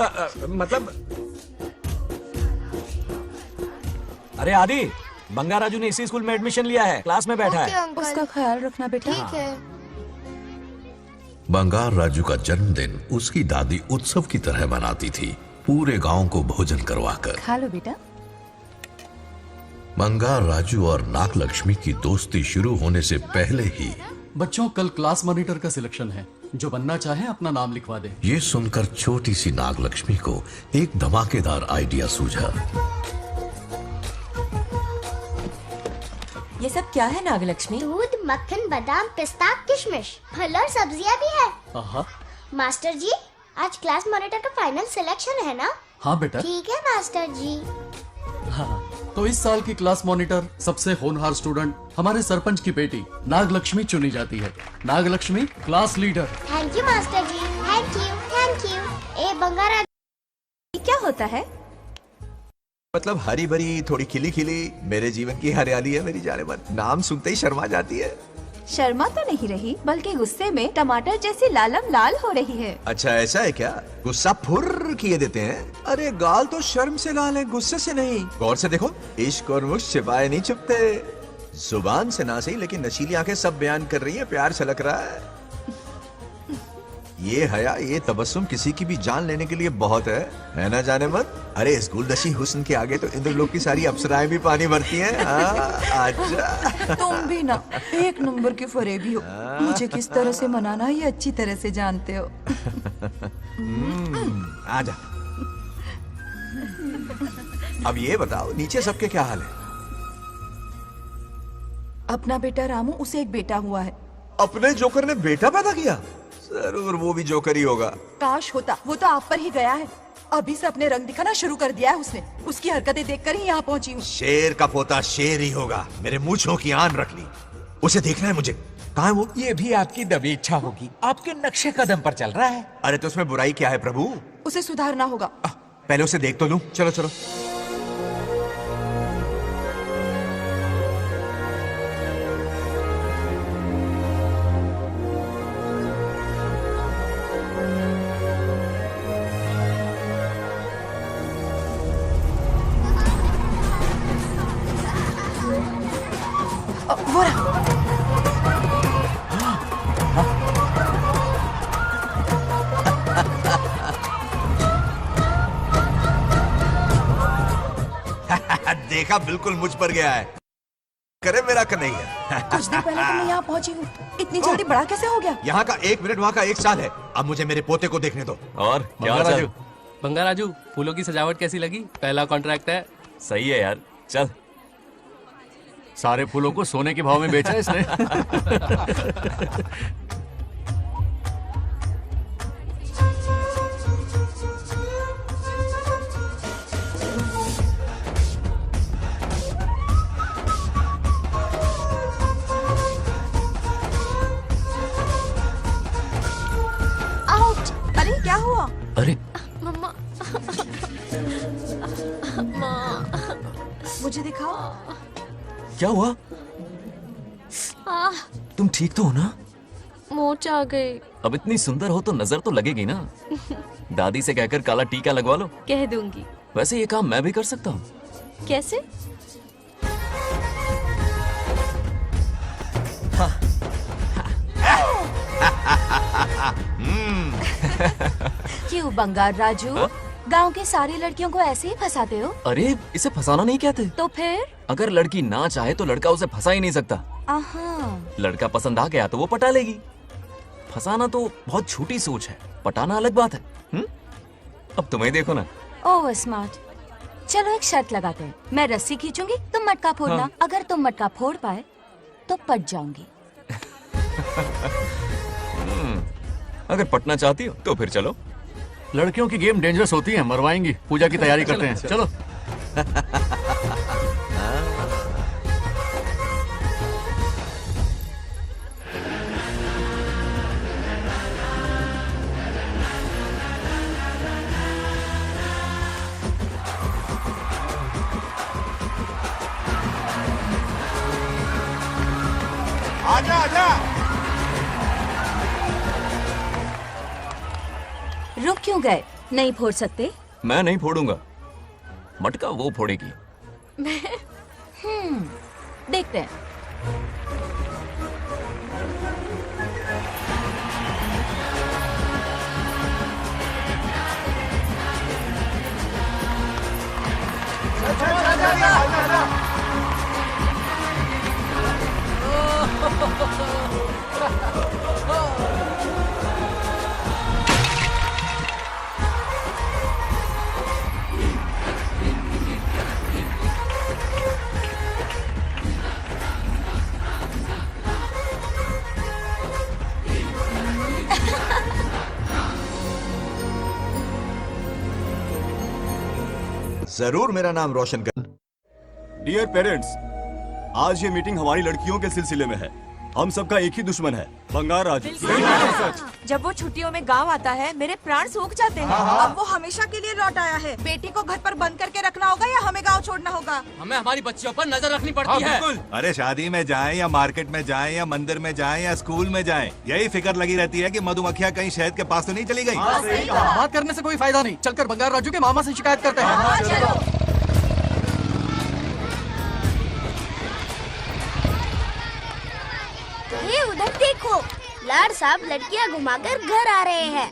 मतलब अरे आदि, बंगा राजू ने इसी स्कूल में एडमिशन लिया है, क्लास में बैठा ओके है। अंकल, उसका ख्याल रखना बेटा। ठीक है। बंगार राजू का जन्मदिन उसकी दादी उत्सव की तरह मनाती थी, पूरे गांव को भोजन करवाकर। खा लो बेटा। बंगार राजू और नागलक्ष्मी की दोस्ती शुरू होने से पहले ही बच्चों, कल क्लास मॉनिटर का सिलेक्शन है। जो बनना चाहे अपना नाम लिखवा दे। ये सुनकर छोटी सी नागलक्ष्मी को एक धमाकेदार आइडिया सूझा। ये सब क्या है नागलक्ष्मी? दूध, मक्खन, बादाम, पिस्ता, किशमिश, फल और सब्जियां भी है। आहा। मास्टर जी, आज क्लास मॉनिटर का फाइनल सिलेक्शन है ना? हाँ बेटा। ठीक है मास्टर जी। हाँ, तो इस साल की क्लास मॉनिटर सबसे होनहार स्टूडेंट हमारे सरपंच की बेटी नागलक्ष्मी चुनी जाती है। Nagalakshmi class leader. Thank you master ji, thank you, thank you. ए बंगारा, ये क्या होता है? मतलब हरी भरी, थोड़ी खिली खिली, मेरे जीवन की हरियाली है मेरी जाने मन। नाम सुनते ही शर्मा जाती है। शर्मा तो नहीं रही, बल्कि गुस्से में टमाटर जैसी लालम लाल हो रही है। अच्छा ऐसा है क्या? गुस्सा फुर्र किए देते हैं। अरे गाल तो शर्म से लाल है, गुस्से से नहीं। गौर से देखो, इश्क और मुश्क छिपाए नहीं छुपते। जुबान से ना सही, लेकिन नशीली आंखें सब बयान कर रही है, प्यार छलक रहा है। ये हया, ये तबस्सुम किसी की भी जान लेने के लिए बहुत है ना जाने मन? अरे इस गुलदशी हुस्न के आगे तो इंद्रलोक की सारी अप्सराएं भी पानी भरती हैं। आजा। तुम भी ना एक नंबर के फरेबी हो। मुझे किस तरह से मनाना ये अच्छी तरह से जानते हो। आजा। अब ये बताओ, नीचे सबके क्या हाल है? अपना बेटा रामू, उसे एक बेटा हुआ है। अपने जोकर ने बेटा पैदा किया? जरूर वो भी जोकर ही होगा। काश होता, वो तो आप पर ही गया है। अभी से अपने रंग दिखाना शुरू कर दिया है उसने। उसकी हरकतें देखकर ही यहाँ पहुंची हूँ। शेर का पोता शेर ही होगा। मेरे मूंछों की आन रख ली। उसे देखना है मुझे। कहाँ है वो? ये भी आपकी दबी इच्छा होगी, आपके नक्शे कदम पर चल रहा है। अरे तो उसमें बुराई क्या है प्रभु? उसे सुधारना होगा। पहले उसे देख तो लूं। चलो चलो। वो रहा। देखा, बिल्कुल मुझ पर गया है। करे मेरा कन्हैया। कुछ दिन पहले तो मैं यहाँ पहुंची हूँ। इतनी जल्दी बड़ा कैसे हो गया? यहाँ का 1 मिनट, वहाँ का 1 साल है। अब मुझे मेरे पोते को देखने दो। और क्या हाल चाल? बंगा राजू, फूलों की सजावट कैसी लगी? पहला कॉन्ट्रैक्ट है। सही है यार, चल। सारे फूलों को सोने के भाव में बेचा है इसने। आउट! अरे क्या हुआ? अरे मम्मा। मुझे दिखाओ। क्या हुआ? तुम ठीक तो हो ना? मोच आ गई। अब इतनी सुंदर हो तो नजर तो लगेगी ना। दादी से कहकर काला टीका लगवा लो। कह दूंगी। वैसे ये काम मैं भी कर सकता हूँ। कैसे? क्यों बंगार राजू? गांव की सारी लड़कियों को ऐसे ही फंसाते हो? अरे इसे फंसाना नहीं कहते। तो फिर? अगर लड़की ना चाहे तो लड़का उसे फंसा ही नहीं सकता। आहा। लड़का पसंद आ गया तो वो पटा लेगी। फंसाना तो बहुत छोटी सोच है, पटाना अलग बात है। अब तुम्हें देखो ना। Over smart. चलो एक शर्त लगाते हैं। मैं रस्सी खींचूंगी, तुम मटका फोड़ना। हाँ। अगर तुम मटका फोड़ पाए तो पट जाऊंगी। अगर पटना चाहती हो तो फिर चलो। लड़कियों की गेम डेंजरस होती है, मरवाएंगी। पूजा की तैयारी करते हैं। चलो। आजा आजा। रुक क्यों गए? नहीं फोड़ सकते? मैं नहीं फोड़ूंगा, मटका वो फोड़ेगी। देखते हैं। जरूर मेरा नाम रोशन कर। डियर पेरेंट्स, आज ये मीटिंग हमारी लड़कियों के सिलसिले में है। हम सबका एक ही दुश्मन है, बंगार राजू। जब वो छुट्टियों में गांव आता है मेरे प्राण सूख जाते हैं। अब वो हमेशा के लिए लौट आया है। बेटी को घर पर बंद करके रखना होगा या हमें गांव छोड़ना होगा? हमें हमारी बच्चियों पर नजर रखनी पड़ती है। अरे शादी में जाएं या मार्केट में जाएं या मंदिर में जाएं या स्कूल में जाएं, यही फिक्र लगी रहती है कि मधुमक्खियां कहीं शहद के पास तो नहीं चली गई। बात करने से कोई फायदा नहीं, चलकर बंगार राजू के मामा से शिकायत करते हैं। ये उधर देखो, लाड साहब लड़कियां घुमाकर घर आ रहे हैं।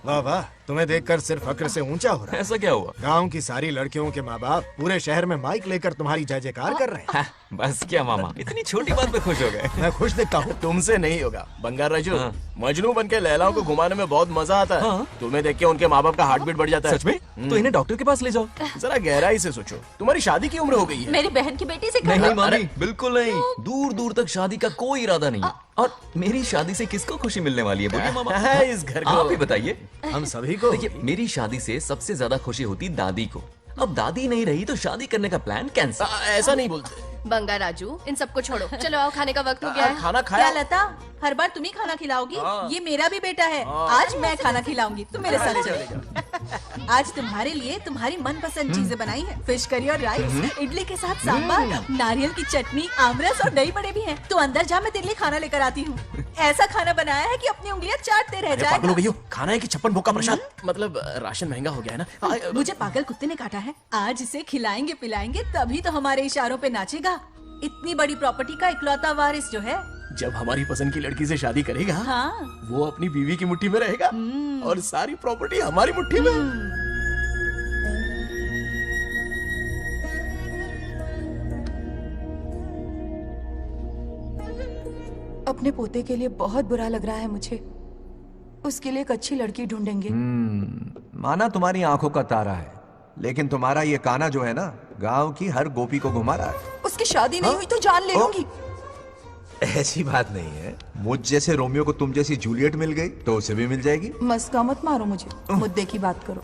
वाह वाह, तुम्हें देखकर सिर्फ फक्र से ऊंचा हो रहा है। ऐसा क्या हुआ? गांव की सारी लड़कियों के माँ बाप पूरे शहर में माइक लेकर तुम्हारी जय जयकार कर रहे हैं। बस क्या मामा, इतनी छोटी बात पे खुश हो गए। मैं खुश दिखता हूँ। तुमसे नहीं होगा बंगार राजू। हाँ। मजनू बन के लैलाओं को घुमाने में बहुत मजा आता है। हाँ। तुम्हें देख के उनके माँ बाप का हार्ट बीट बढ़ जाता है। सच में? तो इन्हें डॉक्टर के पास ले जाओ। जरा गहराई से सोचो, तुम्हारी शादी की उम्र हो गई है। मेरी बहन की बेटी से नहीं मामी, बिल्कुल नहीं। दूर दूर तक शादी का कोई इरादा नहीं। और मेरी शादी से किसको खुशी मिलने वाली है बोलिए मामा? इस घर को आप ही बताइए। हम सभी को। देखिए, मेरी शादी से सबसे ज्यादा खुशी होती दादी को। अब दादी नहीं रही तो शादी करने का प्लान कैंसिल। ऐसा नहीं बोलते। बंगा राजू, इन सबको छोड़ो, चलो आओ, खाने का वक्त हो गया है। खाना खाया? क्या लता, हर बार तुम ही खाना खिलाओगी? ये मेरा भी बेटा है। आज मैं खाना खिलाऊंगी, तुम मेरे साथ चलो। आज तुम्हारे लिए तुम्हारी मनपसंद चीजें बनाई है। फिश करी और राइस, इडली के साथ सांभर, नारियल की चटनी, आमरस और दही बड़े भी हैं। तो अंदर जा, मैं तेरे लिए खाना लेकर आती हूँ। ऐसा खाना बनाया है कि अपनी उंगलियां चाटते रह पागल हो गई जाएगा। हो? खाना है कि 56 भोग का प्रसाद? मतलब राशन महंगा हो गया है ना। मुझे पागल कुत्ते ने काटा है। आज इसे खिलाएंगे पिलाएंगे तभी तो हमारे इशारों पे नाचेगा। इतनी बड़ी प्रॉपर्टी का इकलौता वारिस जो है। जब हमारी पसंद की लड़की से शादी करेगा, हाँ। वो अपनी बीवी की मुट्ठी में रहेगा और सारी प्रॉपर्टी हमारी मुट्ठी में। अपने पोते के लिए बहुत बुरा लग रहा है मुझे। उसके लिए एक अच्छी लड़की ढूंढेंगे। माना तुम्हारी आंखों का तारा है, लेकिन तुम्हारा ये काना जो है ना, गांव की हर गोपी को घुमा रहा है। उसकी शादी नहीं हुई तो जान ले लूंगी। ऐसी बात नहीं है। मुझ जैसे रोमियो को तुम जैसी जूलियट मिल गई तो उसे भी मिल जाएगी। मस्का मत मारो मुझे, मुद्दे की बात करो।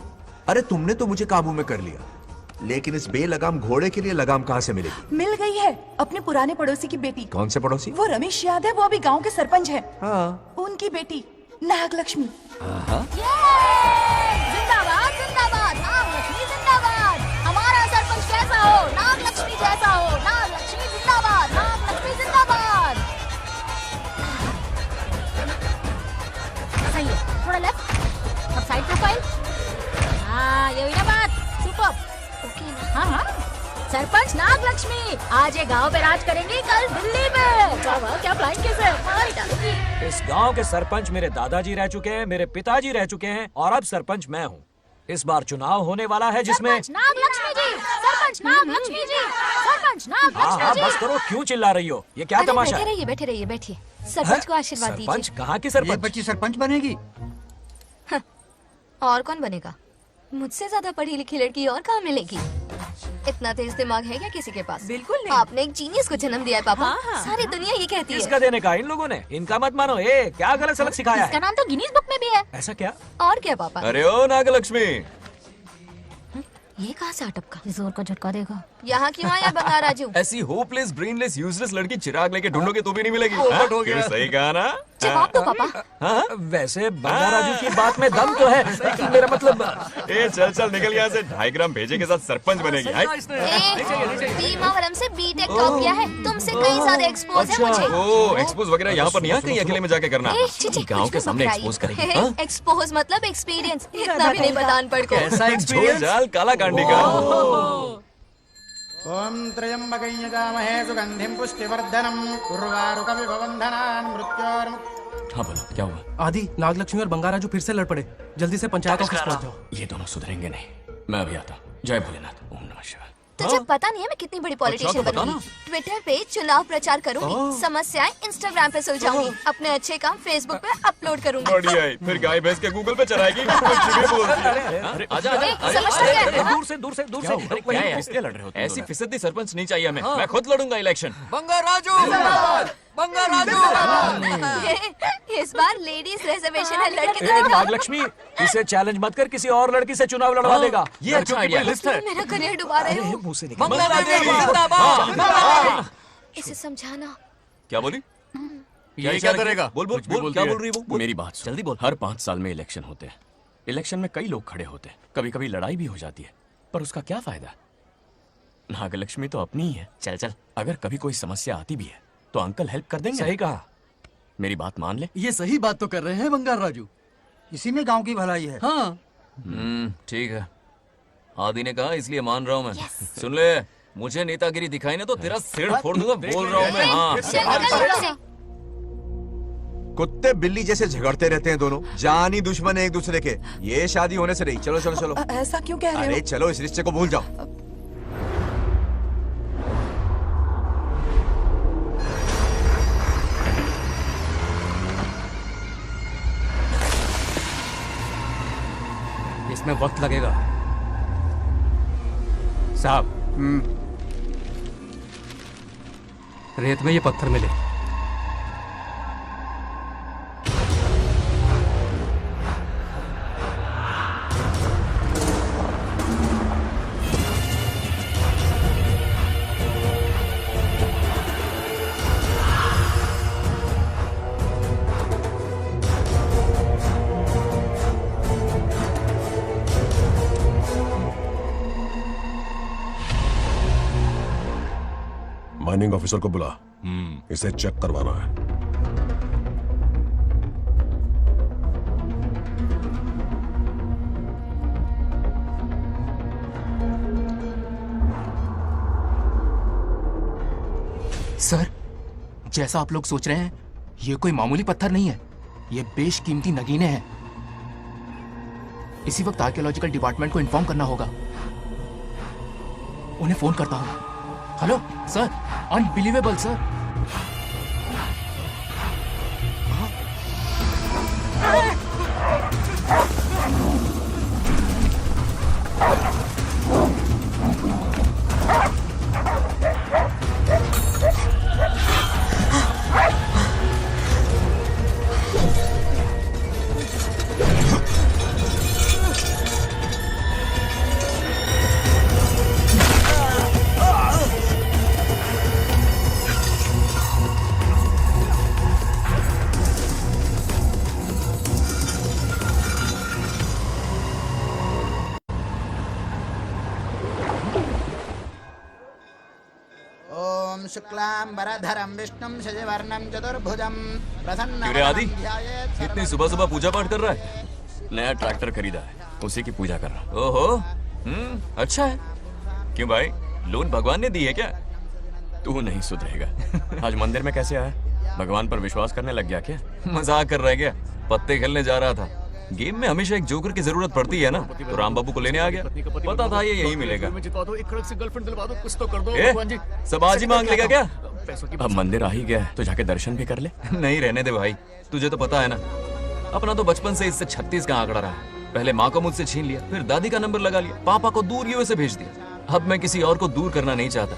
अरे तुमने तो मुझे काबू में कर लिया, लेकिन इस बेलगाम घोड़े के लिए लगाम कहाँ से मिलेगी? मिल गई है, अपने पुराने पड़ोसी की बेटी। कौन से पड़ोसी? वो रमेश याद है, वो अभी गांव के सरपंच है। हाँ। उनकी बेटी नागलक्ष्मी। जिंदाबाद जिंदाबाद, नागलक्ष्मी जिंदाबाद। हमारा सरपंच कैसा हो? नागलक्ष्मी जैसा हो। नागलक्ष्मी जिंदाबाद, नागलक्ष्मी जिंदाबाद। सही है, थोड़ा लेफ्ट, अब साइड प्रोफाइल। हाँ, ये हुई ना बात। सुपर। ओके। हाँ हाँ, सरपंच नागलक्ष्मी आज ये गांव पे राज करेंगी, कल दिल्ली में। क्या फ्लाइंग किस है? मार डालूंगी। इस गांव के सरपंच मेरे दादाजी रह चुके हैं, मेरे पिताजी रह चुके हैं और अब सरपंच मैं हूँ। इस बार चुनाव होने वाला है जिसमें सरपंच नागलक्ष्मी जी, सरपंच नागलक्ष्मी जी, सरपंच हाँ नागलक्ष्मी जी। बस करो, क्यों चिल्ला रही हो? ये क्या तमाशा है? बैठे रहिए बैठिए। सरपंच को आशीर्वाद सरपंच दीजिए। कहाँ की सरपंच? बच्ची सरपंच बनेगी। और कौन बनेगा? मुझसे ज्यादा पढ़ी लिखी लड़की और कहाँ मिलेगी? इतना तेज दिमाग है क्या किसी के पास? बिल्कुल नहीं। आपने एक जीनियस को जन्म दिया है पापा। हाँ, हाँ। सारी दुनिया ये कहती है। किसका देने का? इन लोगों ने। इनका मत मानो। क्या गलत सलत सिखाया इसका है? नाम तो गिनीज बुक में भी है। ऐसा क्या? और क्या पापा? अरे ओ नागलक्ष्मी, ये कहाँ से अटपका? जोर का झटका देगा। यहाँ क्यों आया बंगार राजू? ऐसी होपलेस ब्रेनलेस यूजलेस लड़की चिराग लेके ढूंढोगे तो भी नहीं मिलेगी। पोपट हो क्यों, सही कहा ना? जवाब दो पापा। वैसे बंगा राजू की बात में दम तो है, मेरा मतलब। ए चल चल निकल यहाँ से, 2.5 ग्राम भेजे के साथ सरपंच बनेगी। भीमावरम से बीटेक टॉप किया है, तुमसे कहीं ज्यादा एक्सपोज है मुझे। ओ एक्सपोज वगैरह यहाँ पर नहीं है, कहीं अकेले में जाके करना। गाँव के सामने एक्सपोज करेंगे। हाँ? एक्सपोज मतलब एक्सपीरियंस, इतना भी नहीं बता अनपढ़ को। ऐसा एक्सपीरियंस जाल काला कांडी का। ओम त्र्यंबकं यजामहे सुगंधिं पुष्टिवर्धनम् उर्वारुकमिव बन्धनान् मृत्योर्मुक्तिः। हाँ बोलो क्या हुआ? आदि, नागलक्ष्मी और बंगा राजू फिर से लड़ पड़े। जल्दी से पंचायत ऑफिस पहुंच जाओ। ये दोनों सुधरेंगे नहीं। मैं अभी आता हूँ। जय भोलेनाथ। ओम नमः शिवाय। तुझे पता नहीं है मैं कितनी बड़ी पॉलिटिशियन बनूंगी। ट्विटर पे चुनाव प्रचार करूंगी, समस्याएं इंस्टाग्राम पे सुलझाऊंगी, अपने अच्छे काम फेसबुक पे अपलोड करूंगी। बढ़िया है, फिर गाय भैंस के गूगल पे चराएगी। कुछ भी बोलती है। आजा आजा। दूर से इसलिए लड़ रहे हो? ऐसी फिसदी सरपंच नहीं चाहिए हमें। मैं खुद लड़ूंगा इलेक्शन। बंगा राजू, बंगा राजू। इस बार लेडीज रिजर्वेशन है, लड़के ए, नागलक्ष्मी, इसे चैलेंज मत कर, किसी और लड़की से चुनाव लड़वा देगा। ये अच्छा आइडिया है। मेरा करियर डुबा रहे हो। मुंह से निकल। इसे समझाना। क्या बोली? ये क्या करेगा? बोल बोल बोल, क्या बोल रही है वो? मेरी बात सुन। जल्दी बोल। हर 5 साल में इलेक्शन होते हैं। इलेक्शन में कई लोग खड़े होते हैं, कभी कभी लड़ाई भी हो जाती है, पर उसका क्या फायदा? नागलक्ष्मी तो अपनी ही है। चल चल, अगर कभी कोई समस्या आती भी है तो अंकल हेल्प कर देंगे। सही कहा। मेरी बात मान ले। ये सही बात तो कर रहे हैं बंगार राजू। इसी में गांव की भलाई है। हाँ ठीक है, आदि ने कहा इसलिए मान रहा हूँ मैं। सुन ले, मुझे नेतागिरी दिखाई ना तो तेरा सिर फोड़ दूंगा। बोल रहा हूँ मैं। हाँ कुत्ते बिल्ली जैसे झगड़ते रहते हैं दोनों, जानी दुश्मन है एक दूसरे के। ये शादी होने से रही। चलो चलो चलो। ऐसा क्यों कह रहे हो? अरे चलो, इस रिश्ते को भूल जाओ। इसमें वक्त लगेगा साहब। रेत में ये पत्थर मिले। माइनिंग ऑफिसर को बुला, इसे चेक करवाना है। सर, जैसा आप लोग सोच रहे हैं, ये कोई मामूली पत्थर नहीं है, ये बेशकीमती नगीने हैं। इसी वक्त आर्कियोलॉजिकल डिपार्टमेंट को इन्फॉर्म करना होगा। उन्हें फोन करता हूं। Hello sir, unbelievable sir. शुक्लांबरधरं विष्णुं शशिवर्णं चतुर्भुजं क्यों रे आदि, इतनी सुबह सुबह पूजा पाठ कर रहा है? नया ट्रैक्टर खरीदा है, उसी की पूजा कर रहा हूँ। ओहो, अच्छा है। क्यों भाई, लोन भगवान ने दी है क्या? तू नहीं सुधरेगा। आज मंदिर में कैसे आया? भगवान पर विश्वास करने लग गया क्या? मजाक कर रहा है क्या? पत्ते खेलने जा रहा था। गेम में हमेशा एक जोकर की जरूरत पड़ती है ना, तो राम बाबू को लेने आ गया। पता था ये यही मिलेगा। सब आज ही मांग लेगा क्या? अब मंदिर आ ही गया है तो जाके दर्शन भी कर ले। नहीं रहने दे भाई, तुझे तो पता है ना, अपना तो बचपन से इससे 36 का आंकड़ा रहा है। पहले माँ को मुझसे छीन लिया, फिर दादी का नंबर लगा लिया, पापा को दूर यूएसए भेज दिया। अब मैं किसी और को दूर करना नहीं चाहता।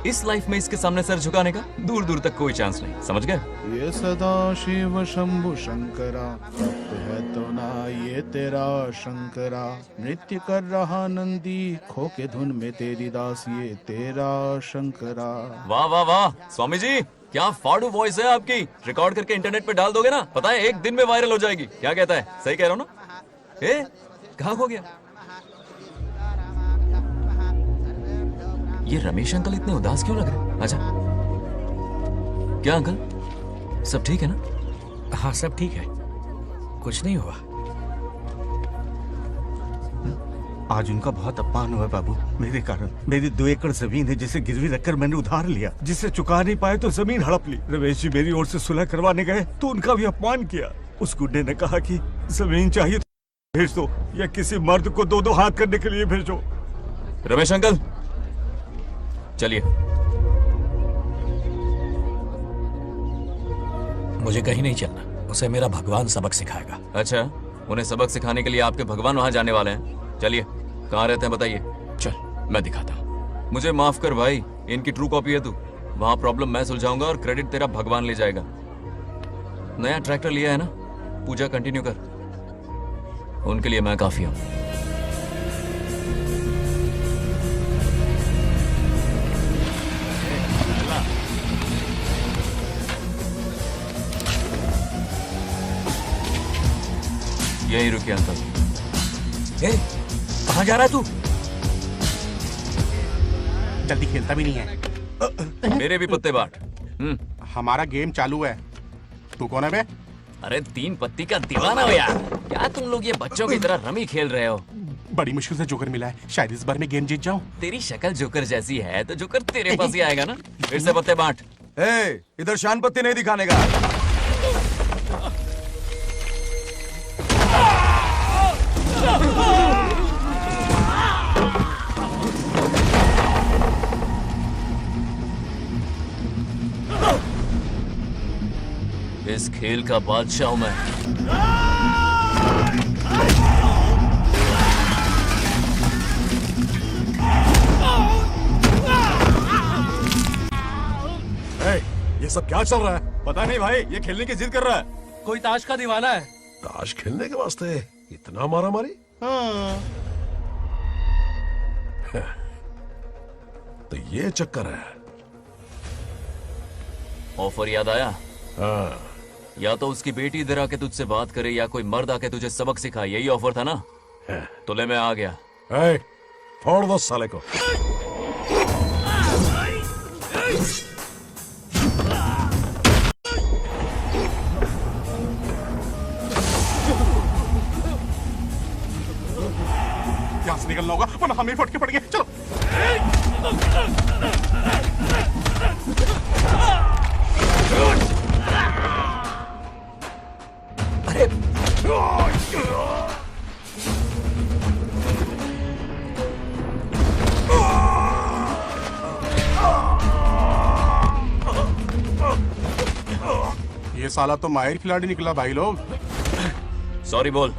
इस लाइफ में इसके सामने सर झुकाने का दूर दूर तक कोई चांस नहीं, समझ गए? ये सदा शिव शंभु शंकरा, तप है तो ना ये तेरा शंकरा, नृत्य कर रहा नंदी खो के धुन में तेरी दास, ये तेरा शंकरा। वाह वाह वाह स्वामी जी, क्या फाड़ू वॉइस है आपकी। रिकॉर्ड करके इंटरनेट पे डाल दोगे ना, पता है एक दिन में वायरल हो जाएगी। क्या कहता है, सही कह रहा हूँ ना? ए कहाँ हो गया ये रमेश अंकल? इतने उदास क्यों लग रहे? अच्छा क्या अंकल, सब ठीक है ना? हाँ सब ठीक है, कुछ नहीं हुआ। आज उनका बहुत अपमान हुआ बाबू, मेरे कारण। मेरी 2 एकड़ जमीन है जिसे गिरवी रखकर मैंने उधार लिया, जिसे चुका नहीं पाए तो जमीन हड़प ली। रमेश जी मेरी ओर से सुलह करवाने गए तो उनका भी अपमान किया। उस गुड्डे ने कहा कि जमीन चाहिए तो भेज दो या किसी मर्द को 2-2 हाथ करने के लिए भेजो। रमेश अंकल चलिए। मुझे कहीं नहीं चलना, उसे मेरा भगवान सबक सिखाएगा। अच्छा, उन्हें सबक सिखाने के लिए आपके भगवान वहां जाने वाले हैं। चलिए, कहाँ रहते हैं बताइए। चल मैं दिखाता हूँ। मुझे माफ कर भाई, इनकी ट्रू कॉपी है तू। वहां प्रॉब्लम मैं सुलझाऊंगा और क्रेडिट तेरा भगवान ले जाएगा। नया ट्रैक्टर लिया है ना, पूजा कंटिन्यू कर। उनके लिए मैं काफी हूँ। यही रुके अंकल। कहाँ जा रहा है तू? जल्दी खेलता भी नहीं है। मेरे भी पत्ते बाट। हमारा गेम चालू है, तू कौन है बे? अरे 3 पत्ती का दीवाना हो यार। क्या तुम लोग ये बच्चों की तरह रमी खेल रहे हो? बड़ी मुश्किल से जोकर मिला है, शायद इस बार मैं गेम जीत जाऊं। तेरी शक्ल जोकर जैसी है तो जोकर तेरे पास ही आएगा ना। फिर से पत्ते बांट। इधर शान पत्ती नहीं दिखाने का। इस खेल का बादशाह हूं मैं। ये सब क्या चल रहा है? पता नहीं भाई, ये खेलने की जिद कर रहा है। कोई ताश का दीवाना है। ताश खेलने के वास्ते इतना मारा मारी? तो ये चक्कर है। ऑफर याद आया? या तो उसकी बेटी इधर आके तुझसे बात करे या कोई मर्द आके तुझे सबक सिखाए, यही ऑफर था ना? तो ले मैं आ गया। फोड़ दो साले को। यहाँ से निकलना होगा वरना हमें फट के पड़ेंगे। चलो। अरे ये साला तो माहिर खिलाड़ी निकला भाई लोग। सॉरी बोल।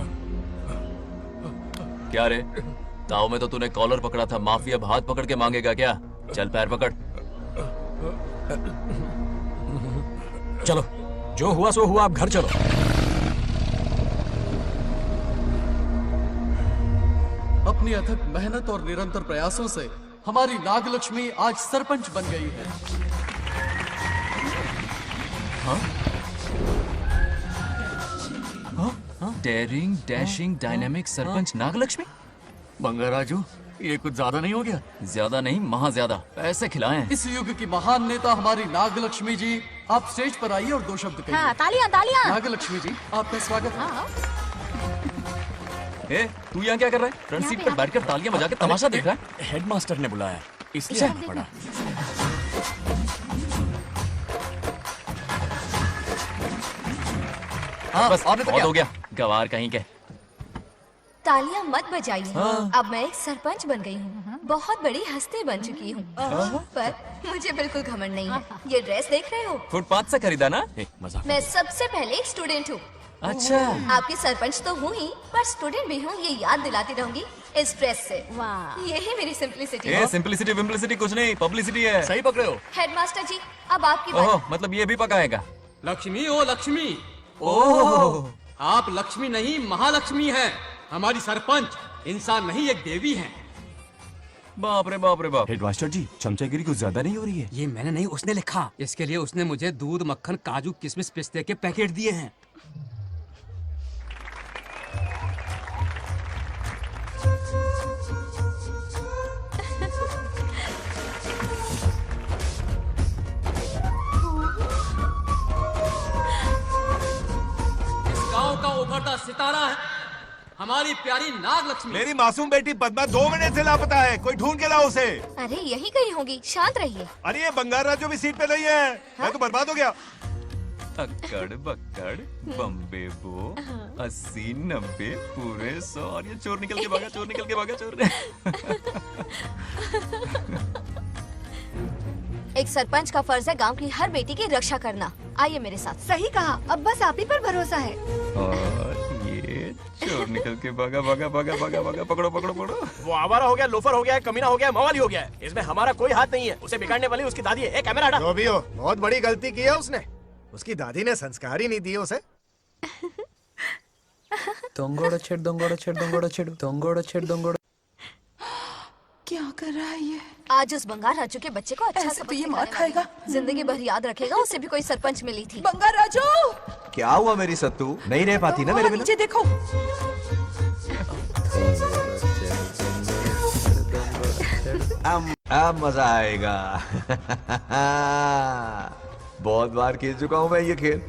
क्या रे, ताऊ में तो तूने कॉलर पकड़ा था, माफी अब हाथ पकड़ के मांगेगा क्या? चल पैर पकड़। चलो, जो हुआ सो हुआ, अब घर चलो। अपनी अथक मेहनत और निरंतर प्रयासों से हमारी नागलक्ष्मी आज सरपंच बन गई है। Daring dashing dynamic sarpanch Nagalakshmi. Bangaraju, ये कुछ ज्यादा नहीं हो गया? ज्यादा नहीं, महा ज्यादा। पैसे खिलाएं। इस युग की महान नेता हमारी नागलक्ष्मी जी, आप स्टेज पर आइए और 2 शब्द कहिए। हाँ, तालियां तालियां। नागलक्ष्मी जी, आपका स्वागत है। तू यहाँ क्या कर रहा है? फ्रंट सीट पर बैठकर तालियां बजा के तमाशा देख रहा है? हेडमास्टर ने बुलाया, इसलिए आना पड़ा। बस बहुत हो गया, गवार कहीं के। तालियां मत बजाइए। अब मैं एक सरपंच बन गई हूँ, बहुत बड़ी हस्ती बन चुकी हूँ। पर मुझे बिल्कुल घमंड नहीं है। ये ड्रेस देख रहे हो? फुटपाथ से खरीदा ना? मजाक। मैं सबसे पहले एक स्टूडेंट हूँ। अच्छा। आपकी सरपंच तो हूँ ही, पर स्टूडेंट भी हूँ, ये याद दिलाती रहूंगी। इस प्रेस से। वाह, यही मेरी सिंपलिसिटी ए है। सिंपलिसिटी विम्पलिसिटी कुछ नहीं, पब्लिसिटी है। सही पकड़े हो। हेडमास्टर जी, अब आपकी बारी। ओह, मतलब ये भी पकाएगा। लक्ष्मी ओ लक्ष्मी, ओह आप लक्ष्मी नहीं महालक्ष्मी हैं। हमारी सरपंच इंसान नहीं एक देवी हैं। बाप रे बाप रे बाप। हेडमास्टर जी, चमचागिरी कुछ ज्यादा नहीं हो रही है? ये मैंने नहीं, उसने लिखा। इसके लिए उसने मुझे दूध, मक्खन, काजू, किशमिश, पिस्ते के पैकेट दिए हैं। इस गांव का उभरता सितारा है हमारी प्यारी नाग लक्ष्मी। मेरी मासूम बेटी पद्मा 2 महीने से लापता है, कोई ढूंढ के लाओ उसे। अरे यही कहीं होगी, शांत रहिए। अरे ये बंगार राजू भी सीट पे नहीं है। मैं तो बर्बाद हो गया। अक्कड़ बक्कड़ बम्बे बो 80 90 पूरे 100 और ये चोर निकल के भागा, चोर निकल के भागा, चोर। एक सरपंच का फर्ज है गांव की हर बेटी की रक्षा करना। आइए मेरे साथ। सही कहा, अब बस आप ही पर भरोसा है। और ये चोर निकल के भागा भागा भागा भागा भागा, पकड़ो पकड़ो पकड़ो। वो आवारा हो गया, लोफर हो गया, कमीना हो गया, मवाली हो गया है। इसमें हमारा कोई हाथ नहीं है। उसे बिगाड़ने वाली उसकी दादी है। कैमरा हटा। जो भी हो, बहुत बड़ी गलती की है उसने। उसकी दादी ने संस्कार ही नहीं दिए उसे। क्या कर रहा है ये? आज उस बंगार राजू के बच्चे को अच्छा ऐसे तो ये मार खाएगा। जिंदगी भर याद रखेगा, उसे भी कोई सरपंच मिली थी। बंगार राजू, क्या हुआ मेरी सत्तू? नहीं रह पाती ना मेरे बिना? नीचे देखो। अब मजा आएगा। बहुत बार खेल चुका हूँ मैं ये खेल।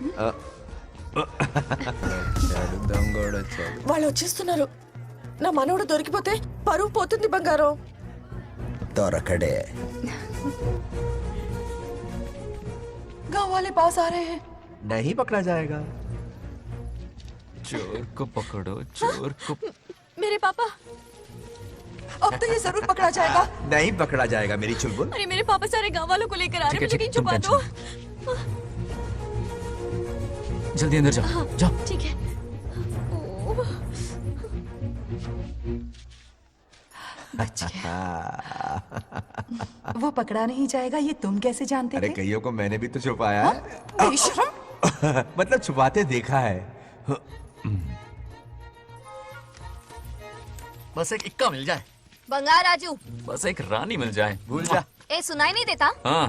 వాళ్ళు వచ్చేస్తున్నారు. నా మనవడు దొరికిపోతే పరువు పోతుంది బంగారం. दौरकड़े गांव वाले पास आ रहे हैं. नहीं पकड़ा जाएगा। चोर को पकड़ो, चोर को। मेरे पापा, अब तो ये जरूर पकड़ा जाएगा। नहीं पकड़ा जाएगा मेरी चुलबुल। अरे मेरे पापा सारे गांव वालों को लेकर आ रहे हैं, मुझे कहीं छुपा दो। जल्दी अंदर जाओ, जाओ। ठीक है। वो पकड़ा नहीं जाएगा, ये तुम कैसे जानते अरे थे? कईयों को मैंने भी तो छुपाया है। बेशरम। मतलब छुपाते देखा है। बस एक इक्का मिल जाए। बंगार राजू, बस एक रानी मिल जाए। भूल जा। ए सुनाई नहीं देता? हाँ,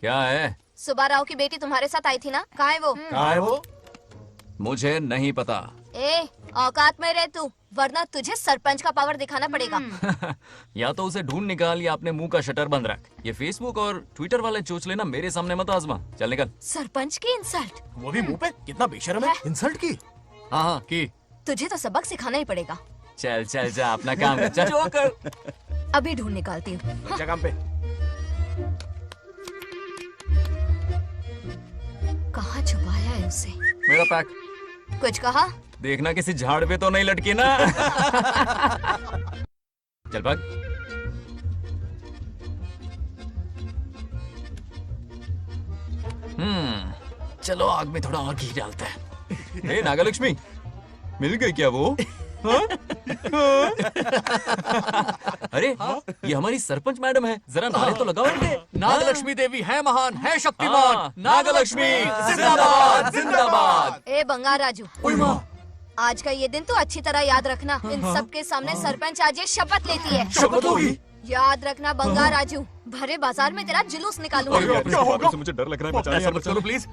क्या है? सुबह राव की बेटी तुम्हारे साथ आई थी ना, कहाँ है वो? कहाँ है वो? मुझे नहीं पता। ए औकात में रह तू, वरना तुझे सरपंच का पावर दिखाना पड़ेगा। या तो उसे ढूंढ निकाल या अपने मुंह का शटर बंद रख। ये फेसबुक और ट्विटर वाले चोचले ना मेरे सामने मत आजमा। चल निकल। सरपंच की इंसल्ट। वो भी मुंह पे? कितना बेशर्म है। इंसल्ट की? हाँ हाँ की। तुझे तो सबक सिखाना ही पड़ेगा। चल चल जा, अपना काम कर। चल जो कर। अभी ढूंढ निकालती हूँ। अच्छा काम पे। कहाँ छुपाया है उसे? मेरा पैक। कुछ कहा? देखना किसी झाड़ पे तो नहीं लटकी ना। चल भाग। चलो आग में थोड़ा और घी डालते हैं। हे नागलक्ष्मी, मिल गई क्या वो? हाँ? अरे ये हमारी सरपंच मैडम है, जरा नारे तो लगाओ इनके। नागलक्ष्मी देवी है महान, है शक्तिमान। नागलक्ष्मी जिंदाबाद जिंदाबाद। ए बंगार राजू, आज का ये दिन तो अच्छी तरह याद रखना। इन सब के सामने सरपंच आज ये शपथ लेती है। शपथ होगी? याद रखना बंगार राजू, भरे बाजार में तेरा जुलूस निकालूंगा। क्या होगा? मुझे डर लग रहा है, बचाओ, बचाओ प्लीज।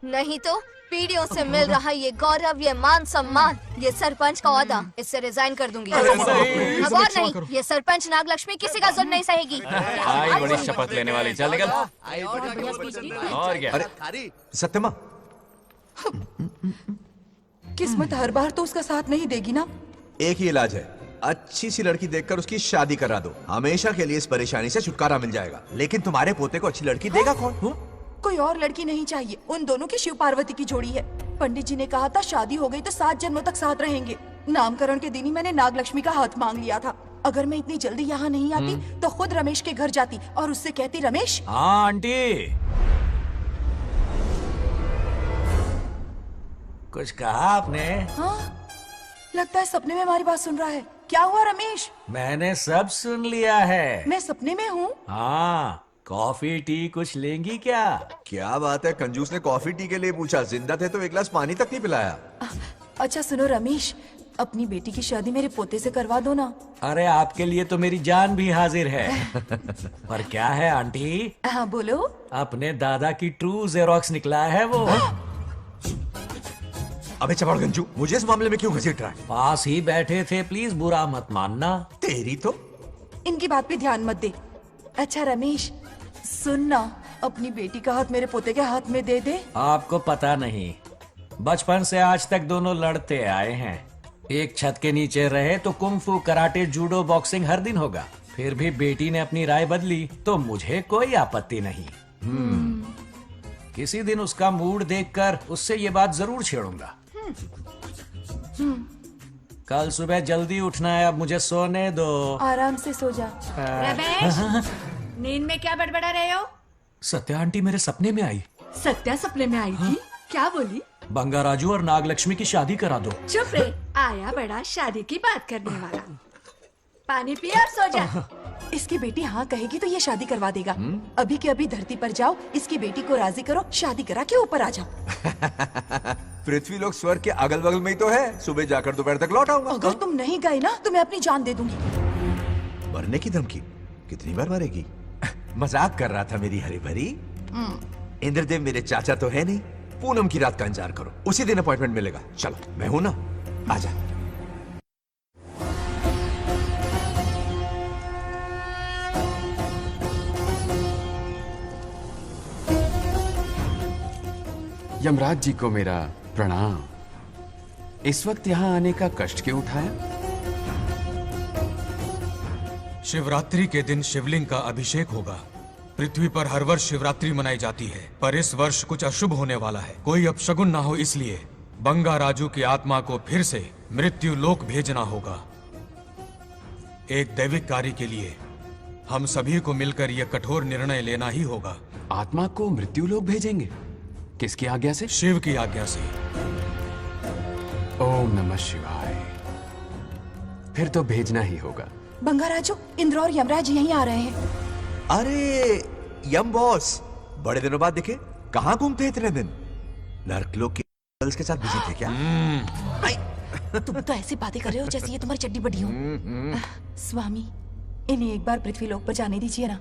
नहीं तो पीढ़ियों से मिल रहा ये गौरव, ये मान सम्मान, ये सरपंच का ओहदा, इससे रिजाइन कर दूंगी। अब और नहीं, ये सरपंच नागलक्ष्मी किसी का जुल्म नहीं सहेगी। आई बड़ी शपथ लेने वाली। चल निकल। और क्या? अरे सत्यमा, किस्मत हर बार तो उसका साथ नहीं देगी ना। एक ही इलाज है, अच्छी सी लड़की देखकर उसकी शादी करा दो। हमेशा के लिए इस परेशानी से छुटकारा मिल जाएगा। लेकिन तुम्हारे पोते को अच्छी लड़की देगा कौन? कोई और लड़की नहीं चाहिए, उन दोनों की शिव पार्वती की जोड़ी है। पंडित जी ने कहा था शादी हो गई तो 7 जन्मों तक साथ रहेंगे। नामकरण के दिन ही मैंने नागलक्ष्मी का हाथ मांग लिया था। अगर मैं इतनी जल्दी यहाँ नहीं आती तो खुद रमेश के घर जाती और उससे कहती, रमेश। हाँ आंटी, कुछ कहा आपने? हाँ? लगता है सपने में हमारी बात सुन रहा है। क्या हुआ रमेश? मैंने सब सुन लिया है। मैं सपने में हूँ? हाँ, कॉफी टी कुछ लेंगी क्या? क्या बात है, कंजूस ने कॉफी टी के लिए पूछा, जिंदा थे तो एक गिलास पानी तक नहीं पिलाया। अच्छा सुनो रमेश, अपनी बेटी की शादी मेरे पोते से करवा दो ना। अरे आपके लिए तो मेरी जान भी हाजिर है। पर क्या है आंटी? हाँ बोलो। अपने दादा की ट्रू जेरोक्स निकला है वो। अबे चपड़ गंजू, मुझे इस मामले में क्यों घसीट रहा है? पास ही बैठे थे, प्लीज बुरा मत मानना। तेरी तो इनकी बात पे ध्यान मत दे। अच्छा रमेश सुन ना, अपनी बेटी का हाथ मेरे पोते के हाथ में दे दे। आपको पता नहीं, बचपन से आज तक दोनों लड़ते आए हैं। एक छत के नीचे रहे तो कुंफू, कराटे, जूडो, बॉक्सिंग हर दिन होगा। फिर भी बेटी ने अपनी राय बदली तो मुझे कोई आपत्ति नहीं। किसी दिन उसका मूड देखकर उससे ये बात जरूर छेड़ूंगा। कल सुबह जल्दी उठना है, अब मुझे सोने दो। आराम से सो जा। रमेश, नींद में क्या बड़बड़ा रहे हो? सत्या आंटी मेरे सपने में आई। सत्या सपने में आई थी? क्या बोली? बंगाराजू और नागलक्ष्मी की शादी करा दो। चुप रे, आया बड़ा शादी की बात करने वाला। पानी पिया और सो जा। इसकी बेटी हाँ कहेगी तो ये शादी करवा देगा। अभी के अभी धरती पर जाओ, इसकी बेटी को राजी करो, शादी करा के ऊपर आ जाओ। पृथ्वी लोग स्वर्ग के अगल बगल में ही तो है, सुबह जाकर दोपहर तक लौट आऊंगा। अगर तुम नहीं गए ना तो मैं अपनी जान दे दूंगी। मरने की धमकी? कितनी बार मरेगी? मजाक कर रहा था मेरी हरी भरी। इंद्रदेव मेरे चाचा तो है नहीं। पूनम की रात का इंतजार करो, उसी दिन अपॉइंटमेंट मिलेगा। चलो मैं हूं ना, आजा। यमराज जी को मेरा प्रणाम। इस वक्त यहाँ आने का कष्ट क्यों उठाया? शिवरात्रि के दिन शिवलिंग का अभिषेक होगा। पृथ्वी पर हर वर्ष शिवरात्रि मनाई जाती है, पर इस वर्ष कुछ अशुभ होने वाला है। कोई अपशगुन ना हो, इसलिए बंगाराजू की आत्मा को फिर से मृत्यु लोक भेजना होगा। एक दैविक कार्य के लिए हम सभी को मिलकर यह कठोर निर्णय लेना ही होगा। आत्मा को मृत्यु लोक भेजेंगे? किसकी आज्ञा से? शिव की आज्ञा से। ओम नमः शिवाय। फिर तो भेजना ही होगा। बंगाराजू, इंद्र और यमराज यहीं आ रहे हैं। अरे यम बॉस, बड़े दिनों बाद दिखे। कहाँ घूमते इतने दिन? नर्कलोक के गर्ल्स के साथ बिजी थे क्या? तुम तो ऐसी बातें कर रहे हो जैसे ये तुम्हारी चड्डी बड़ी हो। स्वामी, इन्हें एक बार पृथ्वी लोक पर जाने दीजिए ना।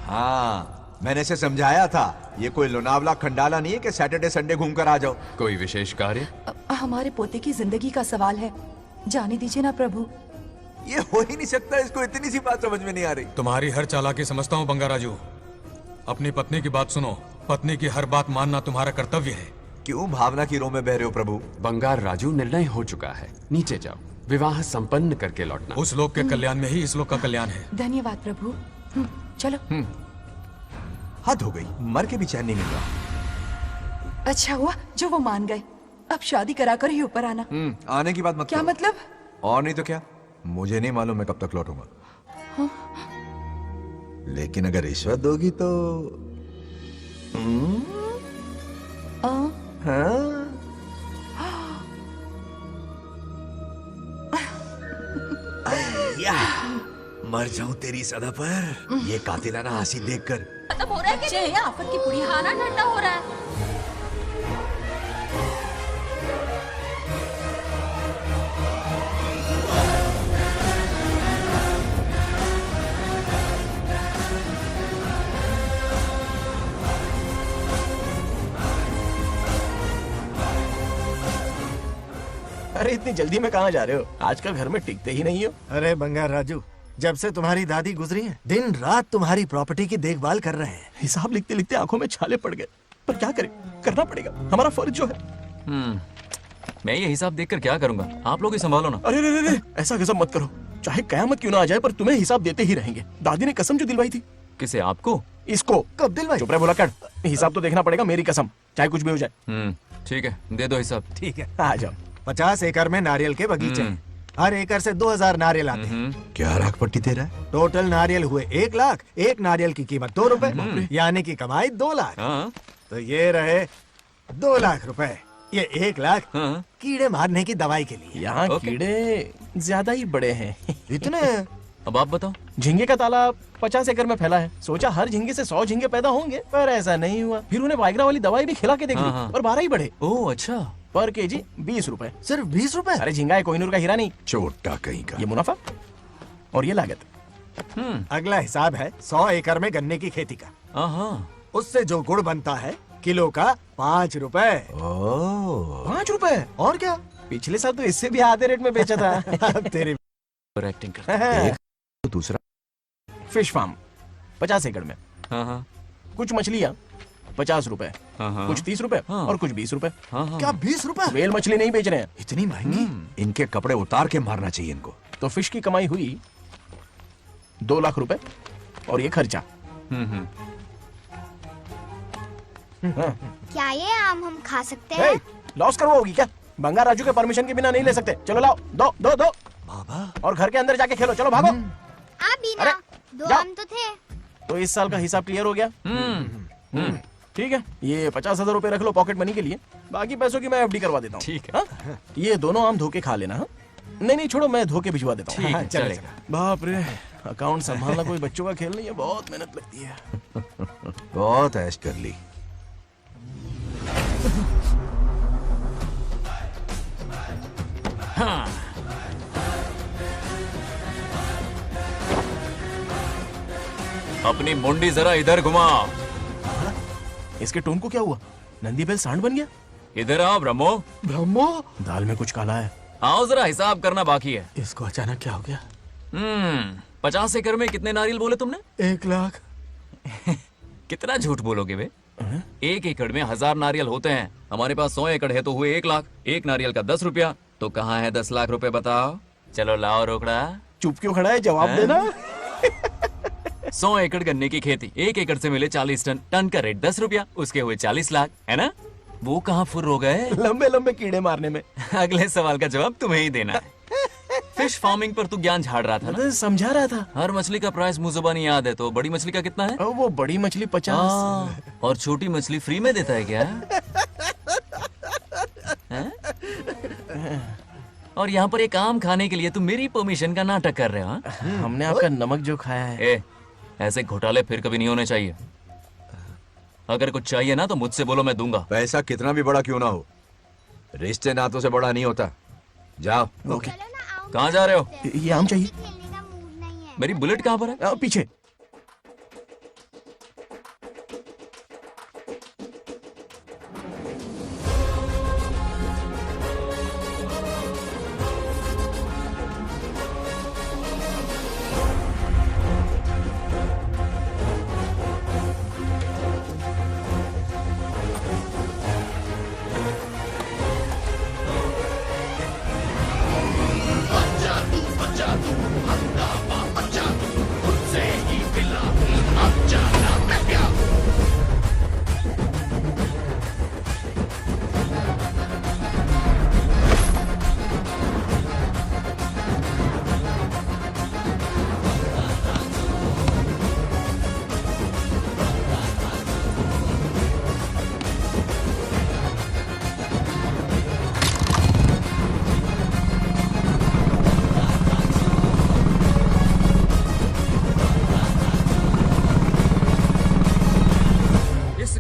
हाँ, मैंने इसे समझाया था, ये कोई लोनावला खंडाला नहीं है कि सैटरडे संडे घूम कर आ जाओ। कोई विशेष कार्य? हमारे पोते की जिंदगी का सवाल है, जाने दीजिए ना प्रभु। ये हो ही नहीं सकता, इसको इतनी सी बात समझ में नहीं आ रही। तुम्हारी हर चालाकी समझता हूँ बंगाराजू। अपनी पत्नी की बात सुनो, पत्नी की हर बात मानना तुम्हारा कर्तव्य है। क्यों भावना की रो में बह रहे हो प्रभु? बंगार राजू, निर्णय हो चुका है, नीचे जाओ, विवाह संपन्न करके लौटना। उस लोक के कल्याण में ही इस लोक का कल्याण है। धन्यवाद प्रभु। चलो। हद हो गई, मर के भी चैन नहीं मिल रहा। अच्छा हुआ जो वो मान गए, अब शादी कराकर ही ऊपर आना। आने की बात मत क्या करो। मतलब? और नहीं तो क्या, मुझे नहीं मालूम मैं कब तक लौटूंगा। हाँ? लेकिन अगर रिश्वत दोगी तो हाँ? या, मर जाऊं तेरी सदा पर ये कातिलाना हंसी देखकर। खत्म हो रहा है कि नहीं? आफत की पूरी खाना ठंडा हो रहा है। अरे इतनी जल्दी में कहाँ जा रहे हो? आजकल घर में टिकते ही नहीं हो। अरे बंगार राजू, जब से तुम्हारी दादी गुजरी है, दिन रात तुम्हारी प्रॉपर्टी की देखभाल कर रहे हैं। हिसाब लिखते लिखते आंखों में छाले पड़ गए, पर क्या करें, करना पड़ेगा, हमारा फर्ज जो है। मैं ये हिसाब देखकर क्या करूंगा? आप लोग ही संभालो ना। अरे रे रे, ऐसा गजब मत करो, चाहे कयामत क्यों ना आ जाए पर तुम्हें हिसाब देते ही रहेंगे। दादी ने कसम जो दिलवाई थी। किसे? आपको? इसको। कब दिलवाई? चुप रहे, बोला कर। हिसाब तो देखना पड़ेगा, मेरी कसम, चाहे कुछ भी हो जाए। ठीक है, दे दो हिसाब। ठीक है, आ जाओ। 50 एकड़ में नारियल के बगीचे हैं। हर एकड़ से 2000 नारियल आते हैं। क्या राख पट्टी दे रहा है? टोटल नारियल हुए 1 लाख। एक नारियल की कीमत 2 रुपए, यानी कि कमाई 2 लाख। तो ये रहे 2 लाख रुपए। ये 1 लाख कीड़े मारने की दवाई के लिए। यहाँ कीड़े ज्यादा ही बड़े हैं। इतने? अब आप बताओ। झींगे का तालाब 50 एकड़ में फैला है। सोचा हर झींगे से 100 झींगे पैदा होंगे, पर ऐसा नहीं हुआ। फिर उन्हें वाइग्रा वाली दवाई भी खिला के देख ली और 12 ही बढ़े। ओह अच्छा। पर केजी 20 रुपए। सिर्फ 20 रुपए? अरे झींगा है, कोहिनूर का हीरा नहीं। छोटा कहीं का। ये मुनाफा और ये लागत। अगला हिसाब है 100 एकड़ में गन्ने की खेती का। उससे जो गुड़ बनता है किलो का 5 रुपए। 5 रुपए? और क्या, पिछले साल तो इससे भी आधे रेट में बेचा था। तेरी एक्टिंग करता है। दूसरा फिश फार्म 50 एकड़ में। कुछ मछलियाँ 50 रुपए, कुछ 30 रुपए और कुछ 20 रुपए। क्या 20 रुपए? वेल मछली नहीं बेच रहे हैं। इतनी महंगी? इनके कपड़े उतार के मारना चाहिए इनको। तो फिश की कमाई हुई 2 लाख रुपए और ये खर्चा। क्या ये आम हम खा सकते हैं? लॉस करवाओगी क्या? बंगा राजू के परमिशन के बिना नहीं ले सकते। चलो लाओ, दो दो दो बाबा, और घर के अंदर जाके खेलो। चलो भागो। अभी ना 2 आम तो थे। तो इस साल का हिसाब क्लियर हो गया। ठीक है, ये 50,000 रुपए रख लो पॉकेट मनी के लिए, बाकी पैसों की मैं एफडी करवा देता हूँ। ठीक है। ये दोनों आम धोके खा लेना। नहीं छोड़ो, मैं धोके भिजवा देता हूँ। ठीक है, चलेगा। बाप रे, अकाउंट संभालना कोई बच्चों का खेल नहीं है, बहुत मेहनत लगती है। बहुत ऐश कर ली। अपनी मुंडी जरा इधर घुमा। इसके टोन को क्या हुआ? नंदी बैल सांड बन गया? इधर आओ ब्रह्मो। ब्रह्मो? दाल में कुछ काला है। आओ जरा हिसाब करना बाकी है। इसको अचानक क्या हो गया? 50 एकड़ में कितने नारियल बोले तुमने? 1 लाख। कितना झूठ बोलोगे बे? 1 एकड़ में 1000 नारियल होते हैं। हमारे पास 100 एकड़ है तो हुए 1 लाख। एक नारियल का 10 रुपया, तो कहाँ है 10 लाख रुपए बताओ? चलो लाओ रोकड़ा। चुप क्यों खड़ा है, जवाब देना। 100 एकड़ गन्ने की खेती, 1 एकड़ से मिले 40 टन, टन का रेट 10 रुपया, उसके हुए 40 लाख, है ना? वो कहाँ फुर हो गए? लंबे लंबे कीड़े मारने में। अगले सवाल का जवाब तुम्हें ही देना है। फिश फार्मिंग पर तू ज्ञान झाड़ रहा था ना? समझा रहा था। हर मछली का प्राइस मुंह जुबानी याद है, तो बड़ी मछली का कितना है? वो बड़ी मछली 50। और छोटी मछली फ्री में देता है क्या? और यहाँ पर एक आम खाने के लिए तुम मेरी परमिशन का नाटक कर रहे हो? हमने आपका नमक जो खाया है। ऐसे घोटाले फिर कभी नहीं होने चाहिए। अगर कुछ चाहिए ना तो मुझसे बोलो, मैं दूंगा। पैसा कितना भी बड़ा क्यों ना हो, रिश्ते नातों से बड़ा नहीं होता। जाओ। ओके। कहाँ जा रहे हो? ये आम चाहिए। मेरी बुलेट कहाँ पर है? पीछे।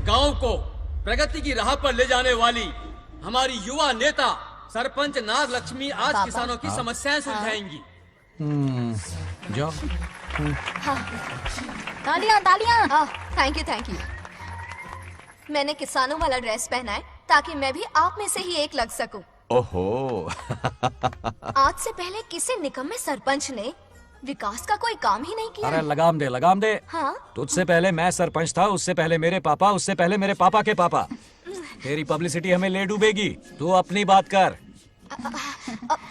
गांव को प्रगति की राह पर ले जाने वाली हमारी युवा नेता सरपंच नाग लक्ष्मी आज किसानों की समस्याएं सुलझाएंगी। जाओ। तालियां तालियां। Thank you. मैंने किसानों वाला ड्रेस पहना है ताकि मैं भी आप में से ही एक लग सकूं। ओहो। आज से पहले किसी निकम्मे सरपंच ने विकास का कोई काम ही नहीं किया। अरे लगाम दे लगाम दे। हाँ? तुझसे पहले मैं सरपंच था, उससे पहले मेरे पापा, उससे पहले मेरे पापा के पापा। तेरी पब्लिसिटी हमें ले डूबेगी, तू अपनी बात कर।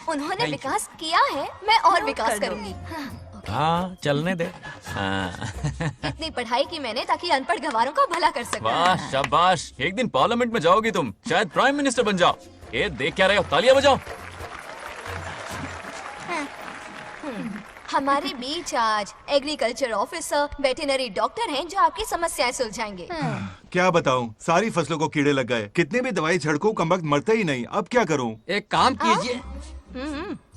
उन्होंने विकास किया है, मैं और विकास करूंगी। हाँ चलने दे। इतनी पढ़ाई की मैंने ताकि अनपढ़ गवारों का भला कर सकूं। वाह शाबाश, एक दिन पार्लियामेंट में जाओगी तुम, शायद प्राइम मिनिस्टर बन जाओ। ये देख क्या रहे हो, तालियां बजाओ। हमारे बीच आज एग्रीकल्चर ऑफिसर, वेटरनरी डॉक्टर हैं जो आपकी समस्याएं सुलझाएंगे। क्या बताऊं, सारी फसलों को कीड़े लग गए। कितनी भी दवाई छिड़कूं, कमबख्त मरते ही नहीं। अब क्या करूं? एक काम कीजिए।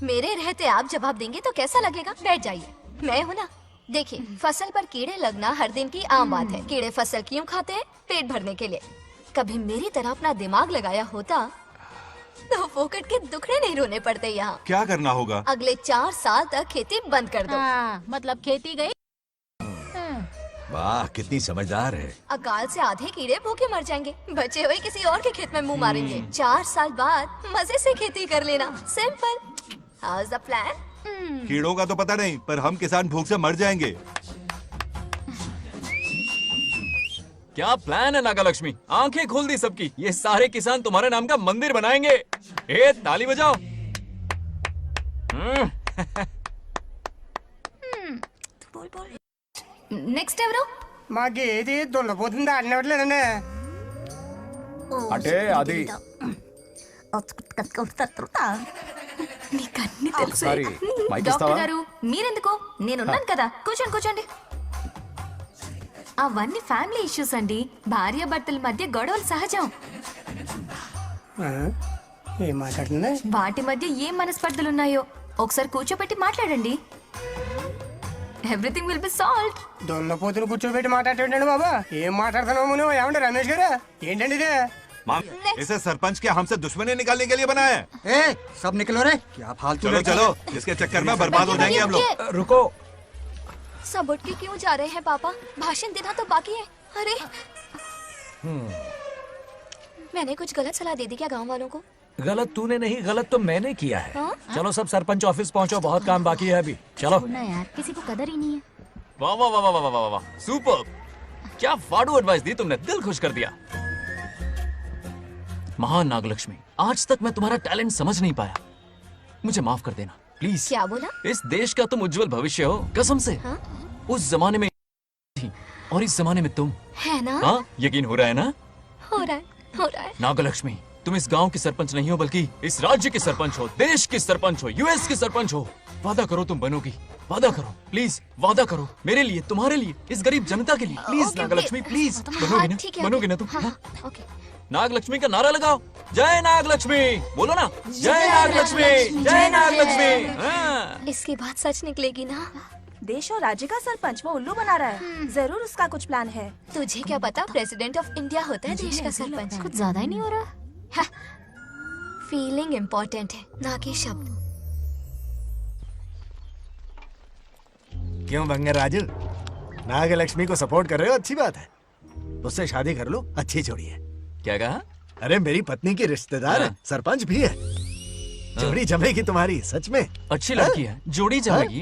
मेरे रहते आप जवाब देंगे तो कैसा लगेगा? बैठ जाइए, मैं हूँ ना। देखिए, फसल पर कीड़े लगना हर दिन की आम बात है। कीड़े फसल क्यों खाते हैं? पेट भरने के लिए। कभी मेरी तरह अपना दिमाग लगाया होता तो फोकट के दुखड़े नहीं रोने पड़ते यहाँ। क्या करना होगा? अगले 4 साल तक खेती बंद कर दो। मतलब खेती गई। वाह, कितनी समझदार है। अकाल से आधे कीड़े भूखे मर जाएंगे, बचे हुए किसी और के खेत में मुंह मारेंगे। 4 साल बाद मजे से खेती कर लेना। Simple. How is the plan? कीड़ों का तो पता नहीं, पर हम किसान भूख से मर जाएंगे। क्या प्लान है नागालक्ष्मी? आंखें खोल दी सबकी। ये सारे किसान तुम्हारे नाम का मंदिर बनाएंगे। ए, ताली बजाओ। నెక్స్ట్ ఎవరు? మాకు ఏది దున్నపోతుంది ఆడినట్లేదండి. అంటే అది నీకన్నీ తెలుసు. ఒకసారి మైక్ డాక్టర్ ఇస్తావా? గారు మీరెందుకు? నేనున్నాను కదా, కూర్చోండి కూర్చోండి. అవన్నీ ఫ్యామిలీ ఇష్యూస్ అండి. భార్య భర్తల మధ్య గొడవలు సహజం. ఏం మాట్లాడుతుంది? వాటి మధ్య ఏం మనస్పర్ధలు ఉన్నాయో ఒకసారి కూర్చోబెట్టి మాట్లాడండి. Everything will be solved. దున్నపోతులు కూర్చోబెట్టి మాట్లాడేటండి బాబా. ఏం మాట్లాడుతున్నావు నువ్వు? ఏమండి రమేష్ గారు? ఏంటండి ఇది? इसे सरपंच के हमसे दुश्मनी निकालने के लिए बनाया है। सब निकलो रे, क्या फालतू। चलो चलो, इसके चक्कर में बर्बाद हो जाएंगे हम लोग। रुको, सब उठ के क्यों जा रहे हैं पापा? भाषण देना तो बाकी है। अरे मैंने कुछ गलत सलाह दे दी क्या गांव वालों को? गलत तूने नहीं, गलत तो मैंने किया है। हाँ? चलो सब सरपंच ऑफिस पहुंचो, बहुत काम बाकी है अभी। चलो ना यार, किसी को कदर ही नहीं है। वाह वाह वाह वाह वाह वाह वाह, सुपर। क्या फाड़ू एडवाइस दी तुमने, दिल खुश कर दिया। महान नागलक्ष्मी, आज तक मैं तुम्हारा टैलेंट समझ नहीं पाया। मुझे माफ कर देना प्लीज। क्या बोला? इस देश का तुम उज्जवल भविष्य हो, कसम से। हाँ? उस जमाने में थी और इस जमाने में तुम है ना? हाँ, यकीन हो रहा है ना? हो रहा है, हो रहा है। नागलक्ष्मी, तुम इस गांव की सरपंच नहीं हो, बल्कि इस राज्य की सरपंच हो, देश की सरपंच हो, यूएस की सरपंच हो। वादा करो तुम बनोगी, वादा करो प्लीज, वादा करो मेरे लिए, तुम्हारे लिए, इस गरीब जनता के लिए। Please okay, Nagalakshmi, okay. Please. हाँ, बनोगी ना? ठीक है, बनोगी ना ओके। तुम? हाँ, ओके। नागलक्ष्मी का नारा लगाओ। जय नागलक्ष्मी, बोलो ना। जय नागलक्ष्मी, जय नागलक्ष्मी। हाँ। इसकी बात सच निकलेगी ना? देश और राज्य का सरपंच वो उल्लू बना रहा है। जरूर उसका कुछ प्लान है। तुझे क्या पता, प्रेसिडेंट ऑफ इंडिया होता है देश का सरपंच। कुछ ज्यादा ही नहीं हो रहा? फीलिंग इम्पोर्टेंट है, ना कि शब्द। क्यों बंगर राजू, नागलक्ष्मी को सपोर्ट कर रहे हो? अच्छी बात है, उससे शादी कर लो, अच्छी जोड़ी है। क्या कहा? अरे मेरी पत्नी की रिश्तेदार है, सरपंच भी है। जोड़ी जमेगी तुम्हारी, सच में। अच्छी लड़की है, जोड़ी जमेगी।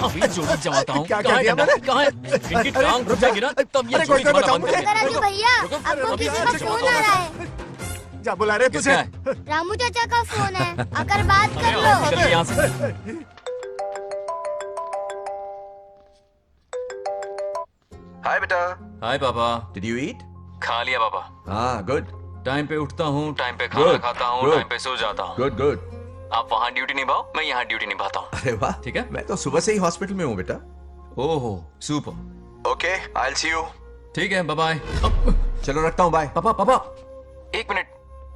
अभी जोड़ी जमाता हूँ। क्या कह दिया मैंने? कहाँ है? इनकी टांग घुस जाएगी ना, तब ये अरे जोड़ी कोई तुम्हारा बचाओ बंद मुझे। करेगी। राजू भैया, आपको किसी का फोन आ रहा है। जा बुला रहे तुझे। रामू चाचा का फोन है, आकर बात कर लो। निकल यहाँ से। हाय बेटा। हाय पापा। Did you eat? खा लिया पापा। हाँ, गुड। टाइम पे उठता हूँ, टाइम पे खाना Good, खाता हूँ, good. टाइम पे सो जाता हूँ। Good good. आप वहाँ ड्यूटी निभाओ, मैं यहाँ ड्यूटी निभाता हूँ। अरे वाह, ठीक है। मैं तो सुबह से ही हॉस्पिटल में हूँ बेटा। ओहो, super. Okay, I will see you. ठीक है, बाय बाय। चलो रखता हूँ, बाय। पापा पापा, एक मिनट,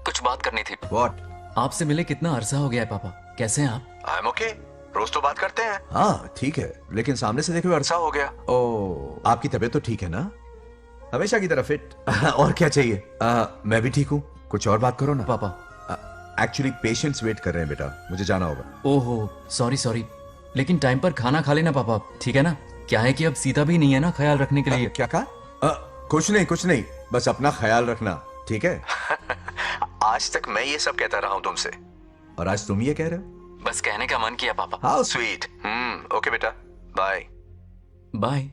कुछ बात करनी थी। व्हाट? आपसे मिले कितना अरसा हो गया है पापा, कैसे हैं आप? आई एम ओके, रोज तो बात करते हैं। हाँ ठीक है, लेकिन सामने से देखे हुए अरसा हो गया। ओ, आपकी तबीयत तो ठीक है ना? हमेशा की तरह फिट। और क्या चाहिए? मैं भी ठीक हूँ, कुछ और बात करो ना। पापा एक्चुअली पेशेंट्स वेट कर रहे हैं बेटा, मुझे जाना होगा। ओहो, सॉरी सॉरी, लेकिन टाइम पर खाना खा लेना पापा, ठीक है ना? क्या है कि अब सीता भी नहीं है ना ख्याल रखने के लिए। क्या कहा? कुछ नहीं, बस अपना ख्याल रखना, ठीक है? आज तक मैं ये सब कहता रहा हूँ तुमसे, और आज तुम ये कह रहे हो? बस कहने का मन किया पापा। How sweet. ओके बेटा, बाय बाय।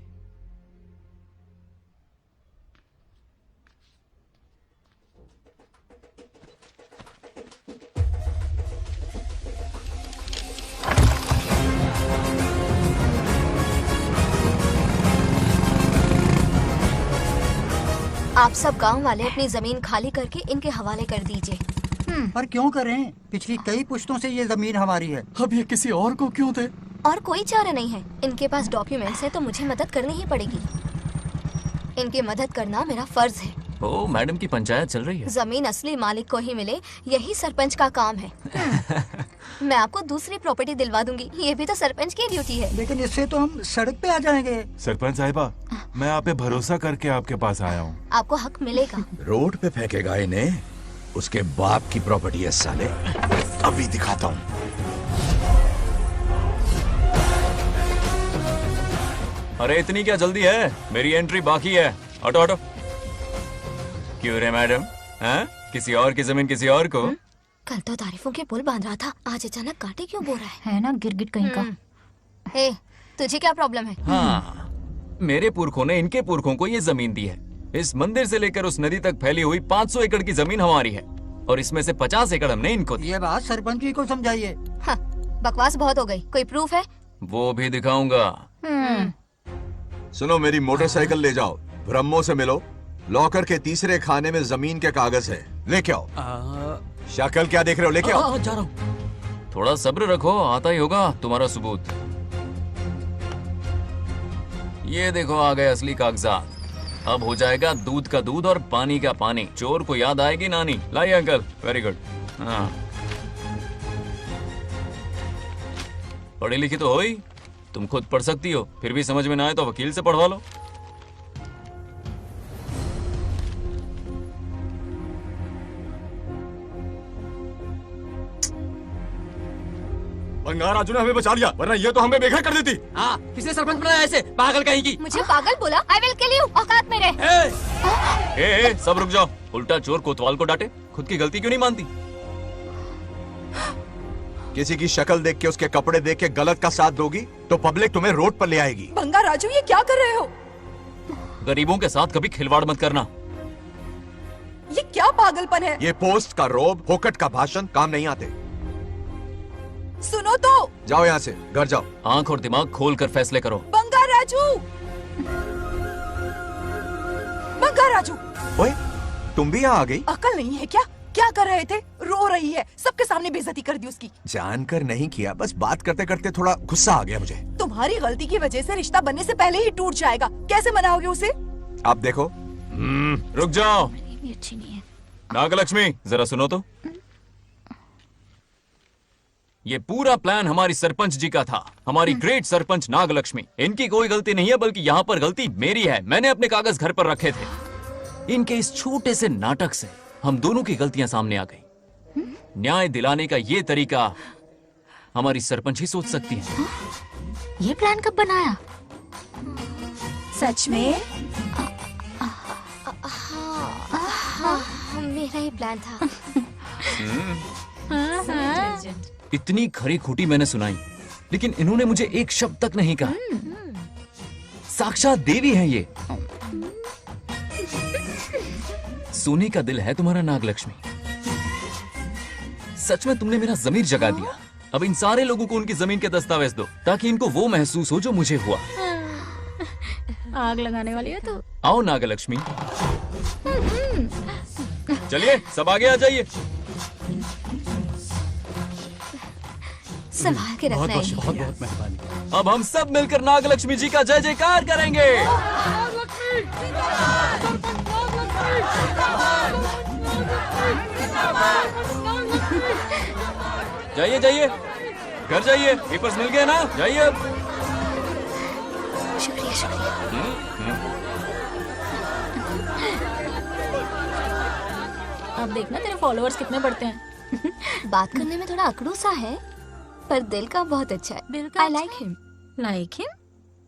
आप सब गांव वाले अपनी जमीन खाली करके इनके हवाले कर दीजिए। पर क्यों करें? पिछली कई पुश्तों से ये जमीन हमारी है। अब ये किसी और को क्यों दे? और कोई चारा नहीं है। इनके पास डॉक्यूमेंट्स है तो मुझे मदद करनी ही पड़ेगी। इनकी मदद करना मेरा फर्ज है। ओ मैडम की पंचायत चल रही है। जमीन असली मालिक को ही मिले, यही सरपंच का काम है। मैं आपको दूसरी प्रॉपर्टी दिलवा दूंगी, ये भी तो सरपंच की ड्यूटी है। लेकिन इससे तो हम सड़क पे आ जाएंगे। सरपंच साहिबा, मैं आप पे भरोसा करके आपके पास आया हूँ। आपको हक मिलेगा। रोड पे फेंकेगा इन्हें, उसके बाप की प्रॉपर्टी है साले। अभी दिखाता हूँ। अरे इतनी क्या जल्दी है, मेरी एंट्री बाकी है। हटो हटो। क्यों रे मैडम, हैं? किसी और की जमीन किसी और को? कल तो तारीफों के पुल बांध रहा था, आज अचानक कांटे क्यों बो रहा है ना गिरगिट कहीं का। ए, तुझे क्या प्रॉब्लम है? हाँ, मेरे पुरखों ने इनके पुरखों को ये जमीन दी है। इस मंदिर से लेकर उस नदी तक फैली हुई 500 एकड़ की जमीन हमारी है और इसमें से 50 एकड़ हमने इनको दी। ये बात सरपंच जी को समझाइए। हाँ, बकवास बहुत हो गई। कोई प्रूफ है? वो भी दिखाऊंगा। सुनो, मेरी मोटरसाइकिल ले जाओ, ब्रह्मो से मिलो। लॉकर के तीसरे खाने में जमीन के कागज है, लेके आओ। शक्ल क्या देख रहे हो, लेके आओ। जा रहा हूँ। थोड़ा सब्र रखो, आता ही होगा तुम्हारा सबूत। ये देखो आ गए असली कागजात। अब हो जाएगा दूध का दूध और पानी का पानी। चोर को याद आएगी नानी। लाइए अंकल, वेरी गुड। हाँ, पढ़ी लिखी तो हो ही, तुम खुद पढ़ सकती हो। फिर भी समझ में ना आए तो वकील से पढ़वा लो। बंगार राजू ने हमें बचा लिया, वरना ये तो हमें बेघर कर देती। हाँ, किसने सरपंच बनाया ऐसे पागल कहीं की? मुझे पागल बोला? I will kill you. औकात में रहे। ए, सब रुक जाओ। उल्टा चोर कोतवाल को डांटे, खुद की गलती क्यों नहीं मानती? किसी की शक्ल देख के, उसके कपड़े देख के गलत का साथ दोगी तो पब्लिक तुम्हें रोड पर ले आएगी। बंगा राजू, ये क्या कर रहे हो? गरीबों के साथ कभी खिलवाड़ मत करना। ये क्या पागलपन है? ये पोस्ट का रोब, फोकट का भाषण काम नहीं आते। सुनो तो। जाओ यहाँ से, घर जाओ। आंख और दिमाग खोल कर फैसले करो। बंगा राजू, बंगा राजू। ओए, तुम भी यहाँ आ गई? अकल नहीं है क्या? क्या कर रहे थे? रो रही है, सबके सामने बेइज्जती कर दी उसकी। जानकर नहीं किया, बस बात करते करते थोड़ा गुस्सा आ गया मुझे। तुम्हारी गलती की वजह से रिश्ता बनने से पहले ही टूट जाएगा। कैसे मनाओगे उसे? आप देखो। रुक जाओ। नागलक्ष्मी, जरा सुनो तो। ये पूरा प्लान हमारी सरपंच जी का था, हमारी ग्रेट सरपंच नागलक्ष्मी। इनकी कोई गलती नहीं है, बल्कि यहाँ पर गलती मेरी है। मैंने अपने कागज घर पर रखे थे। इनके इस छोटे से नाटक से हम दोनों की गलतियां सामने आ गई। न्याय दिलाने का ये तरीका हमारी सरपंच ही सोच सकती है। ये प्लान कब बनाया? सच में? हाँ, मेरा ही प्लान था। इतनी खरी खूटी मैंने सुनाई, लेकिन इन्होंने मुझे एक शब्द तक नहीं कहा। साक्षात देवी है ये। सोने का दिल है तुम्हारा नागलक्ष्मी। सच में तुमने मेरा जमीर जगा दिया। अब इन सारे लोगों को उनकी जमीन के दस्तावेज दो, ताकि इनको वो महसूस हो जो मुझे हुआ। आग लगाने वाली है तो। आओ नागलक्ष्मी, चलिए सब आगे आ जाइए। संभाल के रखना है। बहुत बहुत मेहरबानी। अब हम सब मिलकर नागलक्ष्मी जी का जय जयकार करेंगे। जाइए जाइए, घर जाइए। पेपर्स मिल गए ना? जाइए अब। शुक्रिया शुक्रिया। अब देखना तेरे फॉलोअर्स कितने बढ़ते हैं। बात करने में थोड़ा अकड़ू सा है, पर दिल का बहुत अच्छा है। I like him. Like him?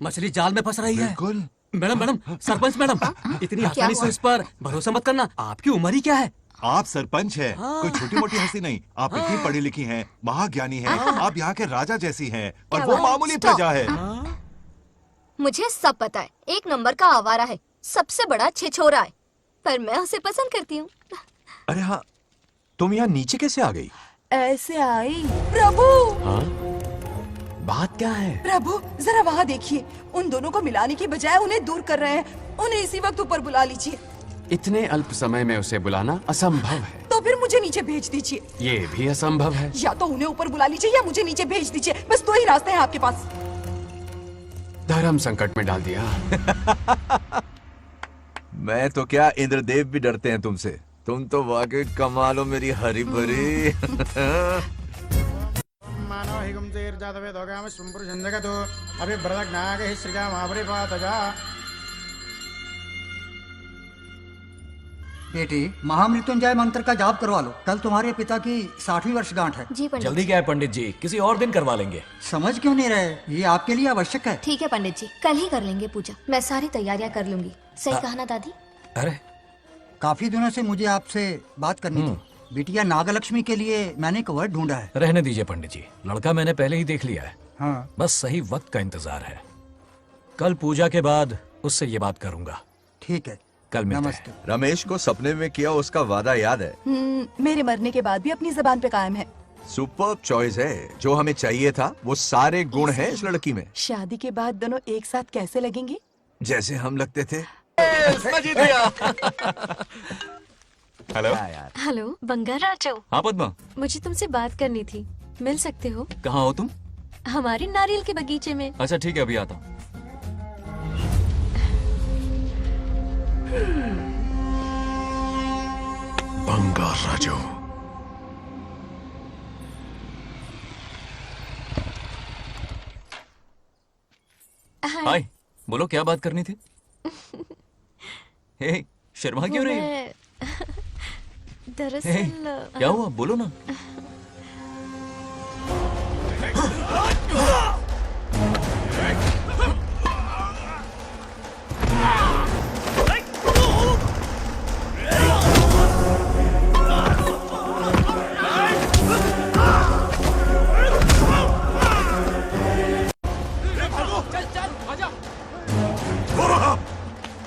मछली जाल में फंस रही है। बिल्कुल। मैडम मैडम, सरपंच मैडम, इतनी आसानी से उस पर भरोसा मत करना। आपकी उम्र ही क्या है? आप सरपंच हैं, कोई छोटी मोटी हंसी नहीं। आप इतनी पढ़ी लिखी हैं, महाज्ञानी हैं, आप यहाँ के राजा जैसी हैं, और वो मामूली प्रजा है। मुझे सब पता है, एक नंबर का आवारा है, सबसे बड़ा छिछोरा है, पर मैं उसे पसंद करती हूँ। अरे हाँ, तुम यहाँ नीचे कैसे आ गई? ऐसे आई। प्रभु, हाँ? बात क्या है? प्रभु जरा वहाँ देखिए, उन दोनों को मिलाने की बजाय उन्हें दूर कर रहे हैं। उन्हें इसी वक्त ऊपर बुला लीजिए। इतने अल्प समय में उसे बुलाना असंभव है। तो फिर मुझे मुझे नीचे भेज दीजिए। ये भी असंभव है। या तो उन्हें ऊपर बुला लीजिए या मुझे नीचे भेज दीजिए, बस दो ही रास्ते हैं आपके पास। धर्म संकट में डाल दिया। मैं तो क्या, इंद्रदेव भी डरते हैं तुमसे। तुम तो वाकई कमाल हो मेरी हरी भरी। मानो हिगम तेर जातवे दोगाम सुंपुर जंजगतो अभी ब्रदक नागे श्रीगा महाबरी पातजा। बेटी, महामृत्युंजय मंत्र का जाप करवा लो। कल तुम्हारे पिता की 60वीं वर्षगांठ है। जी पंडित। जल्दी क्या है पंडित जी, किसी और दिन करवा लेंगे। समझ क्यों नहीं रहे, ये आपके लिए आवश्यक है। ठीक है पंडित जी, कल ही कर लेंगे पूजा। मैं सारी तैयारियां कर लूंगी। सही कहा ना दादी? अरे काफी दिनों से मुझे आपसे बात करनी थी। बिटिया नागलक्ष्मी के लिए मैंने एक वर्ड ढूंढा है। रहने दीजिए पंडित जी, लड़का मैंने पहले ही देख लिया है। हाँ। बस सही वक्त का इंतजार है। कल पूजा के बाद उससे ये बात करूंगा। ठीक है, कल मिलते हैं। रमेश को सपने में किया उसका वादा याद है? मेरे मरने के बाद भी अपनी जबान पे कायम है। सुपर्ब चॉइस है। जो हमें चाहिए था वो सारे गुण हैं इस लड़की में। शादी के बाद दोनों एक साथ कैसे लगेंगे? जैसे हम लगते थे। Hello hello Bangaraju. हाँ पद्मा, मुझे तुमसे बात करनी थी, मिल सकते हो? कहाँ हो तुम? हमारे नारियल के बगीचे में। अच्छा ठीक है, अभी आता हूँ। बंगाराजू। हाय, बोलो क्या बात करनी थी? हे, शर्मा क्यों रही हो? हे, दरअसल क्या हुआ, बोलो ना।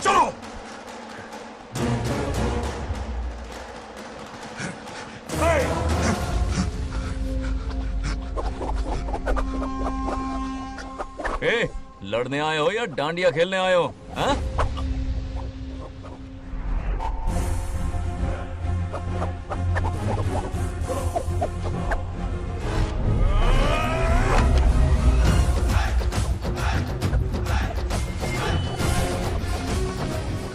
चलो। ए, लड़ने आए हो या डांडिया खेलने आए हो? हाँ?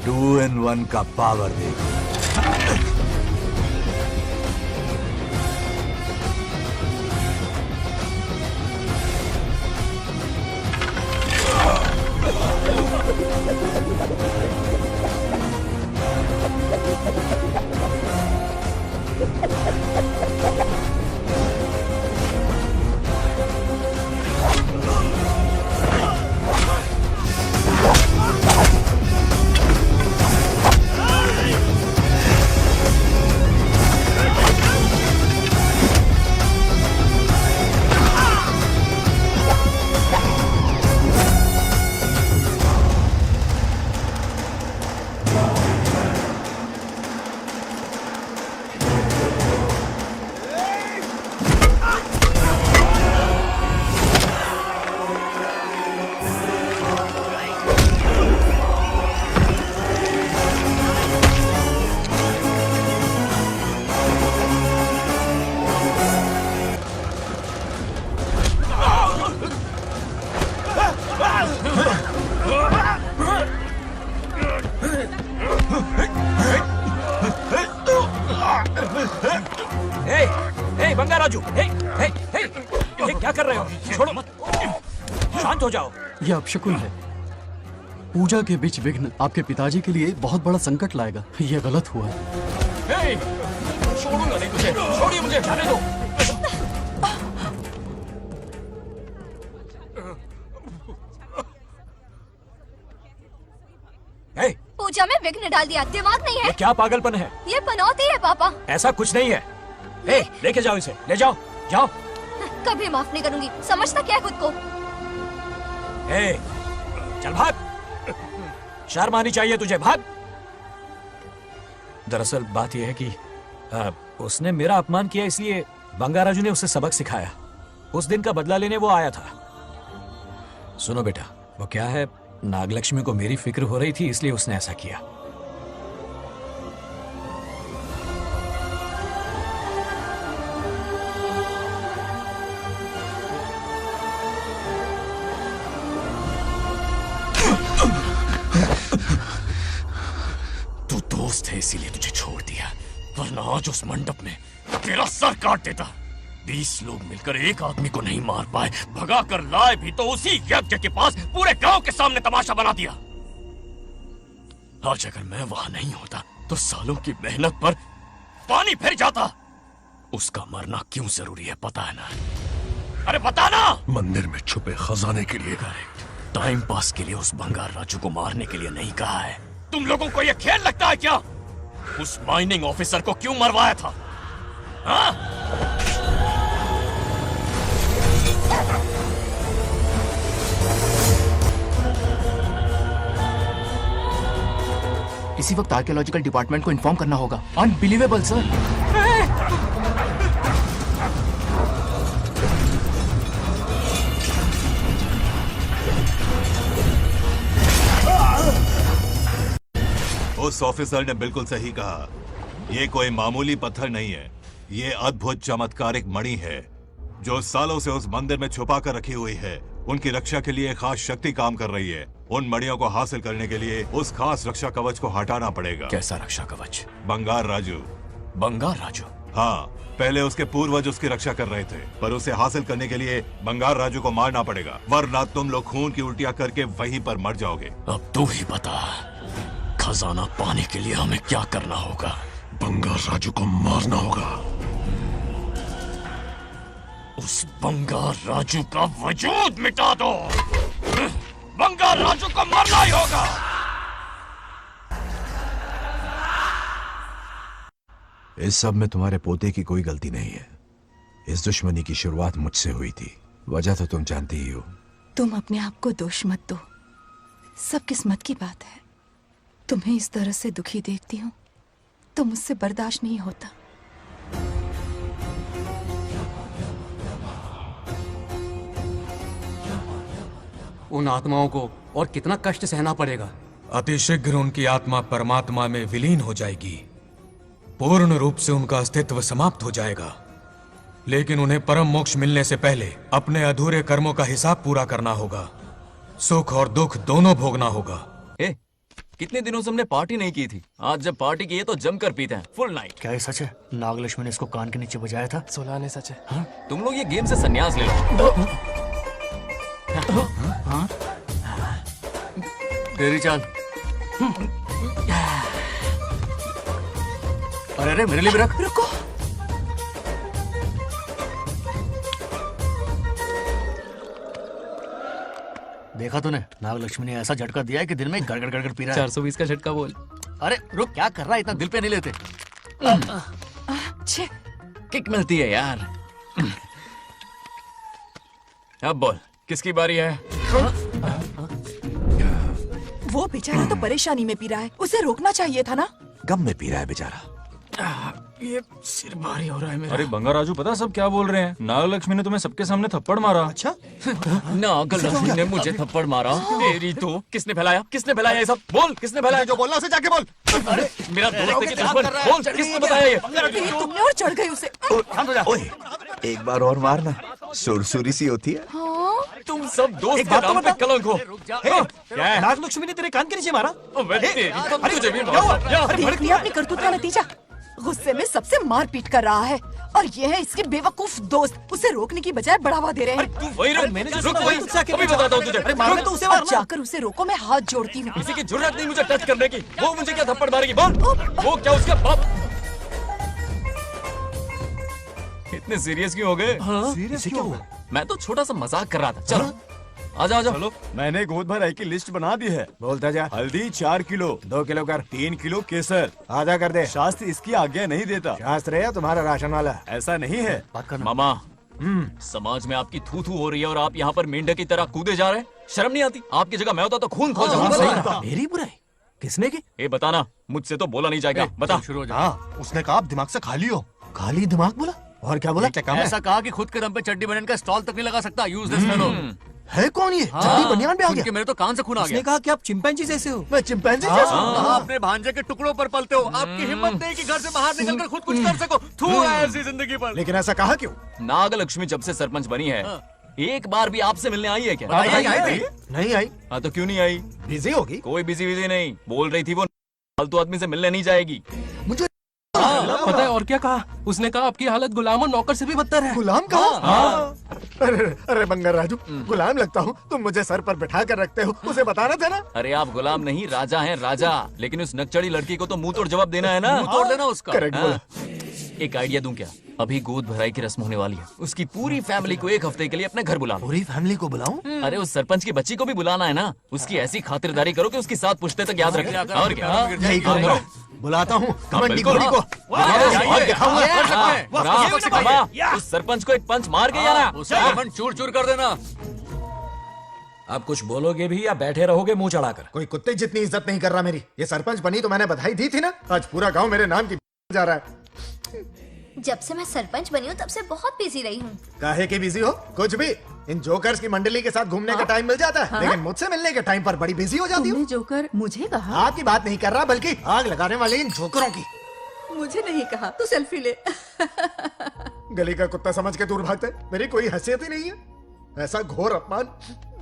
टू इन वन का पावर देखो। बंगाराजू, क्या कर रहे हो? छोड़ो मत, शांत हो जाओ। यह अपशकुन है। पूजा के बीच विघ्न आपके पिताजी के लिए बहुत बड़ा संकट लाएगा। यह गलत हुआ। छोड़ूंगा नहीं तुझे, छोड़िए मुझे, जाने दो। पूजा में विघ्न डाल दिया, दिमाग नहीं है? ये क्या पागलपन है? ये पनौती है पापा। ऐसा कुछ नहीं है। लेके जाओ इसे, ले जाओ, जाओ। कभी माफ नहीं करूंगी, समझता क्या है खुद को? चल भाग, शर्म आनी चाहिए तुझे, भाग। दरअसल बात यह है कि उसने मेरा अपमान किया, इसलिए बंगाराजू ने उसे सबक सिखाया। उस दिन का बदला लेने वो आया था। सुनो बेटा, वो क्या है, नागलक्ष्मी को मेरी फिक्र हो रही थी, इसलिए उसने ऐसा किया। आज उस मंडप में तेरा सर काट देता। 20 लोग मिलकर एक आदमी को नहीं मार पाए, भगा कर लाए भी तो उसी यज्ञ के पास पूरे गांव के सामने तमाशा बना दिया। आज अगर मैं वहां नहीं होता तो सालों की मेहनत पर पानी फिर जाता। उसका मरना क्यों जरूरी है पता है ना? अरे बता ना। मंदिर में छुपे खजाने के लिए। करेक्ट, टाइम पास के लिए उस बंगार राजू को मारने के लिए नहीं कहा है। तुम लोगों को यह खेल लगता है क्या? उस माइनिंग ऑफिसर को क्यों मरवाया था? हाँ? इसी वक्त आर्कियोलॉजिकल डिपार्टमेंट को इन्फॉर्म करना होगा। Unbelievable sir. उस ऑफिसर ने बिल्कुल सही कहा। ये कोई मामूली पत्थर नहीं है, ये अद्भुत चमत्कारिक मणि है जो सालों से उस मंदिर में छुपा कर रखी हुई है। उनकी रक्षा के लिए खास शक्ति काम कर रही है। उन मणियों को हासिल करने के लिए उस खास रक्षा कवच को हटाना पड़ेगा। कैसा रक्षा कवच? बंगार राजू। बंगार राजू? हाँ, पहले उसके पूर्वज उसकी रक्षा कर रहे थे, पर उसे हासिल करने के लिए बंगार राजू को मारना पड़ेगा, वरना तुम लोग खून की उल्टियां करके वहीं पर मर जाओगे। अब तू ही बता, खजाना पाने के लिए हमें क्या करना होगा? बंगार राजू को मारना होगा। उस बंगार राजू का वजूद मिटा दो। बंगार राजू को मरना ही होगा। इस सब में तुम्हारे पोते की कोई गलती नहीं है। इस दुश्मनी की शुरुआत मुझसे हुई थी, वजह तो तुम जानती ही हो। तुम अपने आप को दोष मत दो, सब किस्मत की बात है। तुम्हें इस तरह से दुखी देखती हूँ तो मुझसे बर्दाश्त नहीं होता। उन आत्माओं को और कितना कष्ट सहना पड़ेगा। अतिशीघ्र उनकी आत्मा परमात्मा में विलीन हो जाएगी, पूर्ण रूप से उनका अस्तित्व समाप्त हो जाएगा। लेकिन उन्हें परम मोक्ष मिलने से पहले अपने अधूरे कर्मों का हिसाब पूरा करना होगा। सुख और दुख दोनों भोगना होगा। कितने दिनों से हमने पार्टी नहीं की थी, आज जब पार्टी की है तो जमकर पीते हैं, फुल नाइट। क्या ये सच है? नागलक्ष्मी ने इसको कान के नीचे बजाया था। सुलाने सच है। हाँ? तुम लोग ये गेम से संन्यास ले लो। हाँ? तेरी चाल। अरे अरे मेरे लिए भी रख। रुको, देखा तूने? नागलक्ष्मी ने ऐसा झटका दिया है कि दिल में गड़गड़ गड़गड़ पी रहा है। 420 का झटका बोल। अरे रुक, क्या कर रहा है? इतना दिल पे नहीं लेते। किक मिलती है यार। अब बोल, किसकी बारी है? वो बेचारा तो परेशानी में पी रहा है, उसे रोकना चाहिए था ना। गम में पी रहा है बेचारा। ये सिर भारी हो रहा है मेरा। अरे बंगार राजू, पता सब क्या बोल रहे हैं? नागलक्ष्मी ने तुम्हें सबके सामने थप्पड़ मारा। अच्छा? नागलक्ष्मी ने मुझे थप्पड़ मारा? तेरी तो किसने फैलाया? किसने फैलाया ये सब? बोल, किसने फैलाया? जो बोलना उसे जाके बोल। अरे मेरा दोस्त है कि दुश्मन? बोल, किसने बताया ये? तुमने और चढ़ गई उसे। ओए, एक बार और मारना, सुरसुरी सी होती है। तुम सब दोस्त के नाम पे कलंक हो। क्या है? नागलक्ष्मी ने तेरे कान के नीचे मारा? तुझे भी मारा। देख लिया अपनी करतूत का नतीजा। गुस्से में सबसे मारपीट कर रहा है और ये है इसके बेवकूफ दोस्त, उसे रोकने की बजाय बढ़ावा दे रहे हैं। वही रुक, अभी बताता हूँ तुझे। मारने तो उसे मारना। जाकर उसे रोको, मैं हाथ जोड़ती हूँ। किसी की जुर्रत नहीं मुझे टच करने की। वो मुझे क्या थप्पड़ मारेगी? बोल, वो क्या उसका बाप? इतने सीरियस क्यों हो गए? सीरियस क्यों हुआ? मैं तो छोटा सा मजाक कर रहा था। चलो आजा आजा। चलो, मैंने गोद भराई की लिस्ट बना दी है। बोलता जा। हल्दी 4 किलो, 2 किलो कर, 3 किलो केसर, आधा कर दे। शास्त्र इसकी आज्ञा नहीं देता। शास्त्र है तुम्हारा राशन वाला, ऐसा नहीं है। मामा, समाज में आपकी थू थू हो रही है और आप यहाँ पर मेंढक की तरह कूदे जा रहे हैं। शर्म नहीं आती? आपकी जगह मैं होता तो खून खोल जाता। मेरी बुराई किसने की? ए बताना, मुझसे तो बोला नहीं जाएगा। बता। शुरू हो जा। हाँ, उसने कहा आप दिमाग से खाली हो। खाली दिमाग बोला? और क्या बोला? क्या काम है? ऐसा कहा कि खुद के दम पे चड्डी बनियान का स्टॉल तक नहीं लगा सकता। Use this fellow. है कौन ये? चड्डी बनियान पे आ गया? मेरे तो कान से खून आ गया। उसने कहा कि आप चिंपैंजी जैसे हो। मैं चिंपैंजी जैसा हूँ? आप अपने भांजे के टुकड़ों पर पलते हो। आपकी हिम्मत नहीं कि घर से बाहर निकलकर खुद कुछ कर सको। थू है ऐसी जिंदगी पर। लेकिन ऐसा कहा क्यों? नागलक्ष्मी जब से सरपंच बनी है, एक बार भी आपसे मिलने आई है क्या? नहीं आई। हाँ तो क्यों नहीं आई? बिजी होगी। कोई बिजी नहीं, बोल रही थी वो फालतू आदमी से मिलने नहीं जाएगी। मुझे पता है और क्या कहा? उसने कहा आपकी हालत गुलाम और नौकर से भी बदतर है। गुलाम कहा? अरे बंगर राजू, गुलाम लगता हूँ, तुम मुझे सर पर बिठा कर रखते हो, उसे बताना था ना। अरे आप गुलाम नहीं राजा हैं, राजा। लेकिन उस नकचड़ी लड़की को तो मुंह तोड़ जवाब देना है ना। मुंह तोड़ देना उसका। करेक्ट बोला। एक आइडिया दूं क्या? अभी गोद भराई की रस्म होने वाली है, उसकी पूरी फैमिली को एक हफ्ते के लिए अपने घर बुला लो। पूरी फैमिली को बुलाऊं? अरे उस सरपंच की बच्ची को भी बुलाना है ना। उसकी ऐसी खातिरदारी करो कि उसकी 7 पुश्ते तक याद रखे। और क्या? यही करूंगा। बुलाता हूँ कमंडी घोड़ी को। उस सरपंच को एक पंच मार के जाना, उसे चूर चूर कर देना। आप कुछ बोलोगे भी या बैठे रहोगे मुंह चढ़ाकर? कोई कुत्ते जितनी इज्जत नहीं कर रहा मेरी। ये सरपंच बनी तो मैंने बधाई दी थी ना। आज पूरा गांव मेरे नाम की जा रहा है। जब से मैं सरपंच बनी हूँ तब से बहुत बिजी रही हूँ। काहे के बिजी हो? कुछ भी। इन जोकर्स की मंडली के साथ घूमने का टाइम मिल जाता है, लेकिन मुझसे मिलने के टाइम पर बड़ी बिजी हो जाती हूँ। जोकर मुझे कहा? आपकी बात नहीं कर रहा, बल्कि आग लगाने वाले इन जोकरों की। मुझे नहीं कहा। तू सेल्फी ले। गली का कुत्ता समझ के दूर भागते। मेरी कोई हैसियत ही नहीं है। ऐसा घोर अपमान,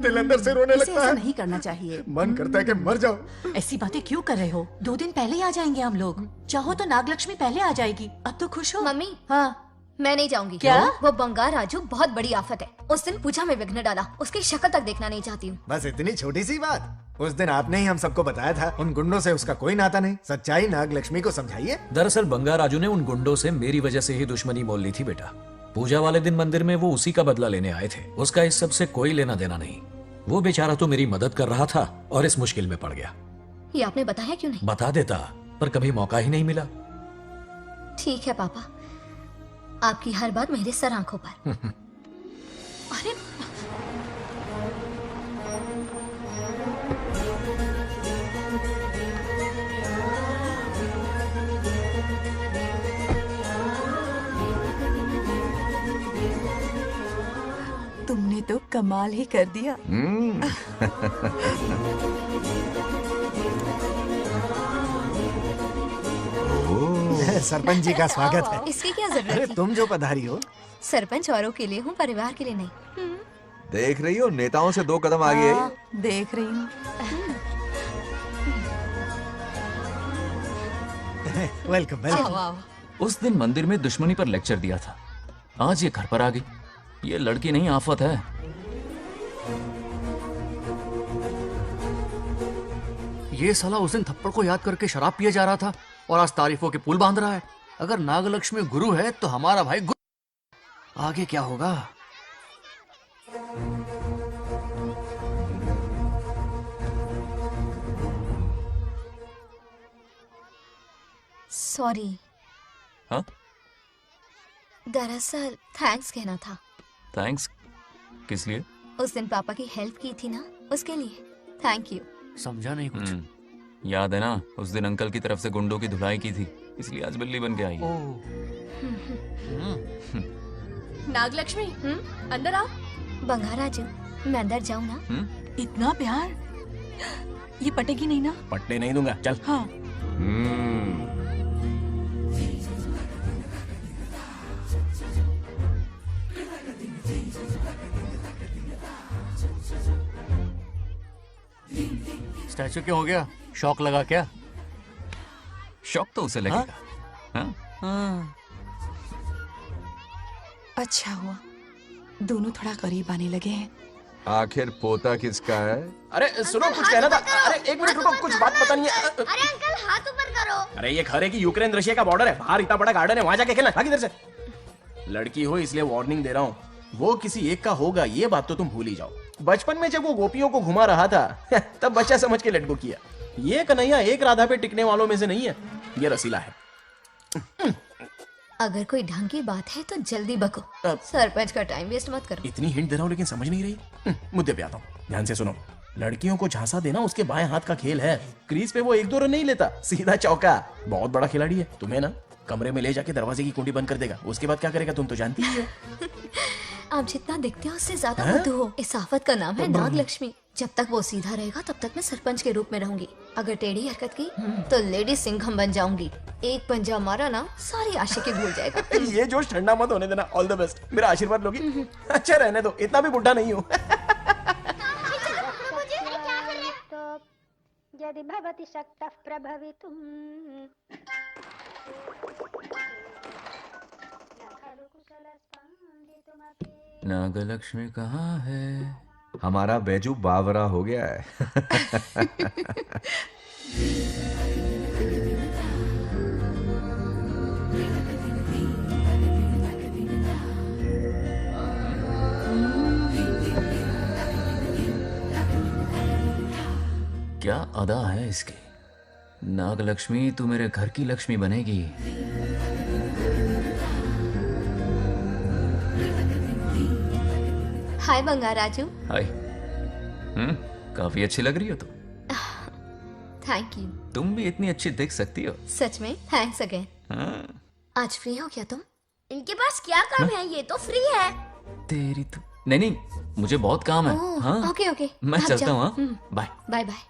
दिल अंदर से रोने लगता है। नहीं करना चाहिए। मन करता है कि मर जाओ। ऐसी बातें क्यों कर रहे हो? 2 दिन पहले ही आ जाएंगे हम लोग। चाहो तो नागलक्ष्मी पहले आ जाएगी। अब तो खुश हो? मम्मी, हाँ। मैं नहीं जाऊंगी। क्या? वो बंगार राजू बहुत बड़ी आफत है। उस दिन पूजा में विघ्न डाला, उसकी शक्ल तक देखना नहीं चाहती हूँ। बस इतनी छोटी सी बात। उस दिन आपने ही हम सबको बताया था, उन गुंडों से उसका कोई नाता नहीं। सच्चाई नागलक्ष्मी को समझाइए। दरअसल बंगार राजू ने उन गुंडों से मेरी वजह से ही दुश्मनी मोल ली थी बेटा। पूजा वाले दिन मंदिर में वो उसी का बदला लेने आए थे। उसका इस सब से कोई लेना देना नहीं। वो बेचारा तो मेरी मदद कर रहा था और इस मुश्किल में पड़ गया। ये आपने बताया क्यों नहीं? बता देता, पर कभी मौका ही नहीं मिला। ठीक है पापा, आपकी हर बात मेरे सर आंखों पर। अरे तुमने तो कमाल ही कर दिया। सरपंच जी का स्वागत है। इसकी क्या जरूरत अरे थी? तुम जो पधारी हो। सरपंच औरों के लिए हूँ, परिवार के लिए नहीं। देख रही हो, नेताओं से 2 कदम आगे आई। देख रही हूँ। Welcome welcome. उस दिन मंदिर में दुश्मनी पर लेक्चर दिया था, आज ये घर पर आ गई। ये लड़की नहीं आफत है। ये साला उस दिन थप्पड़ को याद करके शराब पिए जा रहा था और आज तारीफों के पुल बांध रहा है। अगर नागलक्ष्मी गुरु है तो हमारा भाई गुरु। आगे क्या होगा? सॉरी। हाँ? दरअसल थैंक्स कहना था। थैंक्स किस लिए? उस दिन पापा की हेल्प की थी ना, उसके लिए थैंक यू। समझा नहीं कुछ। याद है ना, उस दिन अंकल की तरफ से गुंडों की धुलाई की थी, इसलिए आज बिल्ली बन के आई है। नागलक्ष्मी, अंदर आओ। बंगार राजू, मैं अंदर जाऊँ ना? इतना प्यार, ये पटेगी नहीं ना? पट्टे नहीं दूंगा, चल। हाँ। स्टैचू क्यों हो गया? शौक लगा क्या? शौक तो उसे लगेगा। हाँ? अच्छा हुआ दोनों थोड़ा करीब आने लगे हैं। आखिर पोता किसका है? अरे सुनो, कुछ कहना था। अरे 1 मिनट रुको, कुछ बात बतानी है। अरे अंकल हाथ ऊपर करो। अरे ये खरे की यूक्रेन रशिया का बॉर्डर है, बाहर इतना बड़ा गार्डन है, वहां जाके खेलना। भाग इधर से। लड़की हो इसलिए वार्निंग दे रहा हूँ, वो किसी एक का होगा ये बात तो तुम भूल ही जाओ। बचपन में जब वो गोपियों को घुमा रहा था तब बच्चा समझ के लटको किया। ये कन्हैया एक राधा पे टिकने वालों में से नहीं है, ये रसीला है। अगर कोई ढंग की बात है तो जल्दी बको। सरपंच का टाइम वेस्ट मत करो। इतनी हिंट दे रहा हूँ लेकिन समझ नहीं रही। मुद्दे पे आता हूँ, ध्यान से सुनो। लड़कियों को झांसा देना उसके बाएं हाथ का खेल है। क्रीज पे वो 1-2 रन नहीं लेता, सीधा चौका। बहुत बड़ा खिलाड़ी है। तुम्हें ना कमरे में ले जाके दरवाजे की कुंडी बंद कर देगा, उसके बाद क्या करेगा तुम तो जानती ही हो। आप जितना दिखते हो उससे ज्यादा बुद्धू हो। इस आफत का नाम है नागलक्ष्मी। जब तक वो सीधा रहेगा तब तक मैं सरपंच के रूप में रहूंगी। अगर टेढ़ी हरकत की तो लेडी सिंघम बन जाऊंगी। एक पंजा मारा ना, सारी आशिकी भूल जाएगा। ये जोश ठंडा मत होने देना। ऑल द बेस्ट, मेरा आशीर्वाद लोगी? अच्छा रहने दो, इतना भी बुढ़ा नहीं हूँ। यदि भवति शक्तः प्रभवितुम् नागलक्ष्मी कहाँ है? हमारा बैजू बावरा हो गया है। क्या अदा है इसकी। नागलक्ष्मी तू मेरे घर की लक्ष्मी बनेगी। हाय बंगार राजू। हाय। काफी अच्छी लग रही हो तुम। Thank you. तुम भी इतनी अच्छी दिख सकती हो। सच में थैंक्स अगेन। हाँ, आज फ्री हो क्या तुम? इनके पास क्या काम है, ये तो फ्री है। तेरी तो नहीं नहीं, मुझे बहुत काम है। ओह, हाँ ओके ओके। मैं आप चलता जाओ। हूँ। हाँ? बाय। Bye bye.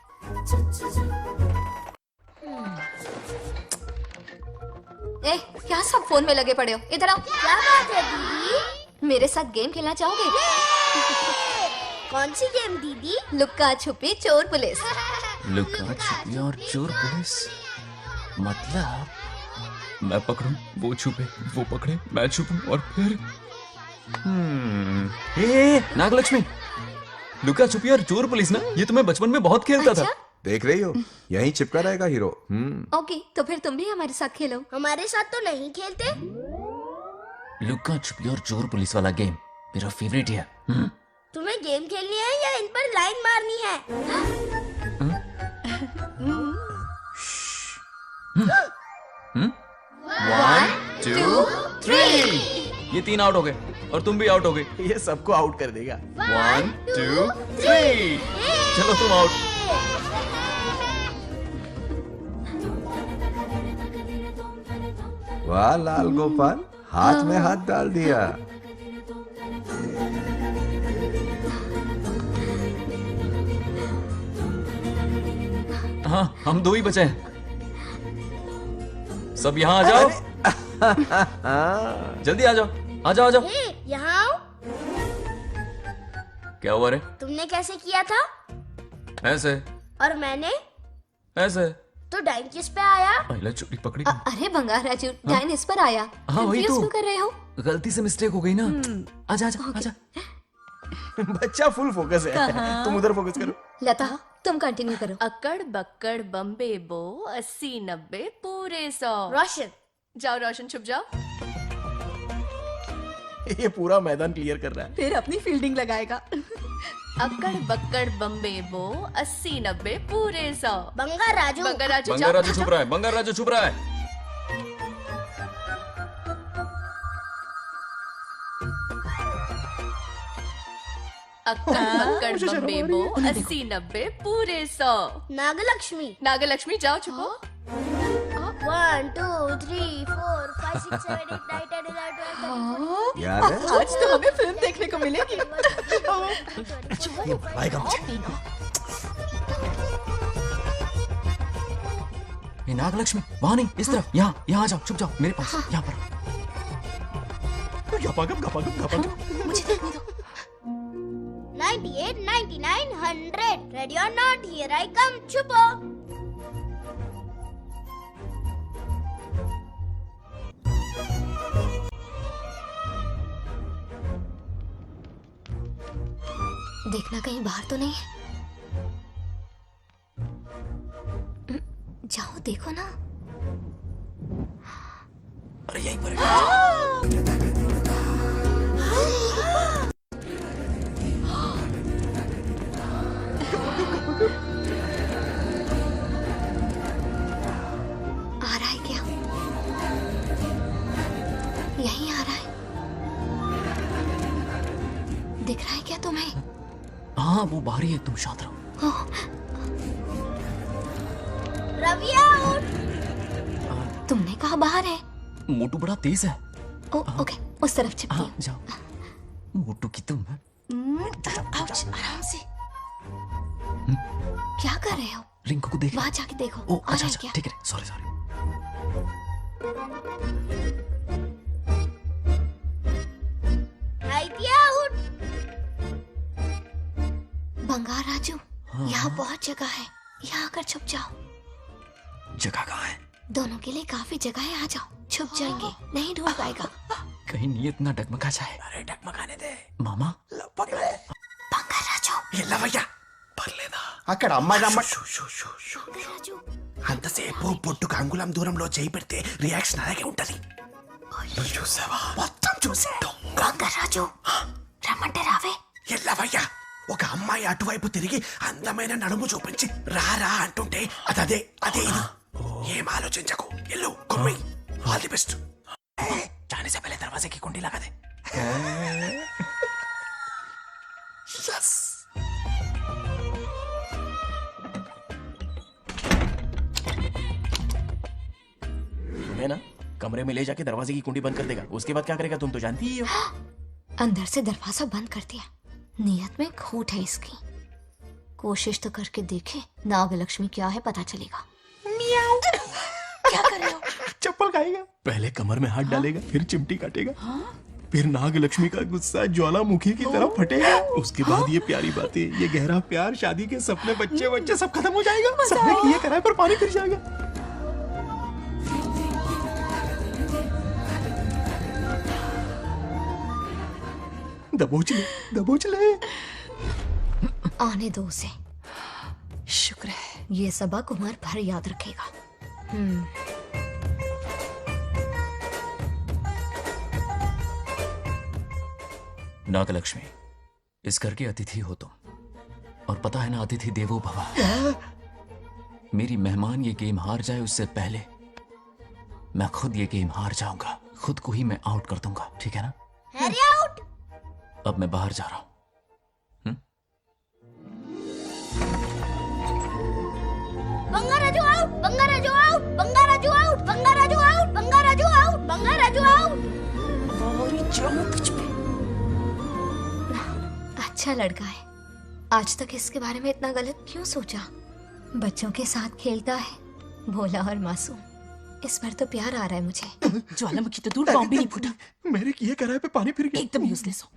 ए, क्या सब फोन में लगे पड़े हो? इधर आओ। क्या बात है दीदी? मेरे साथ गेम खेलना चाहोगे? कौन सी गेम दीदी? लुक्का छुपी चोर पुलिस। लुका छुपी और चोर पुलिस मतलब मैं पकड़ूं, वो छुपे, वो पकड़े, मैं छुपूं और फिर नागलक्ष्मी, लुका छुपी और चोर पुलिस ना, ये तो मैं बचपन में बहुत खेलता था। देख रही हो, यहीं चिपका रहेगा हीरो। ओके, तो फिर तुम भी हमारे साथ खेलो। हमारे साथ तो नहीं खेलते। लुका छुपी और चोर पुलिस वाला गेम मेरा फेवरेट है। तुम्हें गेम खेलनी है या इन पर लाइन मारनी है? 1 2 3 ये 3 आउट हो गए और तुम भी आउट हो गए। ये सबको आउट कर देगा। 1 2 3 चलो तुम आउट। वाह लाल गोपाल, हाथ में हाथ डाल दिया। हाँ, हम 2 ही बचे हैं। सब यहाँ आ जाओ। जल्दी आ जाओ, आ जाओ, आ जाओ। यहाँ आओ। क्या हुआ रे? तुमने कैसे किया था? ऐसे और मैंने? ऐसे। तो डाइन किस पे आया? पहले चोरी पकड़ी। अरे बंगार राजू, डाइन इस पर आया। हाँ वही Confuse तो। क्यों कर रहे हो? गलती से मिस्टेक हो गई ना। आजा आजा आजा। बच्चा फुल फोकस है। कहाँ? तुम उधर फोकस करो। लता, तुम कंटिन्यू करो। अकड़ बक्कड़ बम्बे बो 80-90 पूरे 100। रोशन, जाओ रोशन, छुप जाओ। ये पूरा मैदान क्लियर कर रहा है। फिर अपनी फील्डिंग लगाएगा। अकड़ बक्कड़ बम्बे बो 80-90 पूरे 100। बंगार राजू। बंगार राजू बंगार राजू छुप रहा है, बंगार राजू छुप रहा है। अक्कड़ बक्कड़ बम्बे बो 80-90 पूरे 100। नागलक्ष्मी। नागलक्ष्मी जाओ छुपो। 1 2 3 4 5 6 7 8 9 10 11 12 याद है? आज तो हमें फिल्म देखने को मिलेगी। आएगा मुझे। ये नागलक्ष्मी वहां नहीं, इस तरफ, यहाँ यहाँ आ जाओ, छुप जाओ मेरे पास, यहाँ पर। मुझे देखने दो। 98 99 100 ready or not, here I come. छुपो। देखना कहीं बाहर तो नहीं है। जाओ देखो ना। अरे यहीं पर है। आ रहा है क्या? यहीं आ रहा है। दिख रहा है क्या तुम्हें? हाँ वो बाहर ही है, तुम शांत रहो। रवि आउट। तुमने कहा बाहर है? मोटू बड़ा तेज है। ओके, उस तरफ छिपती हूँ। जाओ। मोटू की तुम है। आउच, आराम से। क्या कर रहे हो? रिंकू को देख। वहां जाके देखो। ओ आ रहा अच्छा है अच्छा, क्या? ठीक है, सॉरी सॉरी। आउट। बंगार राजू, यहाँ बहुत जगह है, यहाँ आकर छुप जाओ। जगह कहाँ है? दोनों के लिए काफी जगह है, आ जाओ। छुप जाएंगे, नहीं ढूंढ पाएगा। कहीं नीयत ना डगमगा जाए। अरे डगमगाने दे मामा బంగారాజు ఎల్లవయ్యా పర్లేదా అక్కడ అమ్మాయి అంతసేపు పొట్టుకు అంగుళం దూరంలో చేయి పెడితే రియాక్షన్ అలాగే ఉంటది. చూసావా? మొత్తం చూసే బంగారాజు రమ్మంటే రావే. ఎల్లవయ్యా ఒక అమ్మాయి అటువైపు తిరిగి అందమైన నడుము చూపించి రారా అంటుంటే అదే అదే ఇది. ఏం ఆలోచించకు, ఎల్లు కొమ్మి. All the best. जाने से पहले दरवाजे की कुंडी लगा दे. यस. तुम्हें ना कमरे में ले जाके दरवाजे की कुंडी बंद कर देगा. उसके बाद क्या करेगा तुम तो जानती ही हो. अंदर से दरवाजा बंद कर दिया. नियत में खोट है इसकी. कोशिश तो करके देखे, नागलक्ष्मी क्या है पता चलेगा. क्या कर रहे हो? चप्पल खाएगा. पहले कमर में हाथ डालेगा, फिर चिमटी काटेगा, फिर नागलक्ष्मी का गुस्सा ज्वालामुखी की तरह फटेगा. उसके बाद ये प्यारी बातें, ये गहरा प्यार, शादी के सपने, बच्चे बच्चे सब खत्म हो जाएगा. सबने किए कराए पर पानी फिर जाएगा. दबोच ले, दबोच ले. आने दो उसे. शुक्र है ये सबक उम्र भर याद रखेगा. नागलक्ष्मी, इस घर के अतिथि हो तुम, और पता है ना अतिथि देवो भव. मेरी मेहमान ये गेम हार जाए उससे पहले मैं खुद ये गेम हार जाऊंगा. खुद को ही मैं आउट कर दूंगा, ठीक है ना? Harry out. अब मैं बाहर जा रहा हूं. Bangaraju out. Bangaraju out. Bangaraju out. Bangaraju out. Bangaraju out. Bangaraju out. अच्छा लड़का है. आज तक इसके बारे में इतना गलत क्यों सोचा? बच्चों के साथ खेलता है, भोला और मासूम. इस पर तो प्यार आ रहा है मुझे. ज्वालामुखी तो दूर, बॉम्ब भी नहीं फूटा. मेरे किए कराए पे पानी फिर गया. एकदम यूजलेस हो.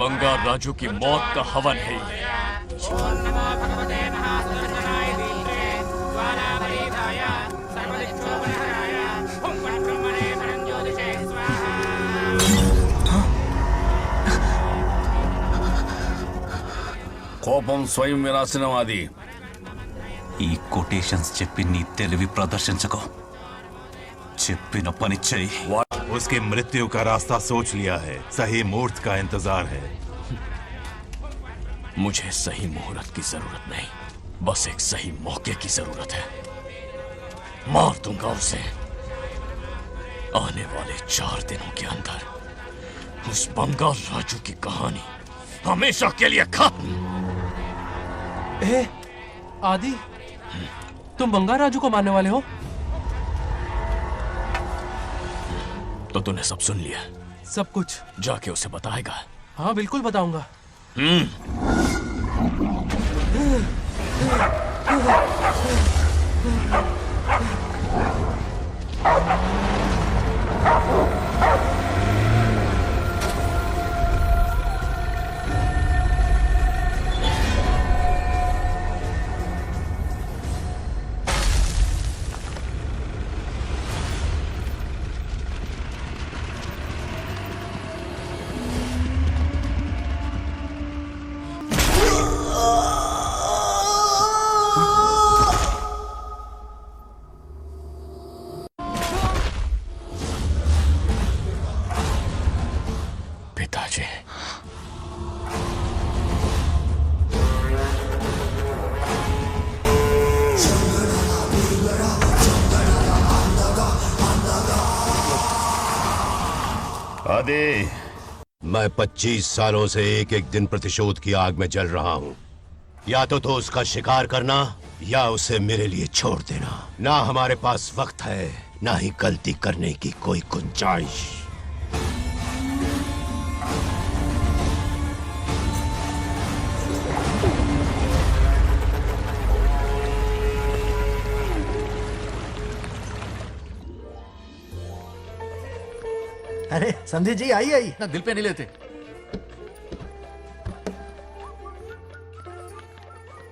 बंगार राजू की मौत का हवन है. కోపం స్వయం వినాశనవాది. ఈ కొటేషన్స్ చెప్పి నీ తెలివి ప్రదర్శించకు. చెప్పిన పని చెయ్యి. उसकी मृत्यु का रास्ता सोच लिया है. सही मुहूर्त का इंतजार है. मुझे सही मुहूर्त की जरूरत नहीं, बस एक सही मौके की जरूरत है. मार दूंगा उसे. आने वाले 4 दिनों के अंदर उस बंगाल राजू की कहानी हमेशा के लिए खत्म. आदि, तुम बंगार राजू को मारने वाले हो? तो तूने सब सुन लिया? सब कुछ. जाके उसे बताएगा? हाँ बिल्कुल बताऊंगा. पिताजी, आदि, मैं 25 सालों से एक एक दिन प्रतिशोध की आग में जल रहा हूँ. या तो उसका शिकार करना या उसे मेरे लिए छोड़ देना. ना हमारे पास वक्त है, ना ही गलती करने की कोई गुंजाइश. अरे समझी जी, आई आई ना दिल पे नहीं लेते।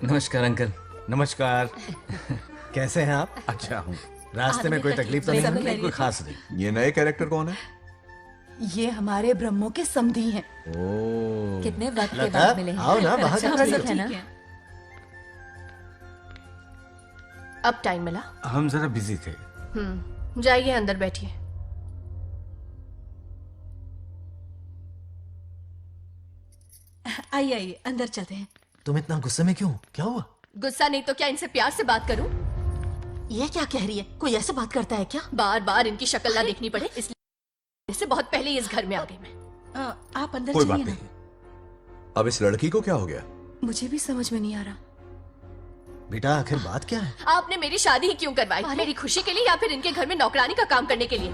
नमस्कार अंकल। नमस्कार। कैसे हैं आप? अच्छा हूँ। रास्ते में कोई तकलीफ तो नहीं हुई? कोई खास नहीं। ये नए कैरेक्टर कौन है? ये हमारे ब्रह्मों के समधी हैं। ओ, कितने वक्त के लता, बाद मिले हैं। आओ ना, बाहर अच्छा, खड़ी ठीक हो। है ना? अब टाइम मिला? हम जरा बिजी थे। जाइए अंदर बैठिए। आइए आइए, अंदर चलते हैं। तुम इतना गुस्से में क्यों? क्या हुआ? गुस्सा नहीं तो क्या इनसे प्यार से बात करूं? ये क्या कह रही है? कोई ऐसे बात करता है क्या? बार बार इनकी शक्ल ना देखनी पड़े इसलिए से बहुत पहले ही इस घर में आ गई मैं। आप अंदर कोई चलिए बात ना। नहीं। अब इस लड़की को क्या हो गया? मुझे भी समझ में नहीं आ रहा। बेटा आखिर बात क्या है? आपने मेरी शादी ही क्यों करवाई? मेरी खुशी के लिए या फिर इनके घर में नौकरानी का काम करने के लिए?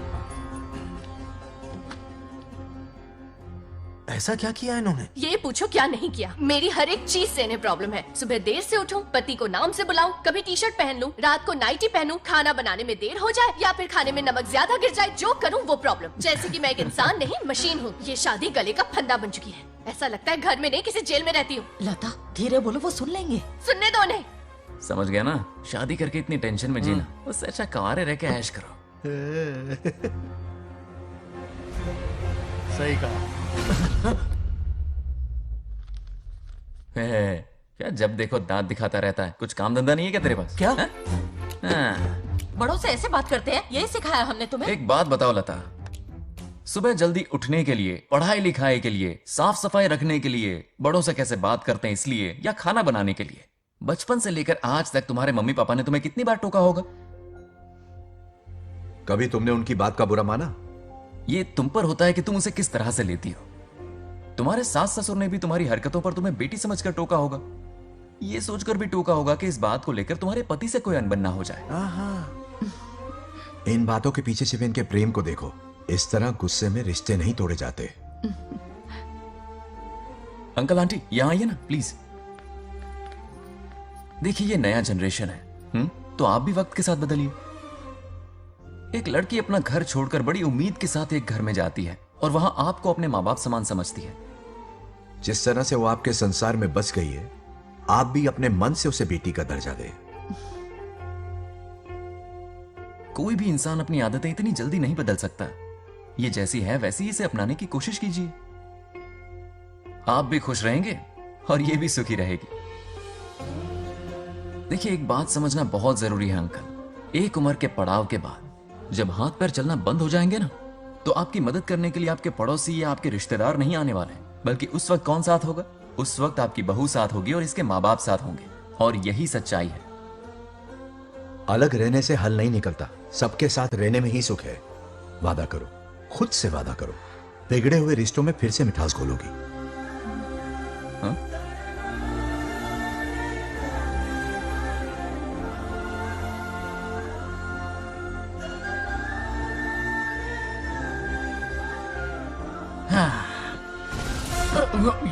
ऐसा क्या किया इन्होंने? ये पूछो क्या नहीं किया। मेरी हर एक चीज से इन्हें प्रॉब्लम है। सुबह देर से उठूं, पति को नाम से बुलाऊं, कभी टी शर्ट पहन लूं, रात को नाइटी पहनूं, खाना बनाने में देर हो जाए या फिर खाने में नमक ज्यादा गिर जाए, जो करूं वो प्रॉब्लम। जैसे कि मैं एक इंसान नहीं मशीन हूँ। ये शादी गले का फंदा बन चुकी है। ऐसा लगता है घर में नहीं किसी जेल में रहती हूँ। लता धीरे बोलो, वो सुन लेंगे। सुनने दो उन्हें। समझ गया ना? शादी करके इतनी टेंशन में जीना, उससे अच्छा कुंवारे रह के ऐश करो। सही कहा। क्या जब देखो दांत दिखाता रहता है? कुछ काम धंधा नहीं है क्या तेरे पास? क्या? हाँ। बड़ों से ऐसे बात करते हैं? यही सिखाया हमने तुम्हें? एक बात बताओ लता, सुबह जल्दी उठने के लिए, पढ़ाई लिखाई के लिए, साफ सफाई रखने के लिए बड़ों से कैसे बात करते हैं इसलिए, या खाना बनाने के लिए? बचपन से लेकर आज तक तुम्हारे मम्मी पापा ने तुम्हें कितनी बार टोका होगा? कभी तुमने उनकी बात का बुरा माना? ये तुम पर होता है कि तुम उसे किस तरह से लेती हो। तुम्हारे सास ससुर ने भी तुम्हारी हरकतों पर तुम्हें बेटी समझकर टोका होगा। ये सोचकर भी टोका होगा कि इस बात को लेकर तुम्हारे पति से कोई अनबन ना हो जाए। इन बातों के पीछे सिर्फ इनके प्रेम को देखो। इस तरह गुस्से में रिश्ते नहीं तोड़े जाते। अंकल आंटी यहां आइए ना प्लीज। देखिए ये नया जनरेशन है, तो आप भी वक्त के साथ बदलिए। एक लड़की अपना घर छोड़कर बड़ी उम्मीद के साथ एक घर में जाती है और वहां आपको अपने माँ बाप समान समझती है। जिस तरह से वो आपके संसार में बस गई है, आप भी अपने मन से उसे बेटी का दर्जा दें। कोई भी इंसान अपनी आदतें इतनी जल्दी नहीं बदल सकता। ये जैसी है वैसी इसे अपनाने की कोशिश कीजिए। आप भी खुश रहेंगे और ये भी सुखी रहेगी। देखिए एक बात समझना बहुत जरूरी है अंकल। एक उम्र के पड़ाव के बाद जब हाथ पैर चलना बंद हो जाएंगे ना, तो आपकी मदद करने के लिए आपके पड़ोसी या आपके रिश्तेदार नहीं आने वाले, बल्कि उस वक्त कौन साथ होगा? उस वक्त आपकी बहू साथ होगी और इसके माँ बाप साथ होंगे। और यही सच्चाई है। अलग रहने से हल नहीं निकलता, सबके साथ रहने में ही सुख है। वादा करो, खुद से वादा करो, बिगड़े हुए रिश्तों में फिर से मिठास घोलोगी। हाँ?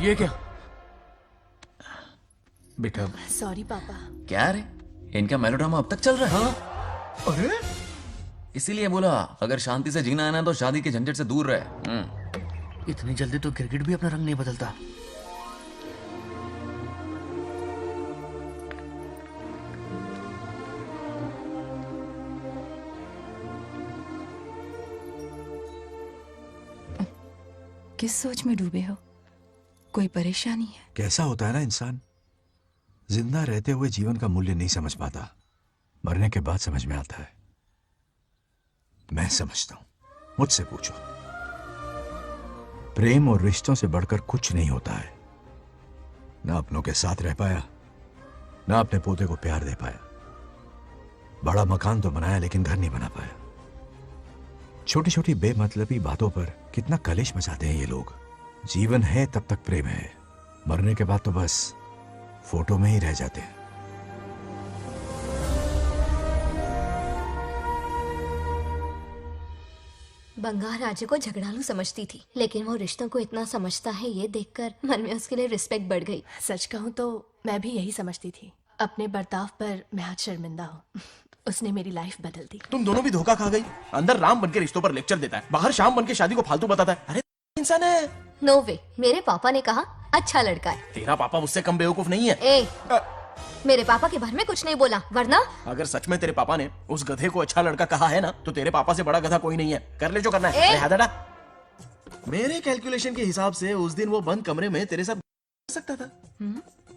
ये क्या बेटा? सॉरी पापा। क्या रे, इनका मेलोड्रामा अब तक चल रहा है? अरे इसीलिए बोला अगर शांति से जीना है ना तो शादी के झंझट से दूर रहे। इतनी जल्दी तो क्रिकेट भी अपना रंग नहीं बदलता। किस सोच में डूबे हो? कोई परेशानी है? कैसा होता है ना इंसान, जिंदा रहते हुए जीवन का मूल्य नहीं समझ पाता, मरने के बाद समझ में आता है। मैं समझता हूं, मुझसे पूछो। प्रेम और रिश्तों से बढ़कर कुछ नहीं होता है। ना अपनों के साथ रह पाया, ना अपने पोते को प्यार दे पाया। बड़ा मकान तो बनाया लेकिन घर नहीं बना पाया। छोटी छोटी बेमतलबी बातों पर कितना कलेश मचाते हैं ये लोग। जीवन है तब तक प्रेम है, मरने के बाद तो बस फोटो में ही रह जाते हैं। बंगार राजे को झगड़ालू समझती थी, लेकिन वो रिश्तों को इतना समझता है ये देखकर मन में उसके लिए रिस्पेक्ट बढ़ गई। सच कहूँ तो मैं भी यही समझती थी। अपने बर्ताव पर मैं आज शर्मिंदा हूँ। उसने मेरी लाइफ बदल दी। तुम दोनों भी धोखा खा गई। अंदर राम बनके रिश्तों पर लेक्चर देता है, बाहर शाम बनके शादी को फालतू बताता है। अरे इंसान है। नो वे, मेरे पापा ने कहा अच्छा लड़का है। तेरा पापा मुझसे कम बेवकूफ नहीं है। ए, मेरे पापा के बारे में कुछ नहीं बोला, वरना अगर सच में तेरे पापा ने उस गधे को अच्छा लड़का कहा है ना, तो तेरे पापा से बड़ा गधा कोई नहीं है। कर ले जो करना है। अरे हाथ हटा। मेरे कैलकुलेशन के हिसाब से उस दिन वो बंद कमरे में तेरे साथ कर सकता था।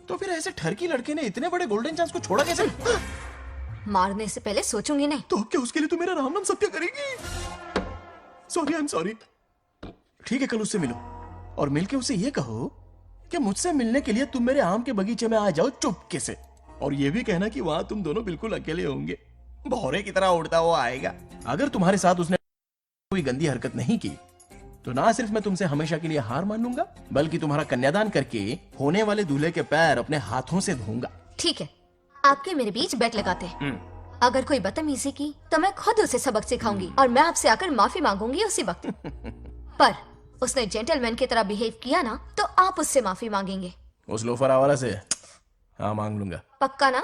तो फिर ऐसे ठरकी लड़के ने इतने बड़े गोल्डन चांस को छोड़ा कैसे? मारने से पहले सोचूंगी नहीं। तो क्या उसके लिए तू मेरा राम नाम सत्य करेगी? Sorry, I am sorry. ठीक है, कल उससे मिलो और मिलके उसे ये कहो कि मुझसे मिलने के लिए तुम मेरे आम के बगीचे में आ जाओ चुपके से। और ये भी कहना कि वहां तुम दोनों बिल्कुल अकेले होंगे। भौरे की तरह उड़ता हुआ आएगा। अगर तुम्हारे साथ उसने कोई गंदी हरकत नहीं की तो ना सिर्फ मैं तुमसे हमेशा के लिए हार मान लूंगा, बल्कि तुम्हारा कन्यादान करके होने वाले दूल्हे के पैर अपने हाथों से धोऊंगा। ठीक है, आपके मेरे बीच बेट लगाते हैं। अगर कोई बदतमीजी की तो मैं खुद उसे सबक सिखाऊंगी और मैं आपसे आकर माफी मांगूंगी उसी वक्त। पर उसने जेंटलमैन की तरह बिहेव किया ना, तो आप उससे माफी मांगेंगे। उस लोफर आवारा से हाँ मांग लूंगा। पक्का ना?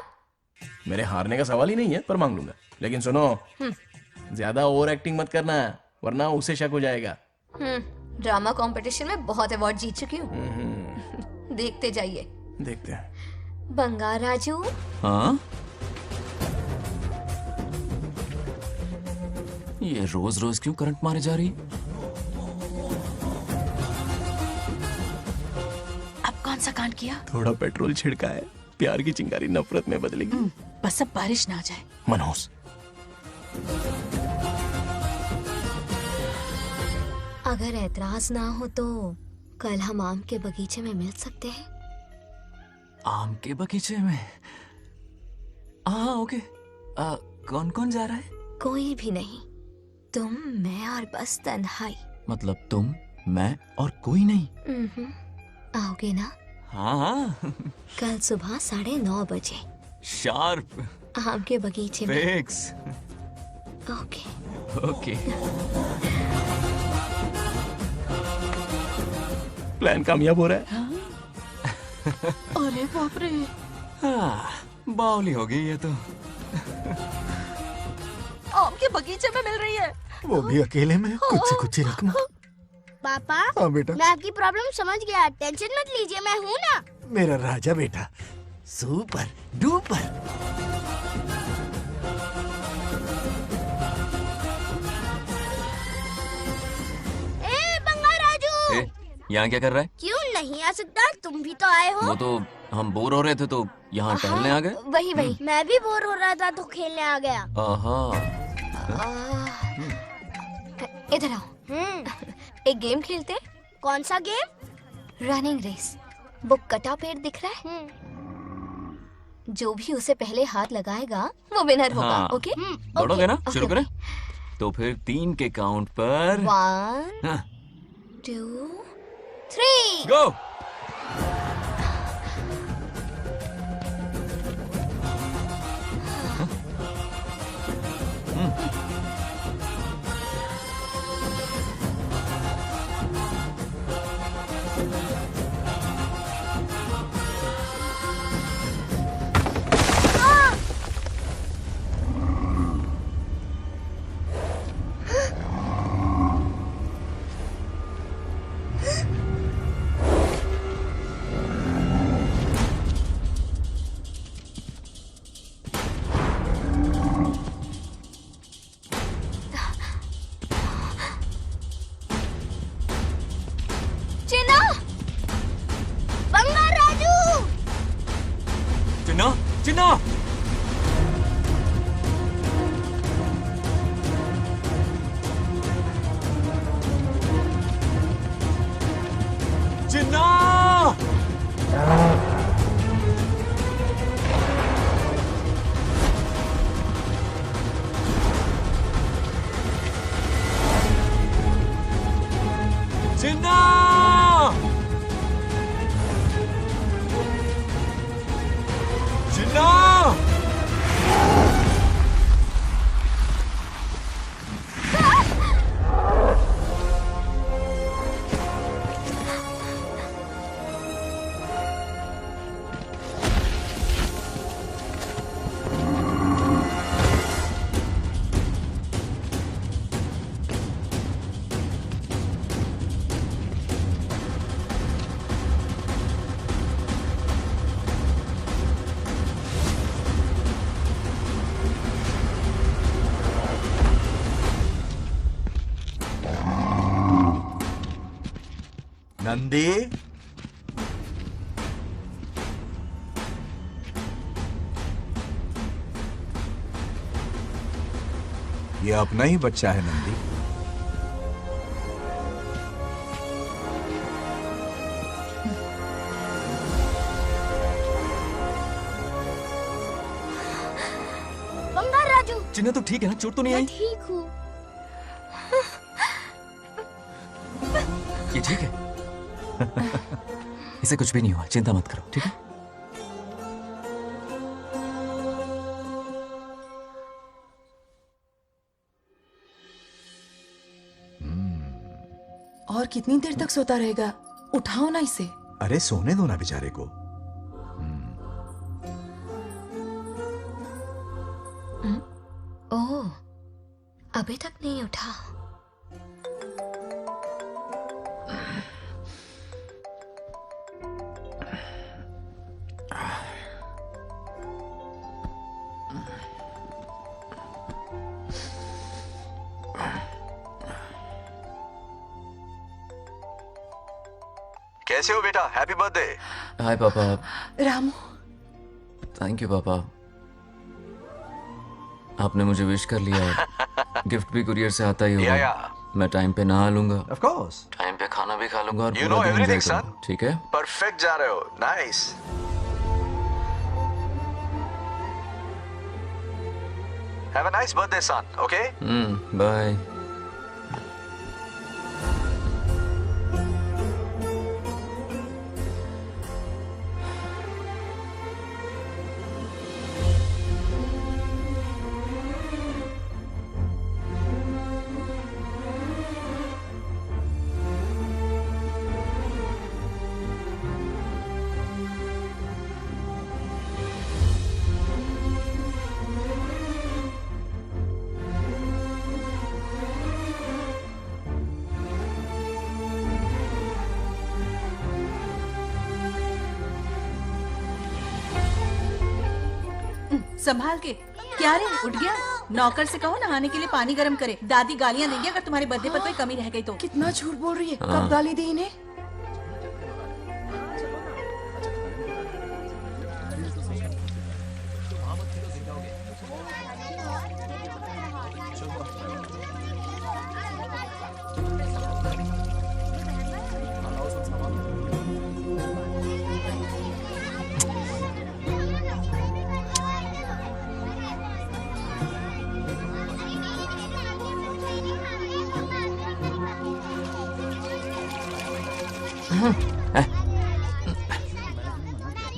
मेरे हारने का सवाल ही नहीं है, पर मांग लूंगा। लेकिन सुनो, ज्यादा ओवर एक्टिंग मत करना, वरना उसे शक हो जाएगा। ड्रामा कंपटीशन में बहुत अवार्ड जीत चुकी हूँ। देखते जाइए। देखते हैं। बंगार राजू। हाँ? ये रोज रोज क्यों करंट मारे जा रही? अब कौन सा कांड किया? थोड़ा पेट्रोल छिड़का है। प्यार की चिंगारी नफरत में बदलेगी। बस अब बारिश ना आ जाए। मनोज, अगर ऐतराज ना हो तो कल हम आम के बगीचे में मिल सकते हैं। आम के बगीचे में? हाँ ओके। कौन कौन जा रहा है? कोई भी नहीं, तुम, मैं और बस तन्हाई। मतलब तुम, मैं और कोई नहीं? आओगे ना? हाँ हाँ। कल सुबह 9:30 बजे शार्प। आम के बगीचे में। फिक्स। Okay okay. प्लान कामयाब हो रहा है। अरे बाप रे। हाँ, बावली हो गई ये तो। आम के बगीचे में मिल रही है। वो भी अकेले में। कुछ से कुछ ही रखना। पापा, हाँ बेटा। मैं आपकी प्रॉब्लम समझ गया, टेंशन मत लीजिए, मैं हूँ ना। मेरा राजा बेटा, सुपर डुपर। बंगार राजू, यहाँ क्या कर रहा है? क्यों नहीं आ सकता? तुम भी तो आए हो। वो तो हम बोर हो रहे थे तो यहाँ टहलने आ गए। वही वही। मैं भी बोर हो रहा था तो खेलने आ गया। इधर आओ। एक गेम खेलते। कौन सा गेम? Running race. वो कटा पेड़ दिख रहा है? जो भी उसे पहले हाथ लगाएगा वो विनर होगा। हाँ। ओके? दौड़ोगे ना? शुरू करें? तो फिर 3 के काउंट पर 1 2 3 गो। चिन्ना! चिन्ना! चिन्ना! चिन्ना! नंदी, ये अपना ही बच्चा है नंदी। बंगार राजू, चिन्ह तो ठीक है ना? चोट तो नहीं आई? ठीक हूँ। ये ठीक है। इसे कुछ भी नहीं हुआ, चिंता मत करो, ठीक है? और कितनी देर तक सोता रहेगा? उठाओ ना इसे। अरे सोने दो ना बेचारे को। ओह, अभी तक नहीं उठा। कैसे हो बेटा? Happy birthday. हाय पापा। रामू, थैंक यू पापा, आपने मुझे विश कर लिया। गिफ्ट भी कुरियर से आता ही होगा। मैं टाइम पे नहा लूंगा, ऑफ कोर्स, टाइम पे खाना भी खा लूंगा और You पूरा know दिन everything, enjoy son. करूंगा, ठीक है? परफेक्ट जा रहे हो। Nice. Have a nice birthday son, okay? Bye. संभाल के। क्या रे, उठ गया? नौकर से कहो नहाने के लिए पानी गर्म करे। दादी गालियां देंगे अगर तुम्हारे बर्थडे पर कोई कमी रह गई तो। कितना झूठ बोल रही है। कब गाली दी इन्हें?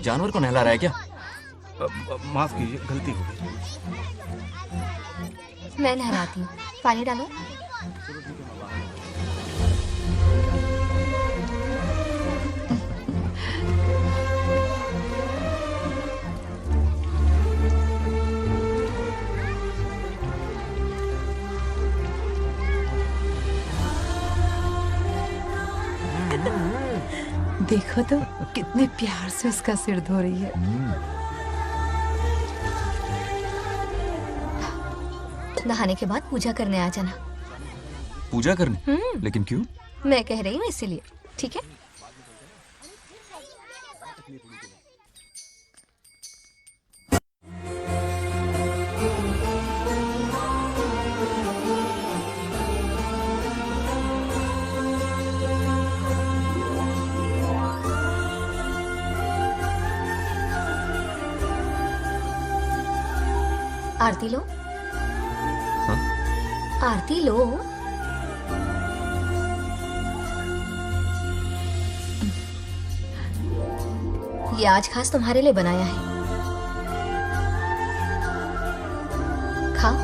जानवर को नहला रहा है क्या? माफ कीजिए, गलती हो गई। मैं नहलाती हूँ, पानी डालो। देखो तो कितने प्यार से उसका सिर धो रही है। नहाने के बाद पूजा करने आ जाना। पूजा करने? लेकिन क्यों? मैं कह रही हूँ इसीलिए, ठीक है? आरती लो। हाँ? आरती लो। ये आज खास तुम्हारे लिए बनाया है, खाओ।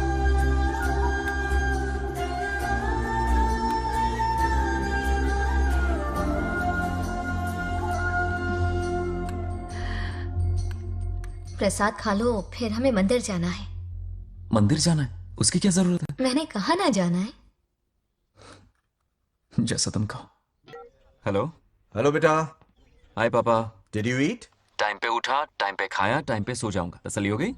प्रसाद खा लो, फिर हमें मंदिर जाना है। मंदिर जाना है? उसकी क्या जरूरत है? मैंने कहा ना जाना है। जैसा तुम कहो। हेलो। हेलो बेटा। हाय पापा। Did you eat? टाइम पे उठा, टाइम पे खाया, टाइम पे सो जाऊंगा। तसल्ली हो गई?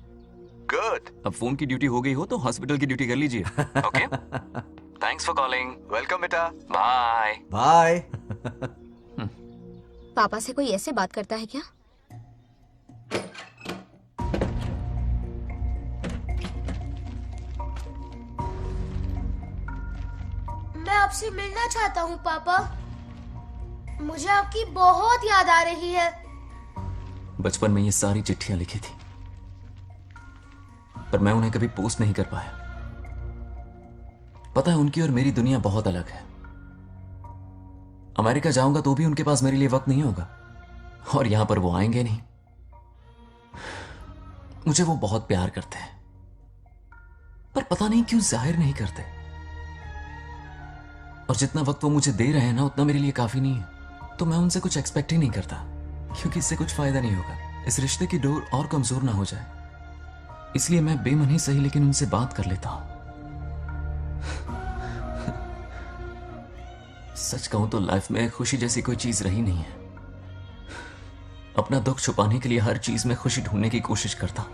गुड। अब फोन की ड्यूटी हो गई हो तो हॉस्पिटल की ड्यूटी कर लीजिए। Okay? Thanks for calling. Welcome बेटा। बाय। बाय। पापा से कोई ऐसे बात करता है क्या? मैं आपसे मिलना चाहता हूँ पापा। मुझे आपकी बहुत याद आ रही है। बचपन में ये सारी चिट्ठियां लिखी थी, पर मैं उन्हें कभी पोस्ट नहीं कर पाया। पता है, उनकी और मेरी दुनिया बहुत अलग है। अमेरिका जाऊंगा तो भी उनके पास मेरे लिए वक्त नहीं होगा, और यहां पर वो आएंगे नहीं। मुझे वो बहुत प्यार करते हैं, पर पता नहीं क्यों जाहिर नहीं करते। और जितना वक्त वो मुझे दे रहे हैं ना, उतना मेरे लिए काफी नहीं है। तो मैं उनसे कुछ एक्सपेक्ट ही नहीं करता, क्योंकि इससे कुछ फायदा नहीं होगा। इस रिश्ते की डोर और कमजोर ना हो जाए, इसलिए मैं बेमन ही सही लेकिन उनसे बात कर लेता हूं। सच कहूं तो लाइफ में खुशी जैसी कोई चीज रही नहीं है। अपना दुख छुपाने के लिए हर चीज में खुशी ढूंढने की कोशिश करता हूं,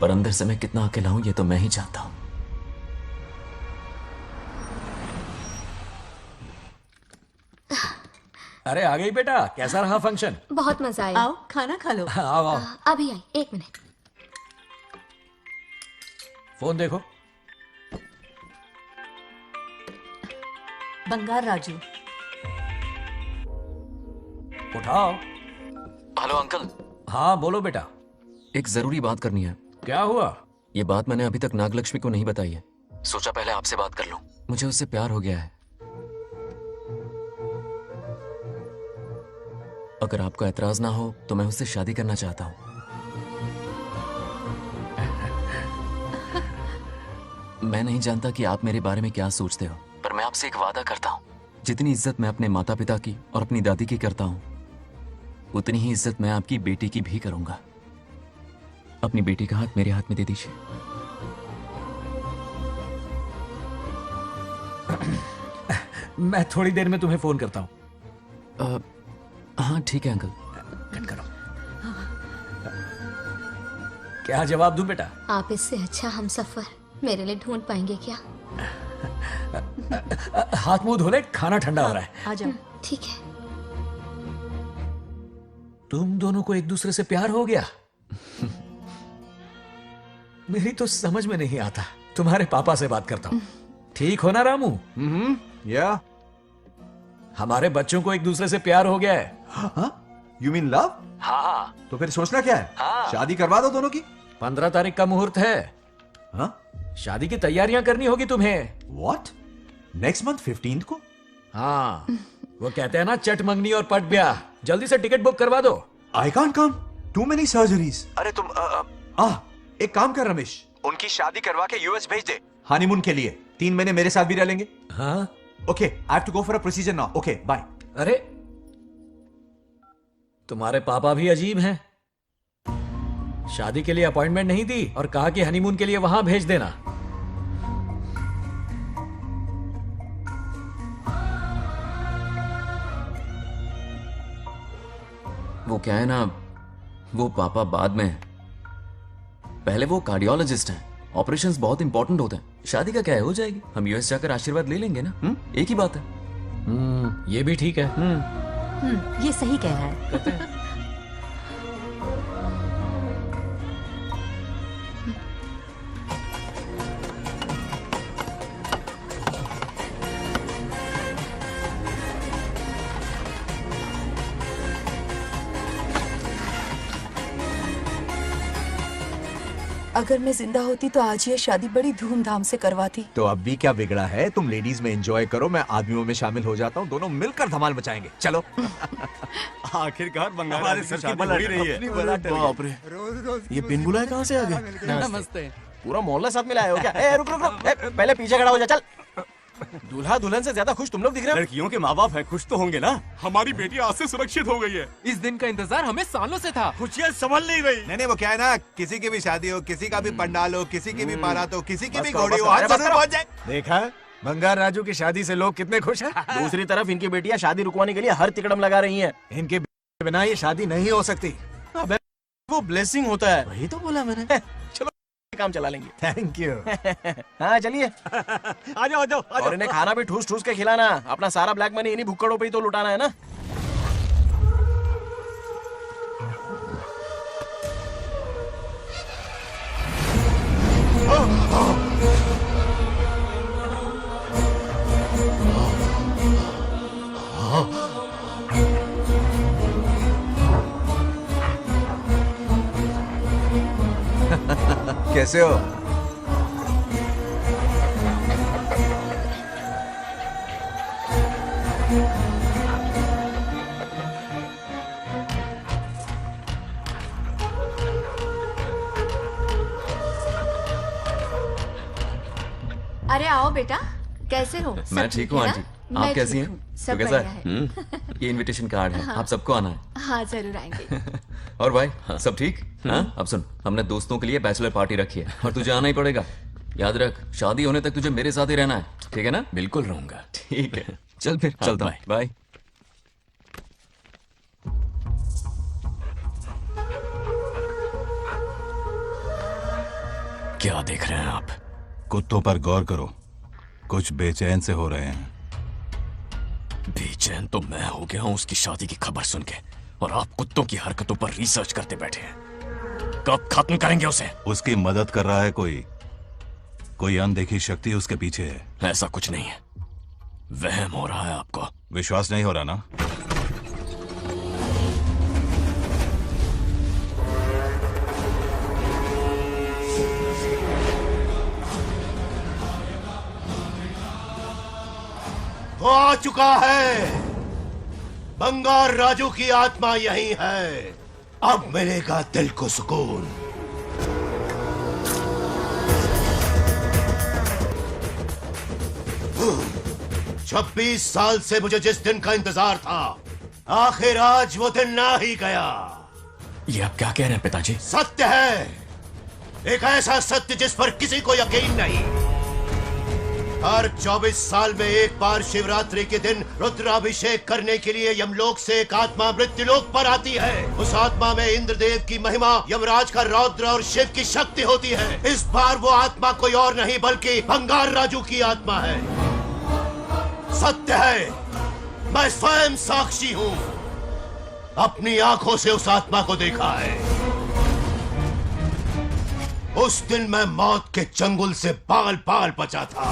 पर अंदर से मैं कितना अकेला हूं ये तो मैं ही जानता हूं। अरे आ गई बेटा, कैसा रहा फंक्शन? बहुत मजा आया। आओ खाना खा लो। आओ आओ। अभी आई, 1 मिनट। फोन देखो। बंगार राजू। उठाओ। Hello uncle. हाँ बोलो बेटा। एक जरूरी बात करनी है। क्या हुआ? ये बात मैंने अभी तक नागलक्ष्मी को नहीं बताई है। सोचा पहले आपसे बात कर लूं। मुझे उससे प्यार हो गया है। अगर आपको ऐतराज ना हो तो मैं उससे शादी करना चाहता हूं। मैं नहीं जानता कि आप मेरे बारे में क्या सोचते हो, पर मैं आपसे एक वादा करता हूं। जितनी इज्जत मैं अपने माता पिता की और अपनी दादी की करता हूं, उतनी ही इज्जत मैं आपकी बेटी की भी करूंगा। अपनी बेटी का हाथ मेरे हाथ में दे दीजिए। मैं थोड़ी देर में तुम्हें फोन करता हूं। हाँ ठीक है अंकल। कट करो। क्या जवाब दूं बेटा? आप इससे अच्छा हम सफर मेरे लिए ढूंढ पाएंगे क्या? हाथ मुंह धो ले, खाना ठंडा हो रहा है। आ जाओ। ठीक है। तुम दोनों को एक दूसरे से प्यार हो गया? मेरी तो समझ में नहीं आता। तुम्हारे पापा से बात करता हूँ। ठीक हो ना रामू? या हमारे बच्चों को एक दूसरे से प्यार हो गया है। You mean love? हाँ। तो फिर सोचना क्या है? हाँ। शादी करवा दो दोनों की। 15 तारीख का मुहूर्त है। हाँ? शादी की तैयारियां करनी होगी तुम्हें। What? नेक्स्ट मंथ 15th को? हाँ, वो कहते हैं ना, चट मंगनी और पट ब्याह। जल्दी से टिकट बुक करवा दो। I can't come. Too many surgeries. अरे तुम एक काम कर रमेश, उनकी शादी करवा के यूएस भेज दे हनीमून के लिए। 3 महीने मेरे साथ भी रह लेंगे। हाँ? Okay, I have to go for a procedure now. Okay, bye. अरे तुम्हारे पापा भी अजीब हैं। शादी के लिए अपॉइंटमेंट नहीं दी और कहा कि हनीमून के लिए वहां भेज देना। वो क्या है ना, वो पापा बाद में, पहले वो कार्डियोलॉजिस्ट हैं। ऑपरेशंस बहुत इंपॉर्टेंट होते हैं। शादी का क्या है, हो जाएगी। हम यूएस जाकर आशीर्वाद ले लेंगे ना। एक ही बात है। ये भी ठीक है। ये सही कह रहा है। अगर मैं जिंदा होती तो आज ये शादी बड़ी धूमधाम से करवाती। तो अब भी क्या बिगड़ा है? तुम लेडीज में एंजॉय करो, मैं आदमियों में शामिल हो जाता हूँ। दोनों मिलकर धमाल मचाएंगे। चलो। आखिरकार बंगाल हमारे की सर की शादी बला हो ही रही है। अपनी बला टल गई। बाप रे, ये पिन बुलाए कहाँ से आ गए? नमस्ते। पूरा मोहल्ला साथ में लाए हो क्या? ए, रुक रुक रुक, पहले पीछे खड़ा हो जा। चल। दूल्हा दुल्हन से ज्यादा खुश तुम लोग दिख रहे हो। लड़कियों के माँ बाप है, खुश तो होंगे ना। हमारी बेटी आज से सुरक्षित हो गई है। इस दिन का इंतजार हमें सालों से था। खुशियाँ संभल नहीं रही। नहीं, वो क्या है ना, किसी की भी शादी हो, किसी का भी पंडाल हो, किसी की भी बारात हो, किसी की भी बस करो, घोड़ी बस हो, आज करो, जरूर पहुंच जाए। देखा, बंगार राजू की शादी से लोग कितने खुश हैं। दूसरी तरफ इनकी बेटियां शादी रुकवाने के लिए हर तिकड़म लगा रही हैं। इनके बिना ये शादी नहीं हो सकती। अबे वो ब्लेसिंग होता है। वही तो बोला मैंने। चलो काम चला लेंगे। Thank you. हाँ चलिए। आ जाओ। और इन्हें खाना भी ठूस ठूस के खिलाना। अपना सारा ब्लैक मनी इन्हीं भुक्कड़ों पे ही तो लुटाना है ना। कैसे हो? अरे आओ बेटा, कैसे हो? सब मैं ठीक हूँ है आंटी। ना? आप मैं कैसी ठीक हैं? हूँ। सब तो कैसा बढ़िया है। ये इनविटेशन कार्ड है, हाँ। आप सबको आना है। हाँ जरूर आएंगे। और भाई सब ठीक? हाँ? अब सुन, हमने दोस्तों के लिए बैचलर पार्टी रखी है और तुझे आना ही पड़ेगा। याद रख, शादी होने तक तुझे मेरे साथ ही रहना है, ठीक है ना? बिल्कुल रहूंगा। ठीक है, चल फिर चलता हूँ। बाय। क्या देख रहे हैं आप? कुत्तों पर गौर करो, कुछ बेचैन से हो रहे हैं। बेचैन तो मैं हो गया हूं उसकी शादी की खबर सुन के, और आप कुत्तों की हरकतों पर रिसर्च करते बैठे हैं। कब खत्म करेंगे उसे? उसकी मदद कर रहा है कोई अनदेखी शक्ति उसके पीछे है। ऐसा कुछ नहीं है, वहम हो रहा है आपको। विश्वास नहीं हो रहा ना? वो आ चुका है। बंगार राजू की आत्मा यही है। अब मिलेगा दिल को सुकून। छब्बीस साल से मुझे जिस दिन का इंतजार था, आखिर आज वो दिन ना ही गया। ये आप क्या कह रहे हैं पिताजी? सत्य है, एक ऐसा सत्य जिस पर किसी को यकीन नहीं। हर 24 साल में एक बार शिवरात्रि के दिन रुद्राभिषेक करने के लिए यमलोक से एक आत्मा मृत्युलोक पर आती है। उस आत्मा में इंद्रदेव की महिमा, यमराज का रौद्र और शिव की शक्ति होती है। इस बार वो आत्मा कोई और नहीं बल्कि बंगार राजू की आत्मा है। सत्य है, मैं स्वयं साक्षी हूँ। अपनी आंखों से उस आत्मा को देखा है। उस दिन मैं मौत के चंगुल से बाल बाल बचा था,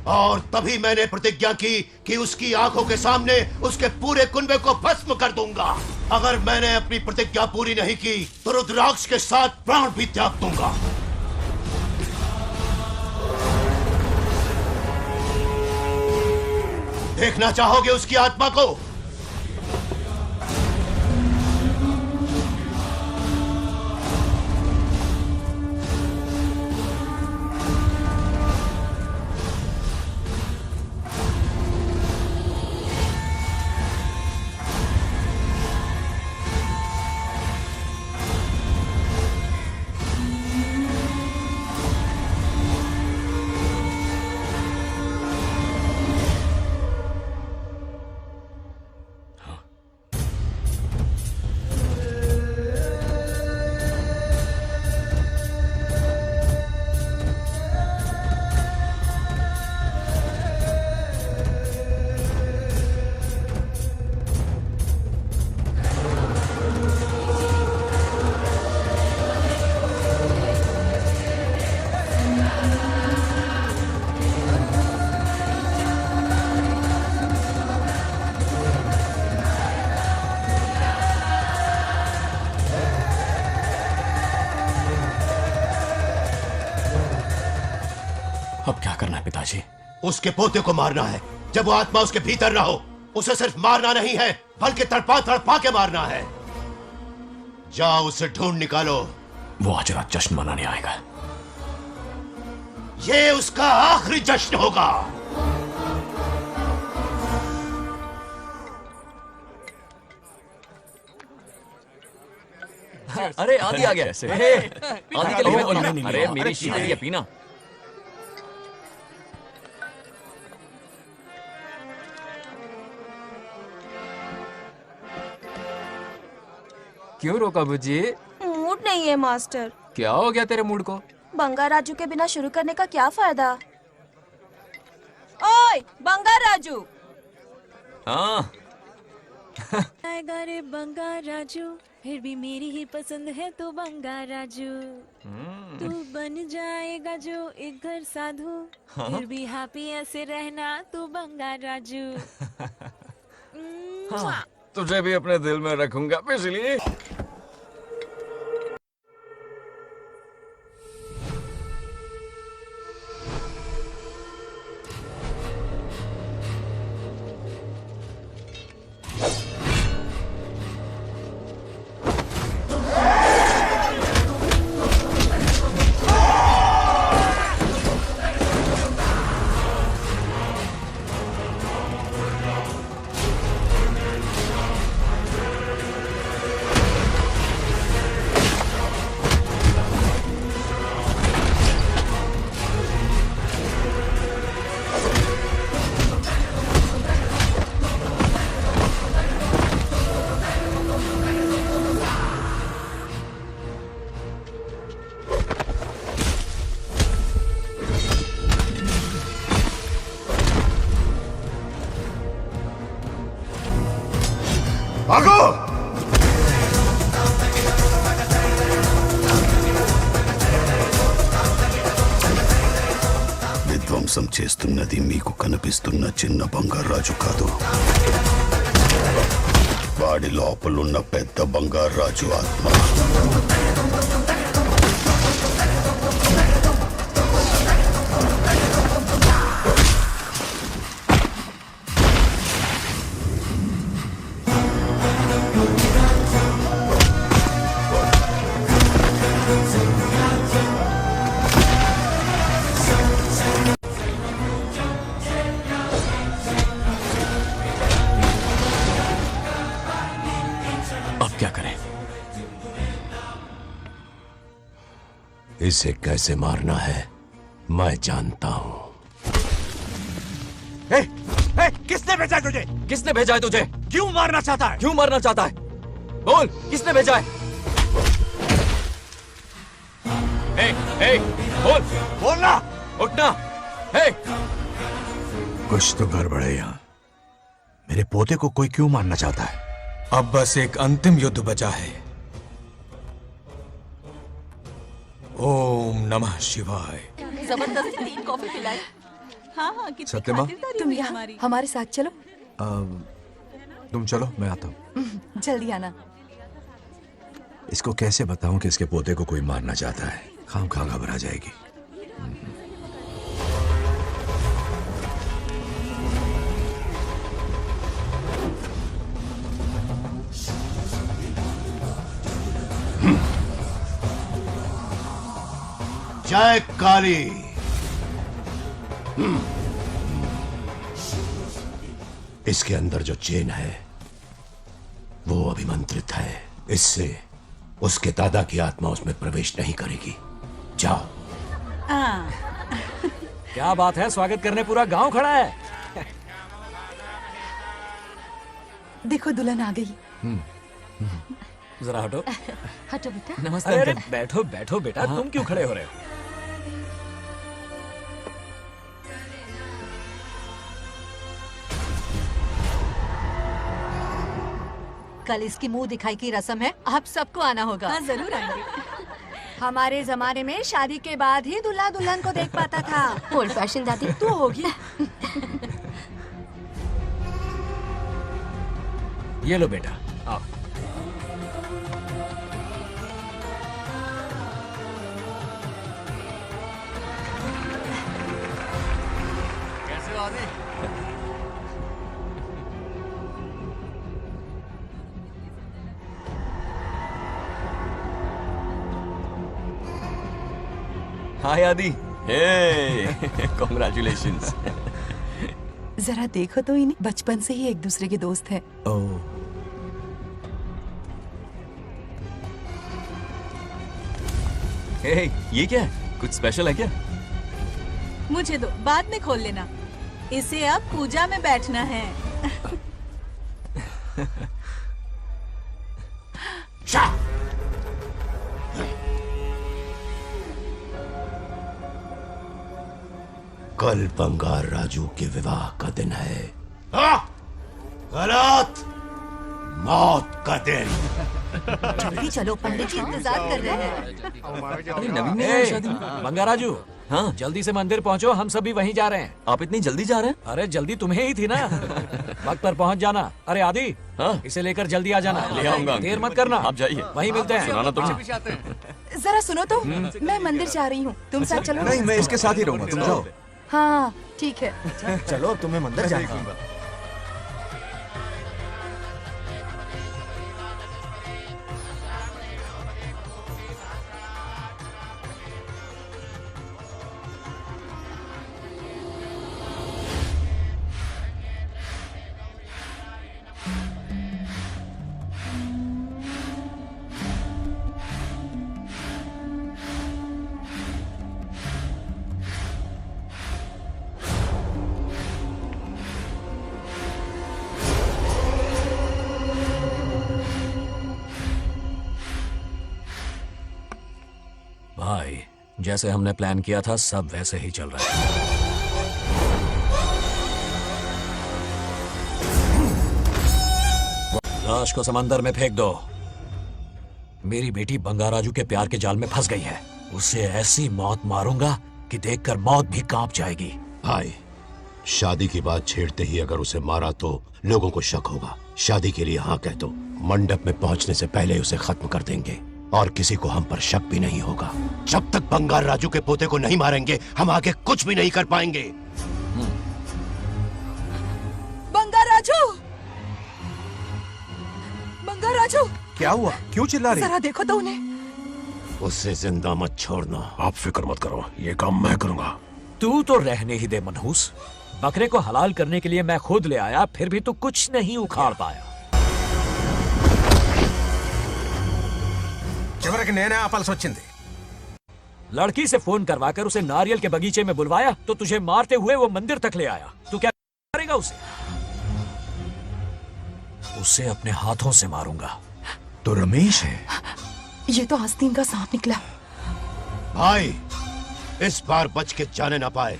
और तभी मैंने प्रतिज्ञा की कि उसकी आंखों के सामने उसके पूरे कुनबे को भस्म कर दूंगा। अगर मैंने अपनी प्रतिज्ञा पूरी नहीं की तो रुद्राक्ष के साथ प्राण भी त्याग दूंगा। देखना चाहोगे उसकी आत्मा को? अब क्या करना है पिताजी? उसके पोते को मारना है। जब वो आत्मा उसके भीतर ना हो, उसे सिर्फ मारना नहीं है बल्कि तड़पा तड़पा के मारना है। जाओ उसे ढूंढ निकालो। वो आज रात जश्न मनाने आएगा। ये उसका आखिरी जश्न होगा। अरे आदि आ गया। कैसे? आदि के लिए मैं बोला। नहीं, अरे नहीं, मेरी शीतल या पीना। क्यों रोका बुजी? मूड नहीं है मास्टर। क्या हो गया तेरे मूड को? बंगा राजू के बिना शुरू करने का क्या फायदा? ओए बंगा राजू। हाँ आएगा रे बंगा राजू, फिर भी मेरी ही पसंद है तो बंगा राजू। तू बन जाएगा जो एक घर साधु, हाँ? फिर भी हैप्पी ऐसे रहना तू बंगा राजू। हाँ, तुझे भी अपने दिल में रखूंगा बिजली। भागो! విధ్వంసం చేస్తున్నది మీకు కనిపిస్తున్న చిన్న బంగారాజు కాదు, వాడి లోపలున్న పెద్ద బంగారాజు ఆత్మ. अब क्या करें? इसे कैसे मारना है मैं जानता हूं. किसने भेजा है तुझे? किसने भेजा है तुझे? क्यों मारना चाहता है? क्यों मारना चाहता है? बोल, किसने भेजा है? बोल, बोलना, उठना. कुछ तो गड़बड़ है यहाँ. मेरे पोते को कोई क्यों मारना चाहता है? अब बस एक अंतिम युद्ध बचा है. ओम नमः शिवाय. जबरदस्ती 3 कॉफी पिलाई. हाँ हाँ कितनी सत्यमा? खातिरदारी तुम हुई यहाँ हमारी. हमारे साथ चलो। तुम चलो, मैं आता हूँ. जल्दी आना। इसको कैसे बताऊं कि इसके पोते को कोई मारना चाहता है? खामखा घबरा जाएगी. जय काली. इसके अंदर जो चेन है वो अभिमंत्रित है. इससे उसके दादा की आत्मा उसमें प्रवेश नहीं करेगी. जाओ. क्या बात है, स्वागत करने पूरा गांव खड़ा है. देखो दुल्हन आ गई। जरा हटो. हटो बेटा. नमस्ते अरे अंकल. बैठो बैठो बेटा, तुम क्यों खड़े हो रहे हो? कल इसकी मुंह दिखाई की रस्म है, आप सबको आना होगा. हाँ जरूर आएंगे. हमारे जमाने में शादी के बाद ही दूल्हा दुल्हन को देख पाता था. ओल्ड फैशन दादी तू होगी. ये लो बेटा, आओ. कैसे हो आदि? हाय आदि. कॉन्ग्रेचुलेशंस. जरा देखो तो इन्हें, बचपन से ही एक दूसरे के दोस्त हैं। ये क्या है? कुछ स्पेशल है क्या? मुझे दो, बाद में खोल लेना. इसे अब पूजा में बैठना है. कल बंगार राजू के विवाह का दिन है। गलत, मौत का दिन। जल्दी चलो, पंडित जी इंतजार कर रहे हैं। अरे नवीन ने शादी में। बंगाराजू, हाँ जल्दी से मंदिर पहुंचो, हम सभी वहीं जा रहे हैं। आप इतनी जल्दी जा रहे हैं? अरे जल्दी तुम्हें ही थी ना। वक्त पर पहुंच जाना। अरे आदि, हाँ? इसे लेकर जल्दी आ जाना। ले आऊंगा। देर मत करना, आप जाइए, वहीं मिलते हैं। सुनाना तुम। जरा सुनो तो, मैं मंदिर जा रही हूँ, तुम साथ चलो। नहीं, मैं इसके साथ ही रहूंगा, तुम जाओ। हाँ ठीक है। चलो, तुम्हें मंदिर जाना है। भाई, जैसे हमने प्लान किया था सब वैसे ही चल रहा है। लाश को समंदर में फेंक दो। मेरी बेटी बंगाराजू के प्यार के जाल में फंस गई है। उसे ऐसी मौत मारूंगा कि देखकर मौत भी कांप जाएगी। भाई, शादी की बात छेड़ते ही अगर उसे मारा तो लोगों को शक होगा। शादी के लिए हाँ कह दो, मंडप में पहुंचने से पहले उसे खत्म कर देंगे और किसी को हम पर शक भी नहीं होगा। जब तक बंगार राजू के पोते को नहीं मारेंगे हम आगे कुछ भी नहीं कर पाएंगे। बंगार राजू, बंगार राजू, क्या हुआ? क्यों चिल्ला रही? जरा देखो तो उन्हें। उससे जिंदा मत छोड़ना। आप फिक्र मत करो, ये काम मैं करूंगा। तू तो रहने ही दे मनहूस। बकरे को हलाल करने के लिए मैं खुद ले आया, फिर भी तू कुछ नहीं उखाड़ पाया। చివరికి నేనే ఆపాల్సి వచ్చింది। लड़की से फोन करवाकर उसे नारियल के बगीचे में बुलवाया तो तुझे मारते हुए वो मंदिर तक ले आया। तू क्या करेगा उसे? उसे अपने हाथों से मारूंगा। तो रमेश है। ये तो आस्तीन का सांप निकला। भाई, इस बार बच के जाने ना पाए।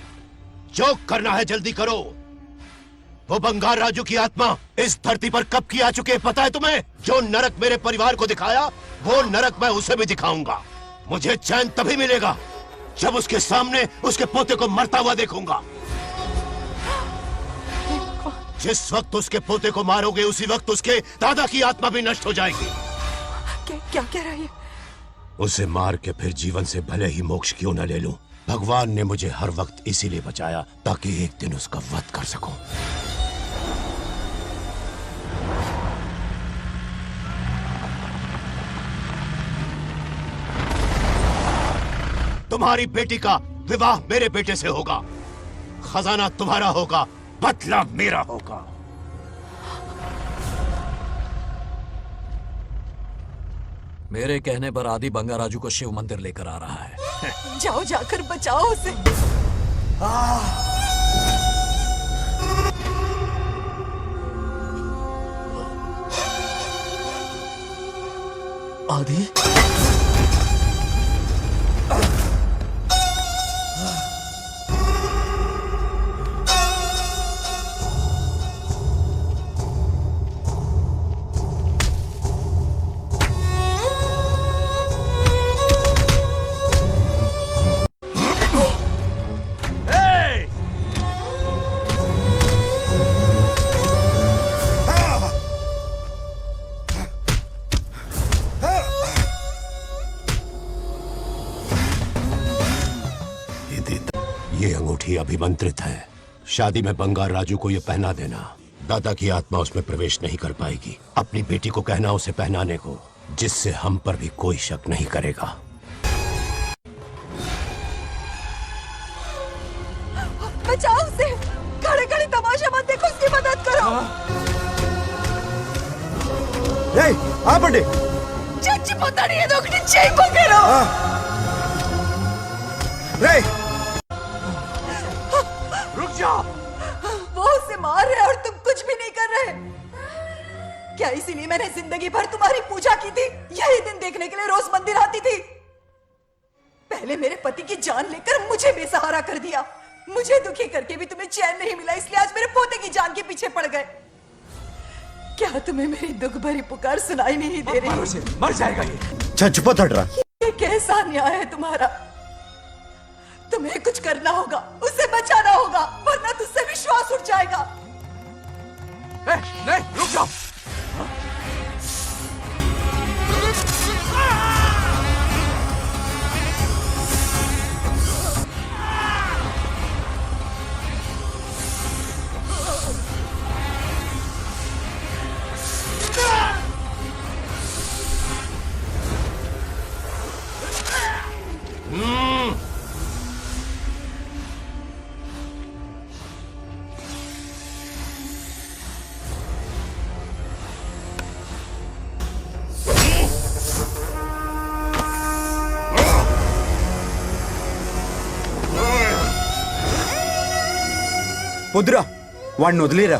जो करना है जल्दी करो। वो बंगार राजू की आत्मा इस धरती पर कब की आ चुके हैं पता है तुम्हें? जो नरक मेरे परिवार को दिखाया वो नरक मैं उसे भी दिखाऊंगा। मुझे चैन तभी मिलेगा जब उसके सामने उसके पोते को मरता हुआ देखूंगा। जिस वक्त उसके पोते को मारोगे उसी वक्त उसके दादा की आत्मा भी नष्ट हो जाएगी। क्या कह रहा है? उसे मार के फिर जीवन से भले ही मोक्ष क्यों न ले लूं, भगवान ने मुझे हर वक्त इसीलिए बचाया ताकि एक दिन उसका वध कर सकूं। तुम्हारी बेटी का विवाह मेरे बेटे से होगा। खजाना तुम्हारा होगा, बदला मेरा होगा। मेरे कहने पर आदि बंगाराजू को शिव मंदिर लेकर आ रहा है। जाओ, जाकर बचाओ उसे। आदि, ये अंगूठी अभिमंत्रित है। शादी में बंगार राजू को ये पहना देना। दादा की आत्मा उसमें प्रवेश नहीं कर पाएगी। अपनी बेटी को कहना उसे पहनाने को, जिससे हम पर भी कोई शक नहीं करेगा। बचाओ उसे। खड़े खड़े तमाशा मत देखो, उसकी मदद करो। पंडित चच्ची पता नहीं है दोगटी चेक पकड़ो। रुक जाओ। वो उसे मार रहे और तुम कुछ भी नहीं कर रहे। क्या इसीलिए मैंने जिंदगी भर तुम्हारी पूजा की थी? यही दिन देखने के लिए रोज मंदिर आती थी। पहले मेरे पति की जान लेकर मुझे बेसहारा कर दिया, मुझे दुखी करके भी तुम्हें चैन नहीं मिला, इसलिए आज मेरे पोते की जान के पीछे पड़ गए। क्या तुम्हें मेरी दुख भरी पुकार सुनाई नहीं दे रही? मर जाएगा ये। चुप हट रहा। ये कैसा न्याय है तुम्हारा? तुम्हें कुछ करना होगा, उसे बचाना होगा, वरना तुझसे विश्वास उठ जाएगा। नहीं, रुक जाओ। వద్దురా, వాడిని వదిలేరా.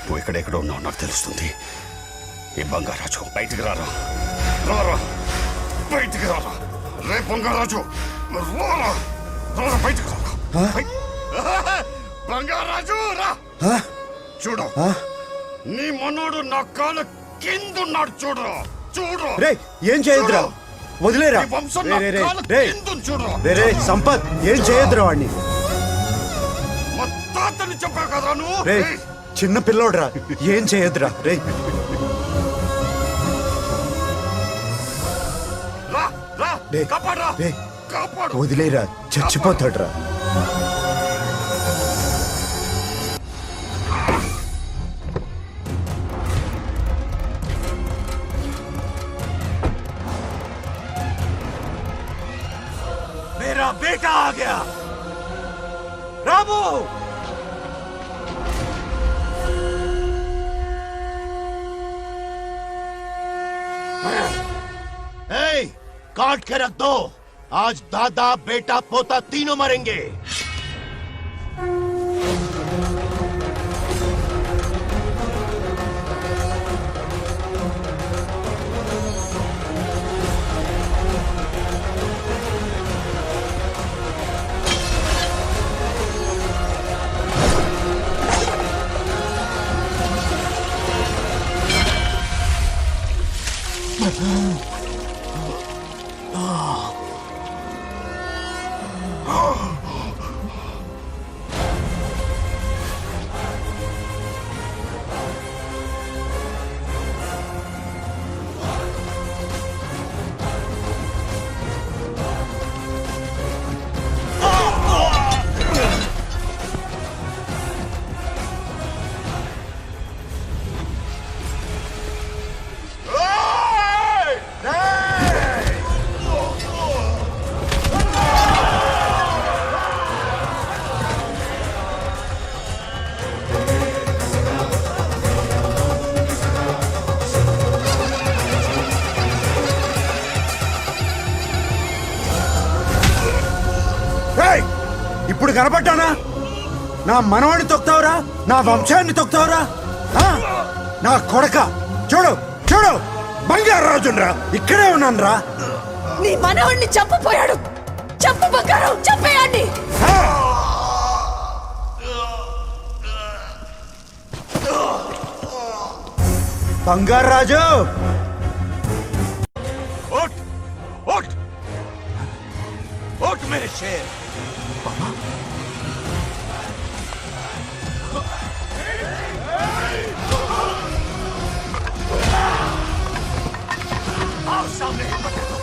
నువ్వు ఎక్కడెక్కడ ఉన్నావు నాకు తెలుస్తుంది. ఈ బంగారాజు బయటికి రారా, రారా బయటికి రారా. రే బంగారాజు, రారా రారా బయటికి రారా. బంగారాజు రా. చూడు, నీ మనోడు నా కాళ్ళ కిందున్నాడు. చూడు చూడు. రే ఏం చేయొద్దురా, వదిలేరా. రే సంపత్, ఏం చేయొద్దురా వాడిని. తాతని చెప్పా కదరా నువ్వు. రే చిన్న పిల్లోడ్రా, ఏం చేయొద్దురా. రే వదిలేరా, చచ్చిపోతాడ్రా. मेरा बेटा आ गया। रामू, काट के रख दो। आज दादा बेटा पोता तीनों मरेंगे। ఇప్పుడు కనపడ్డానా? నా మనవాడిని తొక్తావురా, నా వంశాన్ని తొక్తావురా. నా కొడక, చూడు చూడు, బంగారాజురా, ఇక్కడే ఉన్నాను రా. నీ మనవాడిని చంపపోయాడు. చంపు బంగారం, చంపేయండి. బంగారాజు, उठ उठ उठ मेरे शेर। आओ सामने हिम्मत है तो।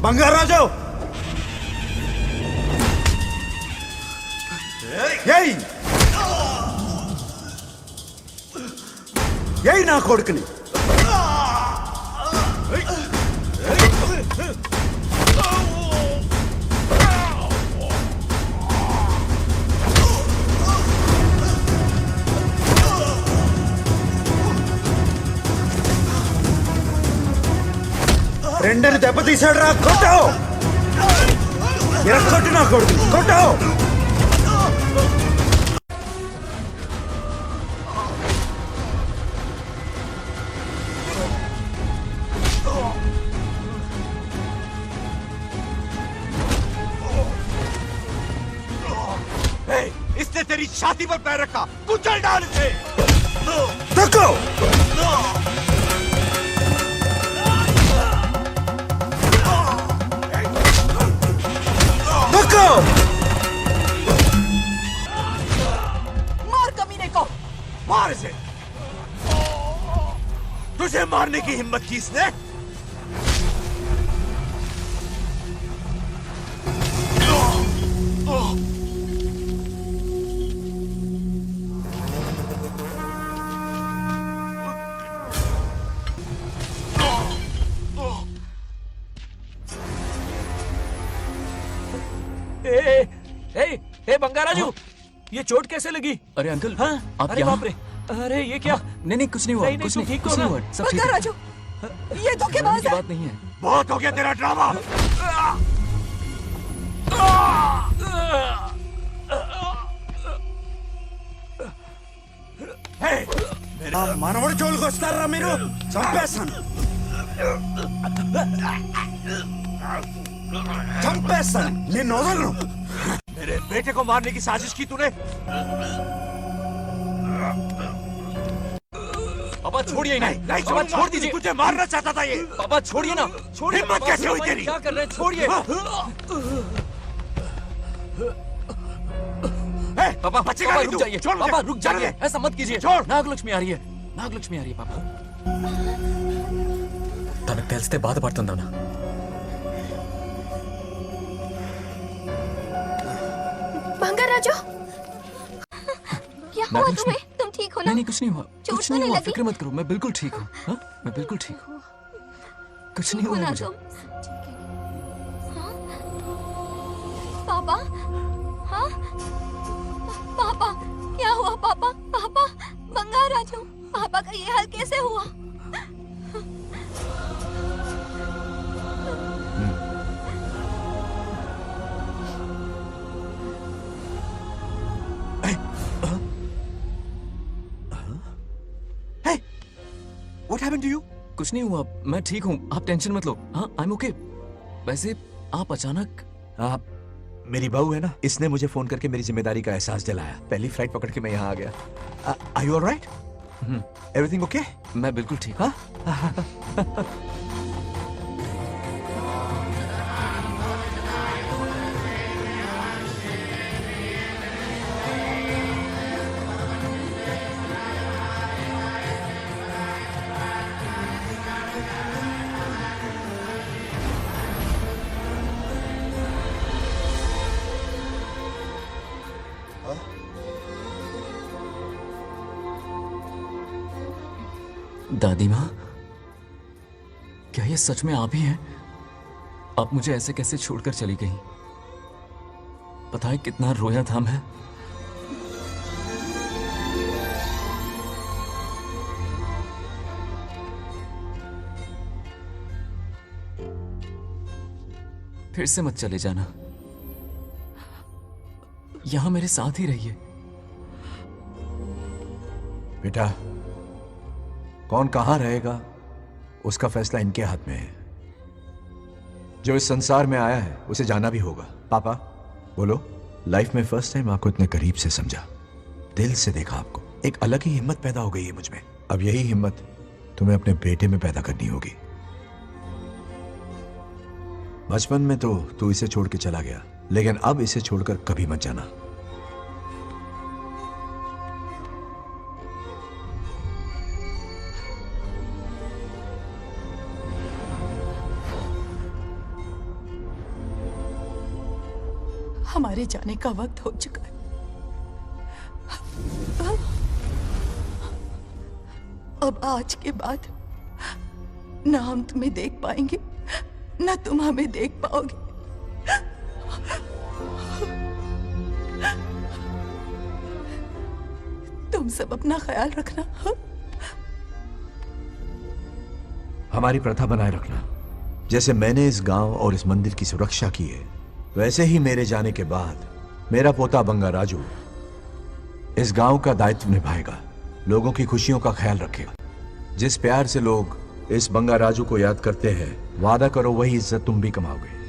బంగారాజు, ఏయ్ यही ना कोडकनी రెండని దెబ్బతీసాడు రా కొట్టావు కొట్టు నా కొడుకు కొట్టావు इसने तेरी छाती पर पैर रखा कुचल डाल इसे देखो मार कमीने को। मार इसे। तुझे मारने की हिम्मत की इसने? ए बंगाराजू, ये चोट कैसे लगी? अरे अंकल, हाँ? आप अरे यहाँ? बाप रे, अरे ये क्या? नहीं नहीं कुछ नहीं हुआ, नहीं, कुछ तू नहीं, ठीक कुछ हो नहीं ना? हुआ, सब ठीक है। राजू, ये धोखेबाज की है। बात नहीं है। बहुत हो गया तेरा ड्रामा। మనవడు జోలికి వస్తారా మీరు చంపేస్తాను చంపేస్తాను నేను వదలను मेरे बेटे को मारने की साजिश की तूने? पापा छोड़िए नहीं, नहीं पापा छोड़ूंगा। छोड़ दीजिए। तुझे मारना चाहता था ये। पापा छोड़िए ना, छोड़िए। हिम्मत पापा, कैसे हुई पापा, तेरी? क्या कर रहे हैं? छोड़िए। पापा बचेगा पापा नहीं रुक तू। जाइए, छोड़ मुझे। पापा रुक जाइए, छोड़। ऐसा मत कीजिए। छोड़। नागलक्ष्मी आ रही है, नागलक्ष्मी आ रही है पापा। తనకు తెలిస్తే బాధపడుతుందానా? बंगाराजू, क्या हुआ नागलक्ष्मी। तुम्हें? तुम ठीक हो ना? नहीं नहीं कुछ नहीं हुआ, चोट कुछ तो नहीं नहीं हुआ, लगी? फिक्र मत करो, मैं बिल्कुल ठीक हूँ। हाँ? मैं बिल्कुल ठीक हूँ, कुछ नहीं ठीक हो हुआ ना मुझे। तुम? हाँ? पापा, हाँ? पापा, क्या हुआ पापा? पापा, बंगाराजू, पापा का ये हाल कैसे हुआ? What happened to you? कुछ नहीं हुआ, मैं ठीक हूँ, आप टेंशन मत लो। हाँ, I'm okay। वैसे आप अचानक आप मेरी बहू है ना, इसने मुझे फोन करके मेरी जिम्मेदारी का एहसास दिलाया। पहली फ्लाइट पकड़ के मैं यहाँ आ गया। Are you all right? Everything okay? मैं बिल्कुल ठीक। हाँ? दादी माँ, क्या ये सच में आप ही हैं? आप मुझे ऐसे कैसे छोड़कर चली गई? पता है कितना रोया था मैं। फिर से मत चले जाना, यहां मेरे साथ ही रहिए। बेटा, कौन कहां रहेगा उसका फैसला इनके हाथ में है। जो इस संसार में आया है उसे जाना भी होगा। पापा बोलो, लाइफ में फर्स्ट टाइम आपको इतने करीब से समझा, दिल से देखा आपको, एक अलग ही हिम्मत पैदा हो गई है मुझ में। अब यही हिम्मत तुम्हें अपने बेटे में पैदा करनी होगी। बचपन में तो तू इसे छोड़ के चला गया, लेकिन अब इसे छोड़कर कभी मत जाना। हमारे जाने का वक्त हो चुका है। अब आज के बाद ना हम तुम्हें देख पाएंगे ना तुम हमें देख पाओगे। तुम सब अपना ख्याल रखना। हमारी प्रथा बनाए रखना। जैसे मैंने इस गांव और इस मंदिर की सुरक्षा की है, वैसे ही मेरे जाने के बाद मेरा पोता बंगा राजू इस गांव का दायित्व निभाएगा, लोगों की खुशियों का ख्याल रखेगा। जिस प्यार से लोग इस बंगा राजू को याद करते हैं, वादा करो वही इज्जत तुम भी कमाओगे।